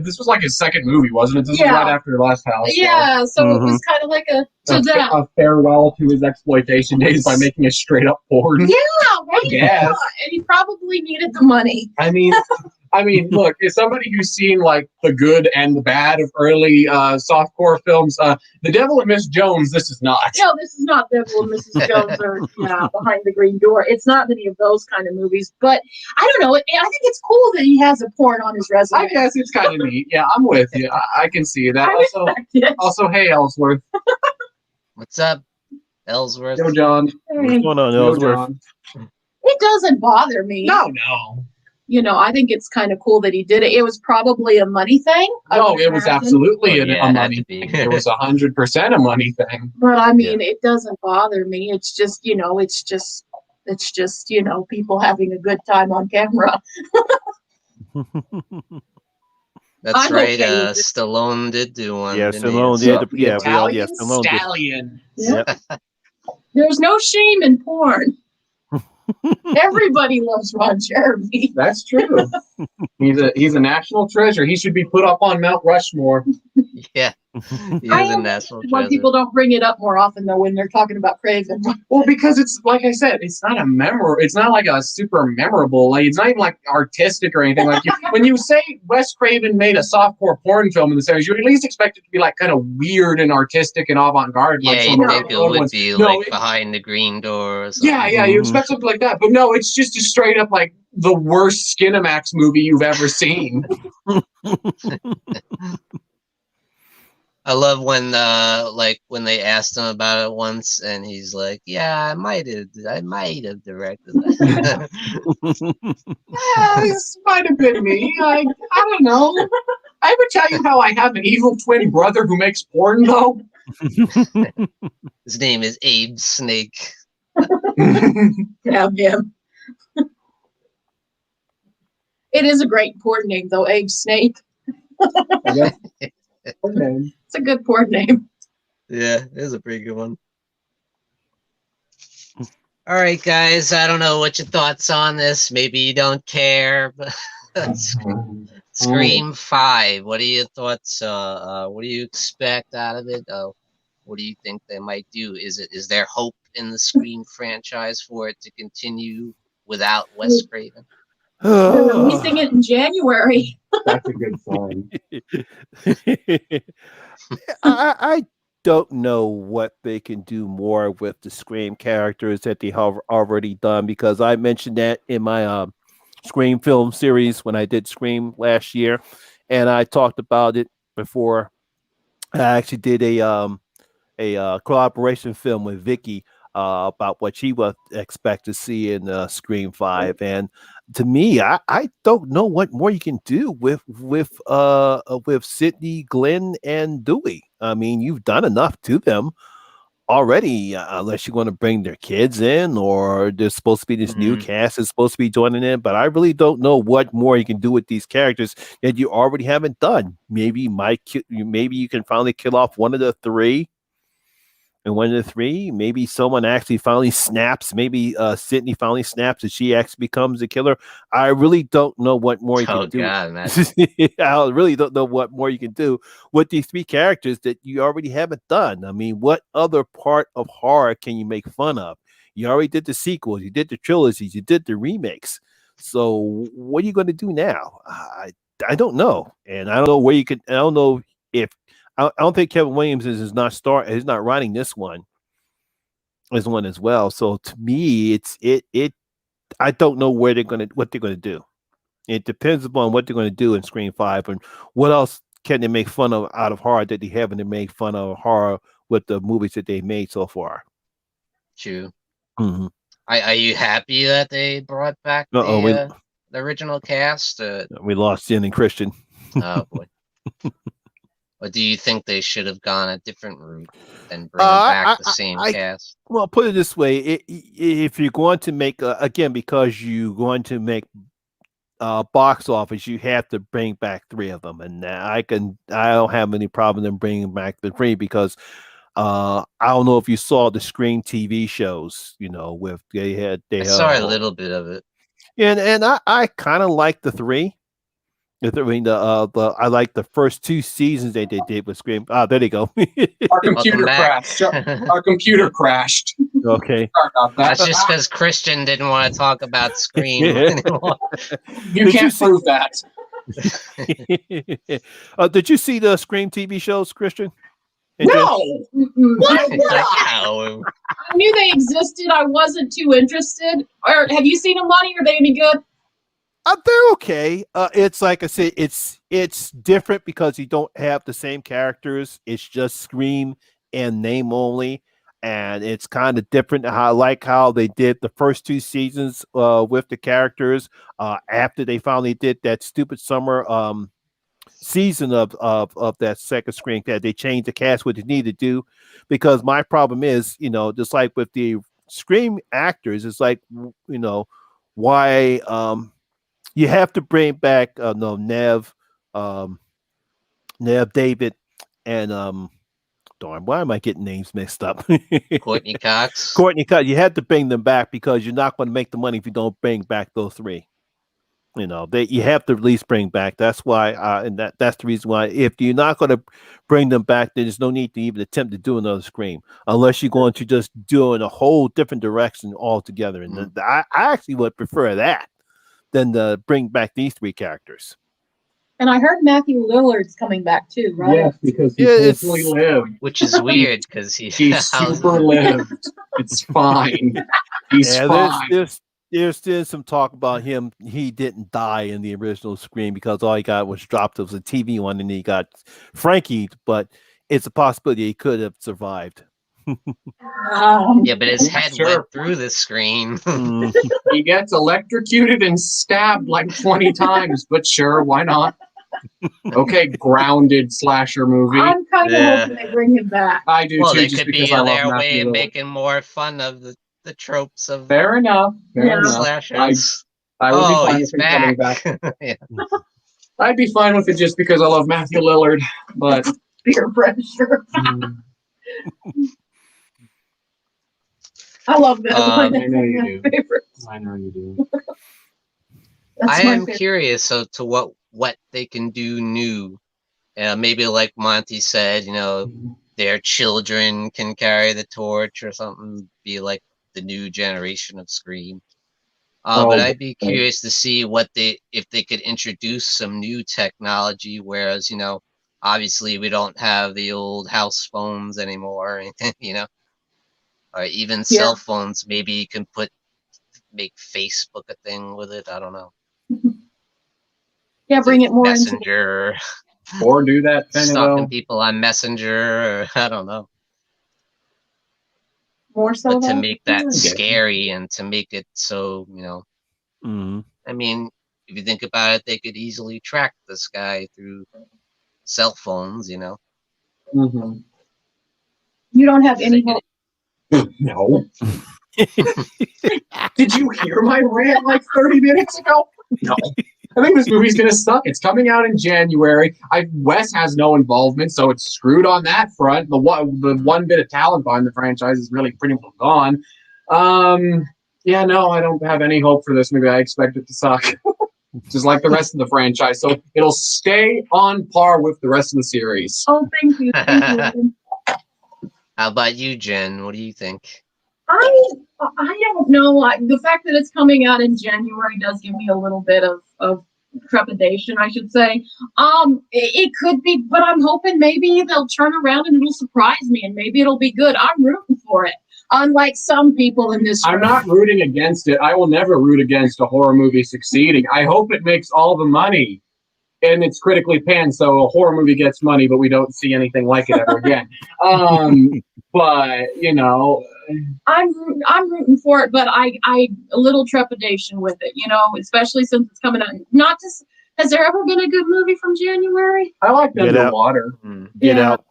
Speaker 2: this was like his second movie, wasn't it? This was right after Last House.
Speaker 3: Yeah, so it was kind of like a
Speaker 2: farewell to his exploitation days by making a straight up porn.
Speaker 3: Yeah, right?
Speaker 2: Yes.
Speaker 3: And he probably needed the money.
Speaker 2: I mean, look, as somebody who's seen like the good and the bad of early softcore films, The Devil and Miss Jones, this is not.
Speaker 3: No, this is not Devil and Mrs. Jones or Behind the Green Door. It's not any of those kind of movies. But I don't know. I think it's cool that he has a porn on his resume.
Speaker 2: I guess it's kind of neat. Yeah, I'm with you. I can see that. Also, hey, Ellsworth.
Speaker 1: What's up, Ellsworth?
Speaker 2: Yo, John.
Speaker 4: What's going on, Ellsworth?
Speaker 2: John.
Speaker 3: It doesn't bother me.
Speaker 2: No.
Speaker 3: You know, I think it's kind of cool that he did it. It was probably a money thing.
Speaker 2: No, it was absolutely a money
Speaker 1: thing.
Speaker 2: It was 100% a money thing.
Speaker 3: But I mean, it doesn't bother me. It's just, you know, it's just, you know, people having a good time on camera.
Speaker 1: That's right. Stallone did do one.
Speaker 4: Yeah, Stallone did.
Speaker 2: Italian
Speaker 4: Stallone
Speaker 2: stallion.
Speaker 3: Yep. There's no shame in porn. Everybody loves Ron Jeremy.
Speaker 2: That's true. He's a national treasure. He should be put up on Mount Rushmore.
Speaker 1: Yeah, he is a national treasure.
Speaker 3: Why people don't bring it up more often though when they're talking about Craven?
Speaker 2: Well, because it's like I said, it's not it's not like a super memorable. Like it's not even like artistic or anything. Like when you say Wes Craven made a softcore porn film in the series, you at least expect it to be like kind of weird and artistic and avant-garde.
Speaker 1: Yeah,
Speaker 2: like
Speaker 1: you think it would be like Behind the Green Door or something.
Speaker 2: Yeah, you expect something like that. But no, it's just a straight up like the worst Skinamax movie you've ever seen.
Speaker 1: I love when when they asked him about it once, and he's like, "Yeah, I might have directed that."
Speaker 2: Yeah, this might have been me. I don't know. I ever tell you how I have an evil twin brother who makes porn though?
Speaker 1: His name is Abe Snake.
Speaker 3: Damn him. It is a great porn name though, Abe Snake. It's a good porn name.
Speaker 1: Yeah, it is a pretty good one. All right, guys. I don't know what your thoughts on this. Maybe you don't care, but Scream 5. What are your thoughts? What do you expect out of it? What do you think they might do? Is there hope in the Scream franchise for it to continue without Wes Craven?
Speaker 3: Releasing it in January.
Speaker 2: That's a good sign.
Speaker 4: I don't know what they can do more with the Scream characters that they have already done, because I mentioned that in my Scream film series when I did Scream last year, and I talked about it before. I actually did a collaboration film with Vicky about what she would expect to see in Scream 5, and to me, I don't know what more you can do with Sidney, Glenn, and Dewey. I mean, you've done enough to them already, unless you want to bring their kids in, or there's supposed to be this new cast that's supposed to be joining in. But I really don't know what more you can do with these characters that you already haven't done. Maybe you can finally kill off one of the three. And one of the three, maybe someone actually finally snaps. Maybe Sydney finally snaps and she actually becomes a killer. I really don't know what more you can do.
Speaker 1: God, man.
Speaker 4: I really don't know what more you can do with these three characters that you already haven't done. I mean, what other part of horror can you make fun of? You already did the sequels, you did the trilogies, you did the remakes. So what are you going to do now? I don't know, and I don't know where you can. I don't know if. I don't think Kevin Williams is not writing this one as well. So to me, I don't know what they're gonna do. It depends upon what they're gonna do in Scream 5 and what else can they make fun of out of horror that they haven't made fun of horror with the movies that they've made so far.
Speaker 1: True.
Speaker 4: Mm-hmm.
Speaker 1: Are you happy that they brought back the original cast?
Speaker 4: We lost Jen and Christian.
Speaker 1: Oh boy. Or do you think they should have gone a different route and bring back the same cast?
Speaker 4: Well, put it this way: if you're going to make again, because you're going to make box office, you have to bring back 3 of them, and I don't have any problem in bringing back the 3 because I don't know if you saw the Scream TV shows, with
Speaker 1: I saw a little bit of it,
Speaker 4: and I kind of like the 3. I mean, I like the first 2 seasons they did with Scream. Ah, there they go.
Speaker 2: Our computer crashed. Our computer crashed.
Speaker 4: Okay.
Speaker 2: Sorry about that.
Speaker 1: That's just because Christian didn't want to talk about Scream anymore.
Speaker 2: You can't prove that.
Speaker 4: Did you see the Scream TV shows, Christian?
Speaker 2: No.
Speaker 3: What?
Speaker 1: No.
Speaker 3: I knew they existed. I wasn't too interested. Or have you seen them, Lonnie? Are they any good?
Speaker 4: They're okay. It's like I said, it's different because you don't have the same characters. It's just Scream and name only, and it's kind of different. I like how they did the first 2 seasons with the characters. After they finally did that stupid summer season of that second Scream, that they changed the cast what they need to do. Because my problem is, just like with the Scream actors, it's like why you have to bring back Nev, David, and darn, why am I getting names mixed up?
Speaker 1: Courtney Cox.
Speaker 4: Courtney Cox. You had to bring them back because you're not going to make the money if you don't bring back those 3. You have to at least bring back. That's why, and that's the reason why. If you're not going to bring them back, then there's no need to even attempt to do another Scream, unless you're going to just do in a whole different direction altogether. And I actually would prefer that than to bring back these 3 characters.
Speaker 3: And I heard Matthew Lillard's coming back too, right?
Speaker 2: Yes, because he totally lived.
Speaker 1: Which is weird because
Speaker 2: he super lived. It's fine. He's fine.
Speaker 4: There's some talk about him. He didn't die in the original Scream because all he got was dropped. It was a TV one, and he got Frankie. But it's a possibility he could have survived.
Speaker 1: Yeah, but his head went through the screen.
Speaker 2: He gets electrocuted and stabbed like 20 times, but sure, why not? Okay, grounded slasher movie.
Speaker 3: I'm kind of hoping they bring him back.
Speaker 2: I do
Speaker 1: well,
Speaker 2: too.
Speaker 1: they
Speaker 2: Just
Speaker 1: could
Speaker 2: because
Speaker 1: be
Speaker 2: I
Speaker 1: in
Speaker 2: love
Speaker 1: their way
Speaker 2: Matthew
Speaker 1: of
Speaker 2: Lillard.
Speaker 1: making more fun of the tropes of
Speaker 2: Fair enough.
Speaker 1: slashers.
Speaker 2: I would be fine with him coming back.
Speaker 1: Yeah.
Speaker 2: I'd be fine with it just because I love Matthew Lillard, but
Speaker 3: Peer pressure. I love that.
Speaker 2: I know you do.
Speaker 3: Favorites.
Speaker 2: I know you do.
Speaker 1: I am curious to what they can do new. Maybe like Monty said, their children can carry the torch or something, be like the new generation of Scream. But I'd be curious to see if they could introduce some new technology, whereas, obviously we don't have the old house phones anymore, or even cell phones. Maybe you can make Facebook a thing with it. I don't know.
Speaker 3: Yeah, bring it more
Speaker 1: Messenger.
Speaker 2: Or do that kind
Speaker 1: stalking people on Messenger, or I don't know.
Speaker 3: More so,
Speaker 1: but to make that scary and to make it so, I mean, if you think about it, they could easily track this guy through cell phones,
Speaker 2: Mm-hmm.
Speaker 3: You don't have any hope.
Speaker 2: No. Did you hear my rant like 30 minutes ago? No. I think this movie's gonna suck. It's coming out in January. Wes has no involvement, so it's screwed on that front. The one bit of talent behind the franchise is really pretty well gone. Yeah, no, I don't have any hope for this movie. I expect it to suck, just like the rest of the franchise. So it'll stay on par with the rest of the series.
Speaker 3: Oh, thank you. Thank you.
Speaker 1: How about you, Jen? What do you think?
Speaker 3: I don't know. The fact that it's coming out in January does give me a little bit of trepidation, I should say. It could be, but I'm hoping maybe they'll turn around and it'll surprise me, and maybe it'll be good. I'm rooting for it. Unlike some people in this room.
Speaker 2: I'm not rooting against it. I will never root against a horror movie succeeding. I hope it makes all the money and it's critically panned, so a horror movie gets money, but we don't see anything like it ever again. But
Speaker 3: I'm rooting for it, but I a little trepidation with it, especially since it's coming out. Not just has there ever been a good movie from January?
Speaker 2: I like Underwater.
Speaker 4: Get Out.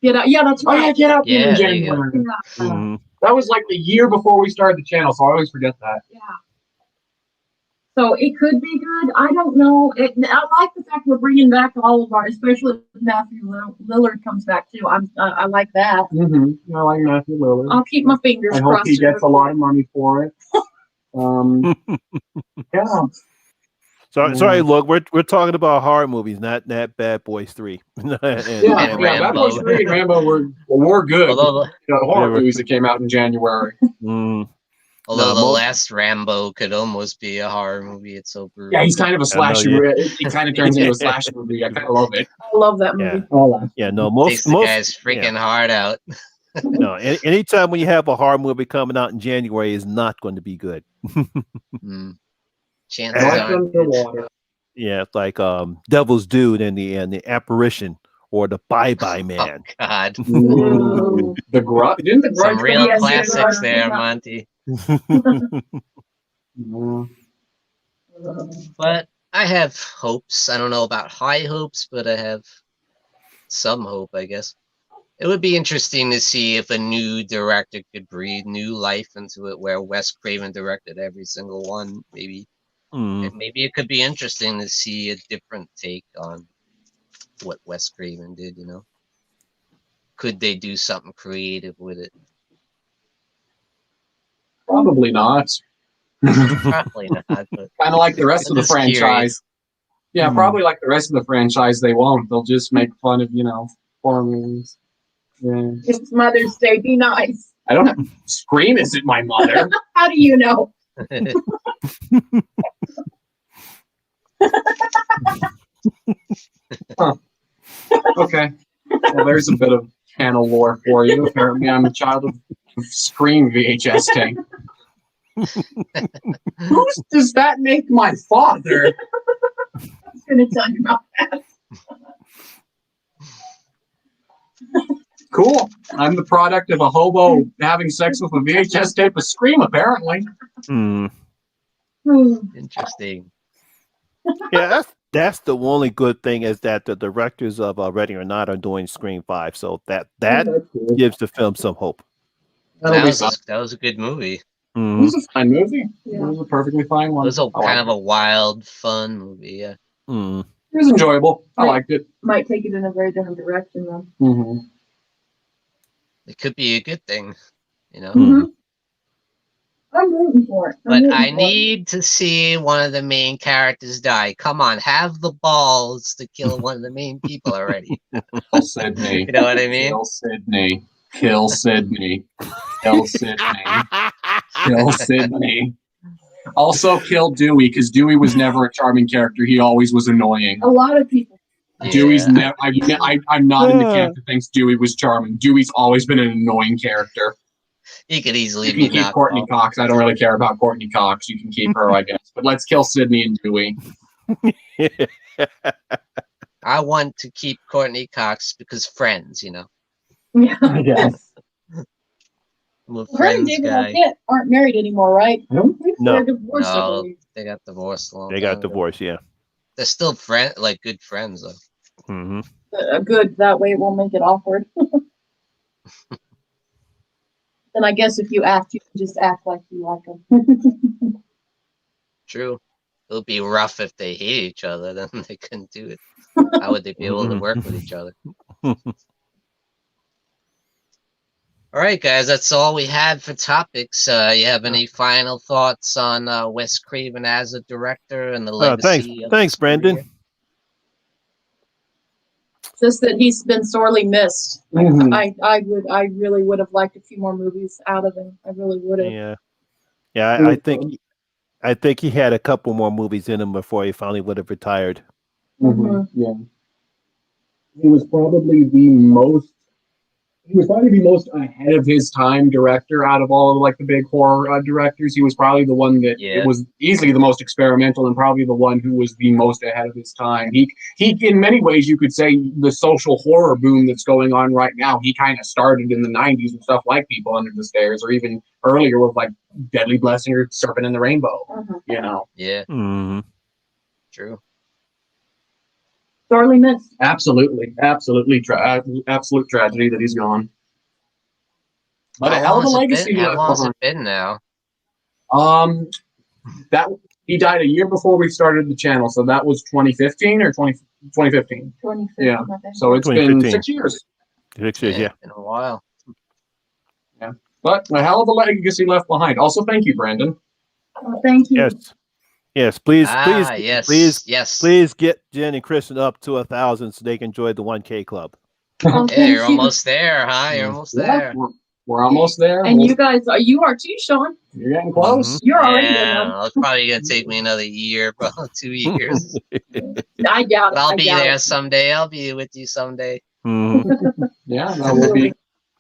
Speaker 3: Get Out. Yeah, that's right.
Speaker 2: Oh, yeah, Get Out
Speaker 1: Yeah,
Speaker 2: in January. That was like the year before we started the channel, so I always forget that.
Speaker 3: Yeah. So it could be good. I don't know. I like the fact we're bringing back all of our, especially if Matthew Lillard comes back too. I like that.
Speaker 2: I like Matthew Lillard.
Speaker 3: I'll keep my fingers
Speaker 2: I
Speaker 3: crossed.
Speaker 2: hope he gets a lot of money for it. Yeah.
Speaker 4: Sorry, look, we're talking about horror movies, not Bad Boys 3.
Speaker 2: Yeah, Bad Boys 3 and Rambo were good.
Speaker 1: Although
Speaker 2: horror movies that came out in January.
Speaker 1: Although the last Rambo could almost be a horror movie, it's so brutal.
Speaker 2: Yeah, he's kind of a slasher. It kind of turns into a slasher movie. I kind of love it.
Speaker 3: I love that movie.
Speaker 1: Takes the guy's freaking heart out.
Speaker 4: No, anytime when you have a horror movie coming out in January is not going to be good.
Speaker 1: Chances are.
Speaker 4: Yeah, it's like Devil's Dude and the Apparition or the Bye Bye Man.
Speaker 1: Oh, God.
Speaker 2: The Grudge. Didn't the Grudge
Speaker 1: Some real classics there, Monty. But I have hopes. I don't know about high hopes, but I have some hope, I guess. It would be interesting to see if a new director could breathe new life into it, where Wes Craven directed every single one. Maybe it could be interesting to see a different take on what Wes Craven did. Could they do something creative with it?
Speaker 2: Probably not.
Speaker 1: Probably not. Kind
Speaker 2: of like the rest of the franchise. Curious. Yeah, probably like the rest of the franchise, they won't. They'll just make fun of horror movies. Yeah.
Speaker 3: It's Mother's Day. Be nice.
Speaker 2: I don't have Scream isn't my mother.
Speaker 3: How do you know?
Speaker 2: Okay. Well, there's a bit of canon lore for you. Apparently, I'm a child of Scream VHS tape. Who does that make my father?
Speaker 3: I was going to tell you about that.
Speaker 2: Cool. I'm the product of a hobo having sex with a VHS tape of Scream, apparently.
Speaker 1: Interesting.
Speaker 4: Yeah, that's the only good thing is that the directors of Ready or Not are doing Scream 5, so that gives the film some hope.
Speaker 1: That was a good movie.
Speaker 2: It was a fine movie. Yeah. It was a perfectly fine one.
Speaker 1: It was kind of a wild, fun movie. Yeah.
Speaker 2: It was enjoyable. I liked it.
Speaker 3: Might take it in a very different direction, though.
Speaker 1: It could be a good thing,
Speaker 3: I'm rooting for it.
Speaker 1: But I need to see one of the main characters die. Come on, have the balls to kill one of the main people already.
Speaker 2: Kill Sydney.
Speaker 1: You know what I mean?
Speaker 2: Kill Sydney. Kill Sydney. Kill Sydney. Kill Sydney. Also kill Dewey, because Dewey was never a charming character. He always was annoying.
Speaker 3: A lot of people.
Speaker 2: Dewey's never. I'm not in the camp that thinks Dewey was charming. Dewey's always been an annoying character.
Speaker 1: He could easily
Speaker 2: be keep Courtney Cox. I don't really care about Courtney Cox. You can keep her, I guess. But let's kill Sydney and Dewey.
Speaker 1: I want to keep Courtney Cox because friends,
Speaker 3: Yeah.
Speaker 2: I guess.
Speaker 1: I'm a
Speaker 3: Her and
Speaker 1: friends
Speaker 3: David
Speaker 1: guy.
Speaker 3: Arquette aren't married anymore, right? I don't think
Speaker 4: No.
Speaker 3: they're divorced.
Speaker 1: No, they got divorced long
Speaker 4: They got
Speaker 1: time ago.
Speaker 4: divorced, yeah.
Speaker 1: They're still good friends though.
Speaker 3: Good. That way it won't make it awkward. Then I guess if you act, you can just act like you like them.
Speaker 1: True. It'll be rough if they hate each other, then they couldn't do it. How would they be able to work with each other? All right, guys, that's all we had for topics. You have any final thoughts on Wes Craven as a director and the legacy?
Speaker 4: Thanks, Brandon.
Speaker 3: Just that he's been sorely missed. I really would have liked a few more movies out of him. I really would have.
Speaker 4: Yeah. I think he had a couple more movies in him before he finally would have retired.
Speaker 2: Yeah, he was probably the most ahead of his time director out of all of the big horror directors. He was probably the one that it was easily the most experimental and probably the one who was the most ahead of his time. He in many ways you could say the social horror boom that's going on right now, he kind of started in the 90s with stuff like People Under the Stairs, or even earlier with Deadly Blessing or Serpent in the Rainbow.
Speaker 1: Yeah. True.
Speaker 3: Sorely missed.
Speaker 2: Absolute tragedy that he's gone. But a hell of a legacy.
Speaker 1: How long has it been now?
Speaker 2: That He died a year before we started the channel, so that was 2015 or 2015.
Speaker 3: 2015.
Speaker 2: Yeah.
Speaker 3: Okay.
Speaker 2: So it's been
Speaker 4: 2015.
Speaker 2: 6 years.
Speaker 4: 6 years, yeah.
Speaker 1: In a while.
Speaker 2: But a hell of a legacy left behind. Also, thank you, Brandon.
Speaker 3: Well, thank you.
Speaker 4: Yes. Please,
Speaker 1: Yes.
Speaker 4: please get Jen and Kristen up to 1,000 so they can join the 1K club.
Speaker 3: Well,
Speaker 1: Yeah,
Speaker 3: thank
Speaker 1: you're
Speaker 3: you.
Speaker 1: almost there, huh? You're almost there.
Speaker 2: We're almost there.
Speaker 3: And you guys, you are too, Sean.
Speaker 2: You're getting close.
Speaker 3: You're already
Speaker 1: Yeah,
Speaker 3: there.
Speaker 1: it's probably gonna take me another year, bro. 2 years.
Speaker 3: I doubt it.
Speaker 1: I'll
Speaker 3: I
Speaker 1: be
Speaker 3: doubt
Speaker 1: there
Speaker 3: it.
Speaker 1: someday. I'll be with you someday.
Speaker 2: Yeah, no,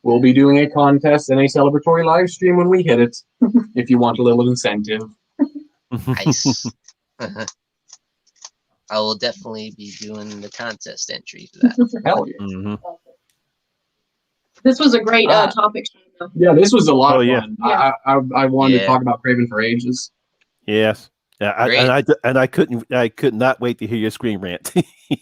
Speaker 2: we'll be doing a contest and a celebratory live stream when we hit it. If you want a little incentive.
Speaker 1: Nice. I will definitely be doing the contest entry for that.
Speaker 2: Hell yeah.
Speaker 3: This was a great topic.
Speaker 2: Yeah, this was a lot of
Speaker 4: yeah.
Speaker 2: fun. I wanted to talk about Craven for ages.
Speaker 4: Yes. Yeah, I could not wait to hear your screen rant.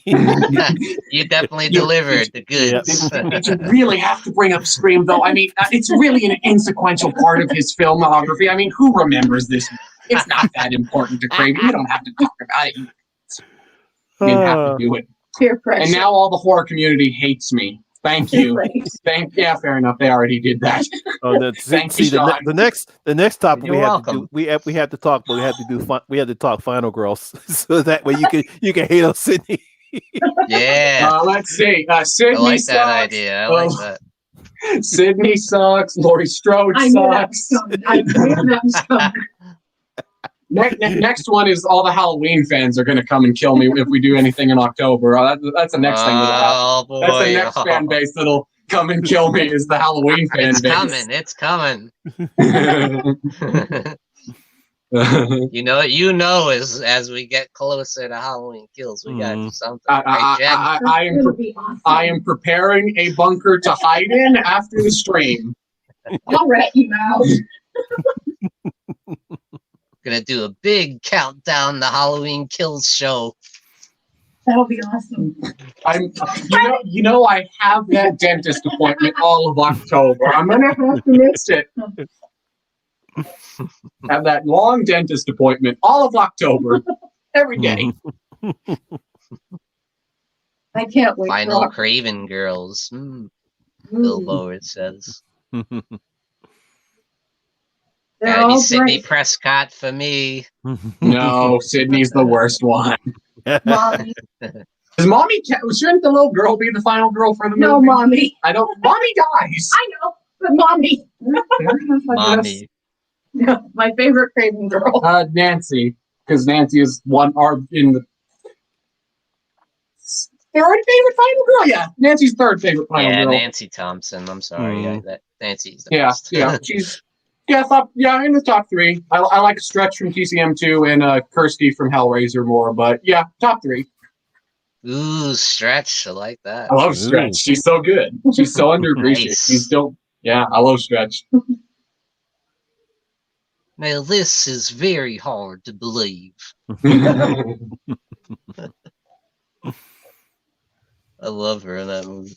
Speaker 1: You definitely delivered the goods.
Speaker 2: Did you really have to bring up Scream, though? I mean, it's really an insequential part of his filmography. I mean, who remembers this? It's not that important to Craven. You don't have to talk about it. You didn't have to do it.
Speaker 3: Peer pressure.
Speaker 2: And now all the horror community hates me. Thank you. Yeah, fair enough. They already did that.
Speaker 4: Thank you, Sean. The next topic
Speaker 1: You're welcome.
Speaker 4: we have to talk, but we have to talk Final Girls, so that way you can hate on Sydney.
Speaker 1: Yeah.
Speaker 2: Let's see. Sydney
Speaker 1: I like
Speaker 2: sucks.
Speaker 1: that idea. I like that.
Speaker 2: Sydney sucks. Laurie Strode sucks.
Speaker 3: I knew that was coming.
Speaker 2: Next one is all the Halloween fans are going to come and kill me if we do anything in October. That's the next thing that'll happen.
Speaker 1: Boy.
Speaker 2: That's the next fan base that'll come and kill me is the Halloween fan base.
Speaker 1: It's coming. You know, as we get closer to Halloween Kills, we gotta do something.
Speaker 2: I am preparing a bunker to hide in after the stream.
Speaker 3: I'll rat you out.
Speaker 1: Gonna do a big countdown to Halloween Kills show.
Speaker 3: That'll be awesome.
Speaker 2: You know, I have that dentist appointment all of October. I'm gonna have to miss it. Have that long dentist appointment all of October, every day.
Speaker 3: I can't wait.
Speaker 1: Final Craven girls. Bilbo, it says. Gotta be Sydney Prescott for me.
Speaker 2: No, Sydney's the worst one.
Speaker 3: Mommy.
Speaker 2: Shouldn't the little girl be the final girl for the movie?
Speaker 3: No, Mommy.
Speaker 2: Mommy dies.
Speaker 3: I know, but Mommy.
Speaker 1: Mommy.
Speaker 3: My favorite Craven girl.
Speaker 2: Nancy, because Nancy is in the third favorite final girl. Yeah, Nancy's third favorite final girl.
Speaker 1: Yeah, Nancy Thompson. I'm sorry, Nancy's the best.
Speaker 2: She's in the top three. I like Stretch from TCM2 and Kirsty from Hellraiser more, but yeah, top three.
Speaker 1: Ooh, Stretch. I like that.
Speaker 2: I love Stretch. She's so good. She's so underappreciated.
Speaker 1: Nice.
Speaker 2: She's still, I love Stretch.
Speaker 1: Now, this is very hard to believe. I love her in that movie.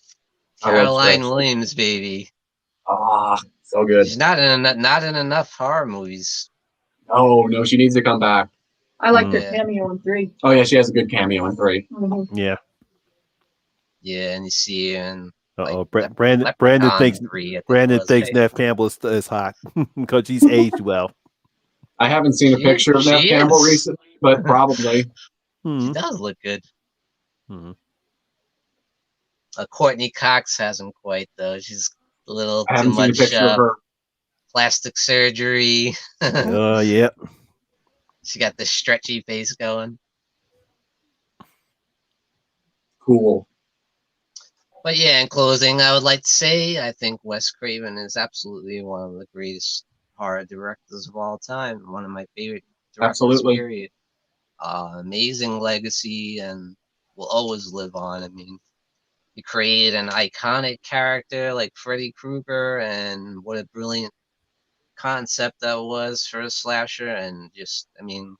Speaker 1: Caroline Williams, baby.
Speaker 2: So good.
Speaker 1: She's not in enough horror movies.
Speaker 2: Oh no, she needs to come back.
Speaker 3: I like her cameo in 3.
Speaker 2: Oh yeah, she has a good cameo in 3.
Speaker 3: Mm-hmm.
Speaker 4: Yeah.
Speaker 1: Yeah, and you see her in.
Speaker 4: Brandon thinks Nev Campbell is hot because she's aged well.
Speaker 2: I haven't seen a picture of Nev Campbell recently, but probably.
Speaker 1: She does look good. Courtney Cox hasn't quite though. She's a little too much plastic surgery.
Speaker 4: Yeah.
Speaker 1: She got this stretchy face going.
Speaker 2: Cool.
Speaker 1: But yeah, in closing, I would like to say I think Wes Craven is absolutely one of the greatest horror directors of all time. One of my favorite directors.
Speaker 2: Absolutely.
Speaker 1: Period. Amazing legacy and will always live on. I mean, he created an iconic character like Freddy Krueger, and what a brilliant concept that was for a slasher, and just, I mean,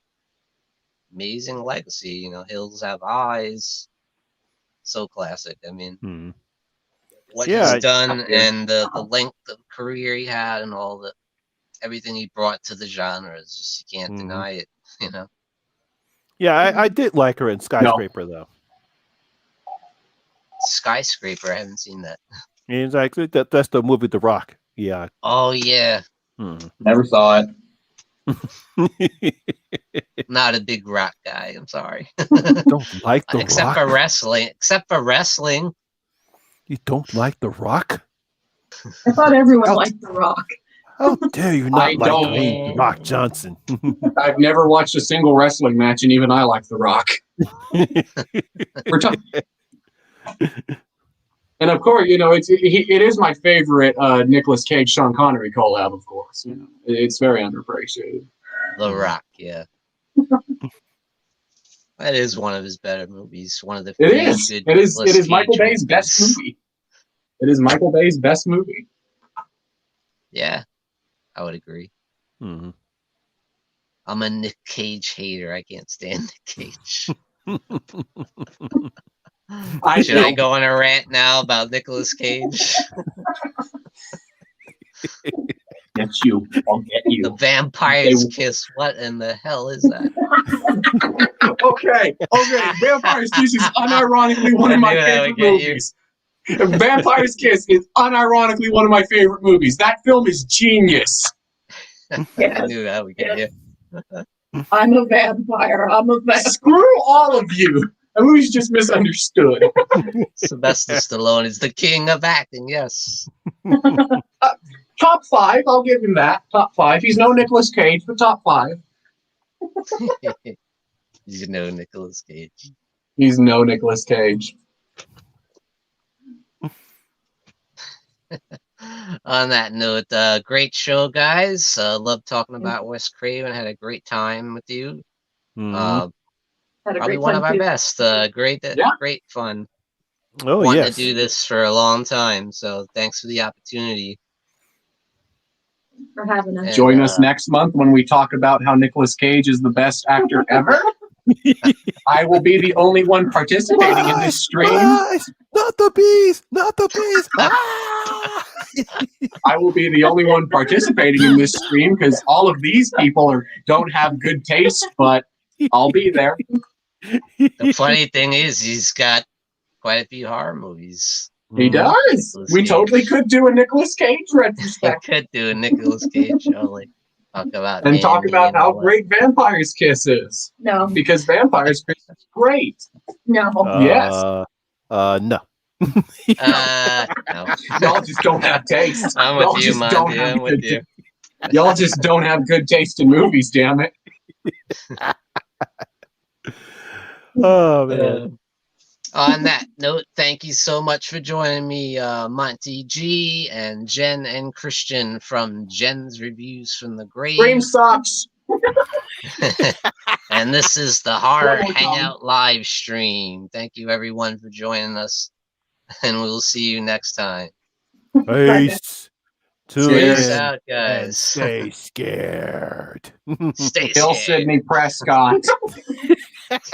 Speaker 1: amazing legacy. You know, Hills Have Eyes, so classic. I mean, what he's done and the length of career he had and everything he brought to the genre is just, you can't deny it. You know.
Speaker 4: Yeah, I did like her in Skyscraper though.
Speaker 1: Skyscraper. I haven't seen that.
Speaker 4: It's like that's the movie The Rock. Yeah.
Speaker 1: Oh yeah.
Speaker 2: Never saw it.
Speaker 1: Not a big rock guy. I'm sorry.
Speaker 4: Don't like The
Speaker 1: Except
Speaker 4: Rock?
Speaker 1: for wrestling. Except for wrestling.
Speaker 4: You don't like The Rock?
Speaker 3: I thought everyone liked The Rock.
Speaker 4: How dare you not
Speaker 2: I
Speaker 4: like
Speaker 2: don't.
Speaker 4: Dwayne The Rock Johnson?
Speaker 2: I've never watched a single wrestling match, and even I like The Rock. We're talking. And of course, it is my favorite Nicolas Cage Sean Connery collab. Of course, it's very underappreciated.
Speaker 1: The Rock, yeah. That is one of his better movies. One of the
Speaker 2: It is. It is Michael Bay's best movie. It is Michael Bay's best movie.
Speaker 1: Yeah, I would agree.
Speaker 4: Mm-hmm.
Speaker 1: I'm a Nick Cage hater. I can't stand Nick Cage. Should I go on a rant now about Nicolas Cage?
Speaker 2: Get you. I'll get you.
Speaker 1: The Vampire's Kiss. What in the hell is that?
Speaker 2: Okay. Vampire's Kiss is unironically one of my favorite movies. Vampire's Kiss is unironically one of my favorite movies. That film is genius.
Speaker 1: I knew that would get you.
Speaker 3: I'm a vampire.
Speaker 2: Screw all of you. That movie's just misunderstood.
Speaker 1: Sylvester Stallone is the king of acting, yes.
Speaker 2: Top 5, I'll give him that. Top 5. He's no Nicolas Cage, but top 5.
Speaker 1: You know Nicolas Cage.
Speaker 2: He's no Nicolas Cage.
Speaker 1: On that note, great show, guys. Love talking about Wes Craven. Had a great time with you. Probably one of our best. Great fun.
Speaker 4: Oh,
Speaker 1: Wanted
Speaker 4: yes.
Speaker 1: to do this for a long time, so thanks for the opportunity.
Speaker 3: For having us.
Speaker 2: Join us next month when we talk about how Nicolas Cage is the best actor ever. I will be the only one participating in this stream.
Speaker 4: Not the bees! Not the bees!
Speaker 2: I will be the only one participating in this stream because all of these people don't have good taste, but I'll be there.
Speaker 1: The funny thing is, he's got quite a few horror movies.
Speaker 2: He does. We totally could do a Nicolas Cage retrospect.
Speaker 1: We could do a Nicolas Cage show, like
Speaker 2: talk about how great Vampire's Kiss is.
Speaker 3: No,
Speaker 2: because Vampire's Kiss is great.
Speaker 3: No.
Speaker 2: Yes.
Speaker 4: No.
Speaker 1: No.
Speaker 2: Y'all just don't have taste.
Speaker 1: I'm with you, Monty. I'm with you.
Speaker 2: Y'all just don't have good taste in movies, damn it.
Speaker 4: Oh man.
Speaker 1: On that note, thank you so much for joining me, Monty G and Jen and Christian from Jen's Reviews from the Grave.
Speaker 2: Dream sucks.
Speaker 1: And this is the Horror Hangout live stream. Thank you everyone for joining us, and we'll see you next time.
Speaker 4: Peace.
Speaker 1: Peace out, guys.
Speaker 4: Stay scared.
Speaker 1: Stay
Speaker 2: Bill
Speaker 1: scared.
Speaker 2: Sidney Prescott.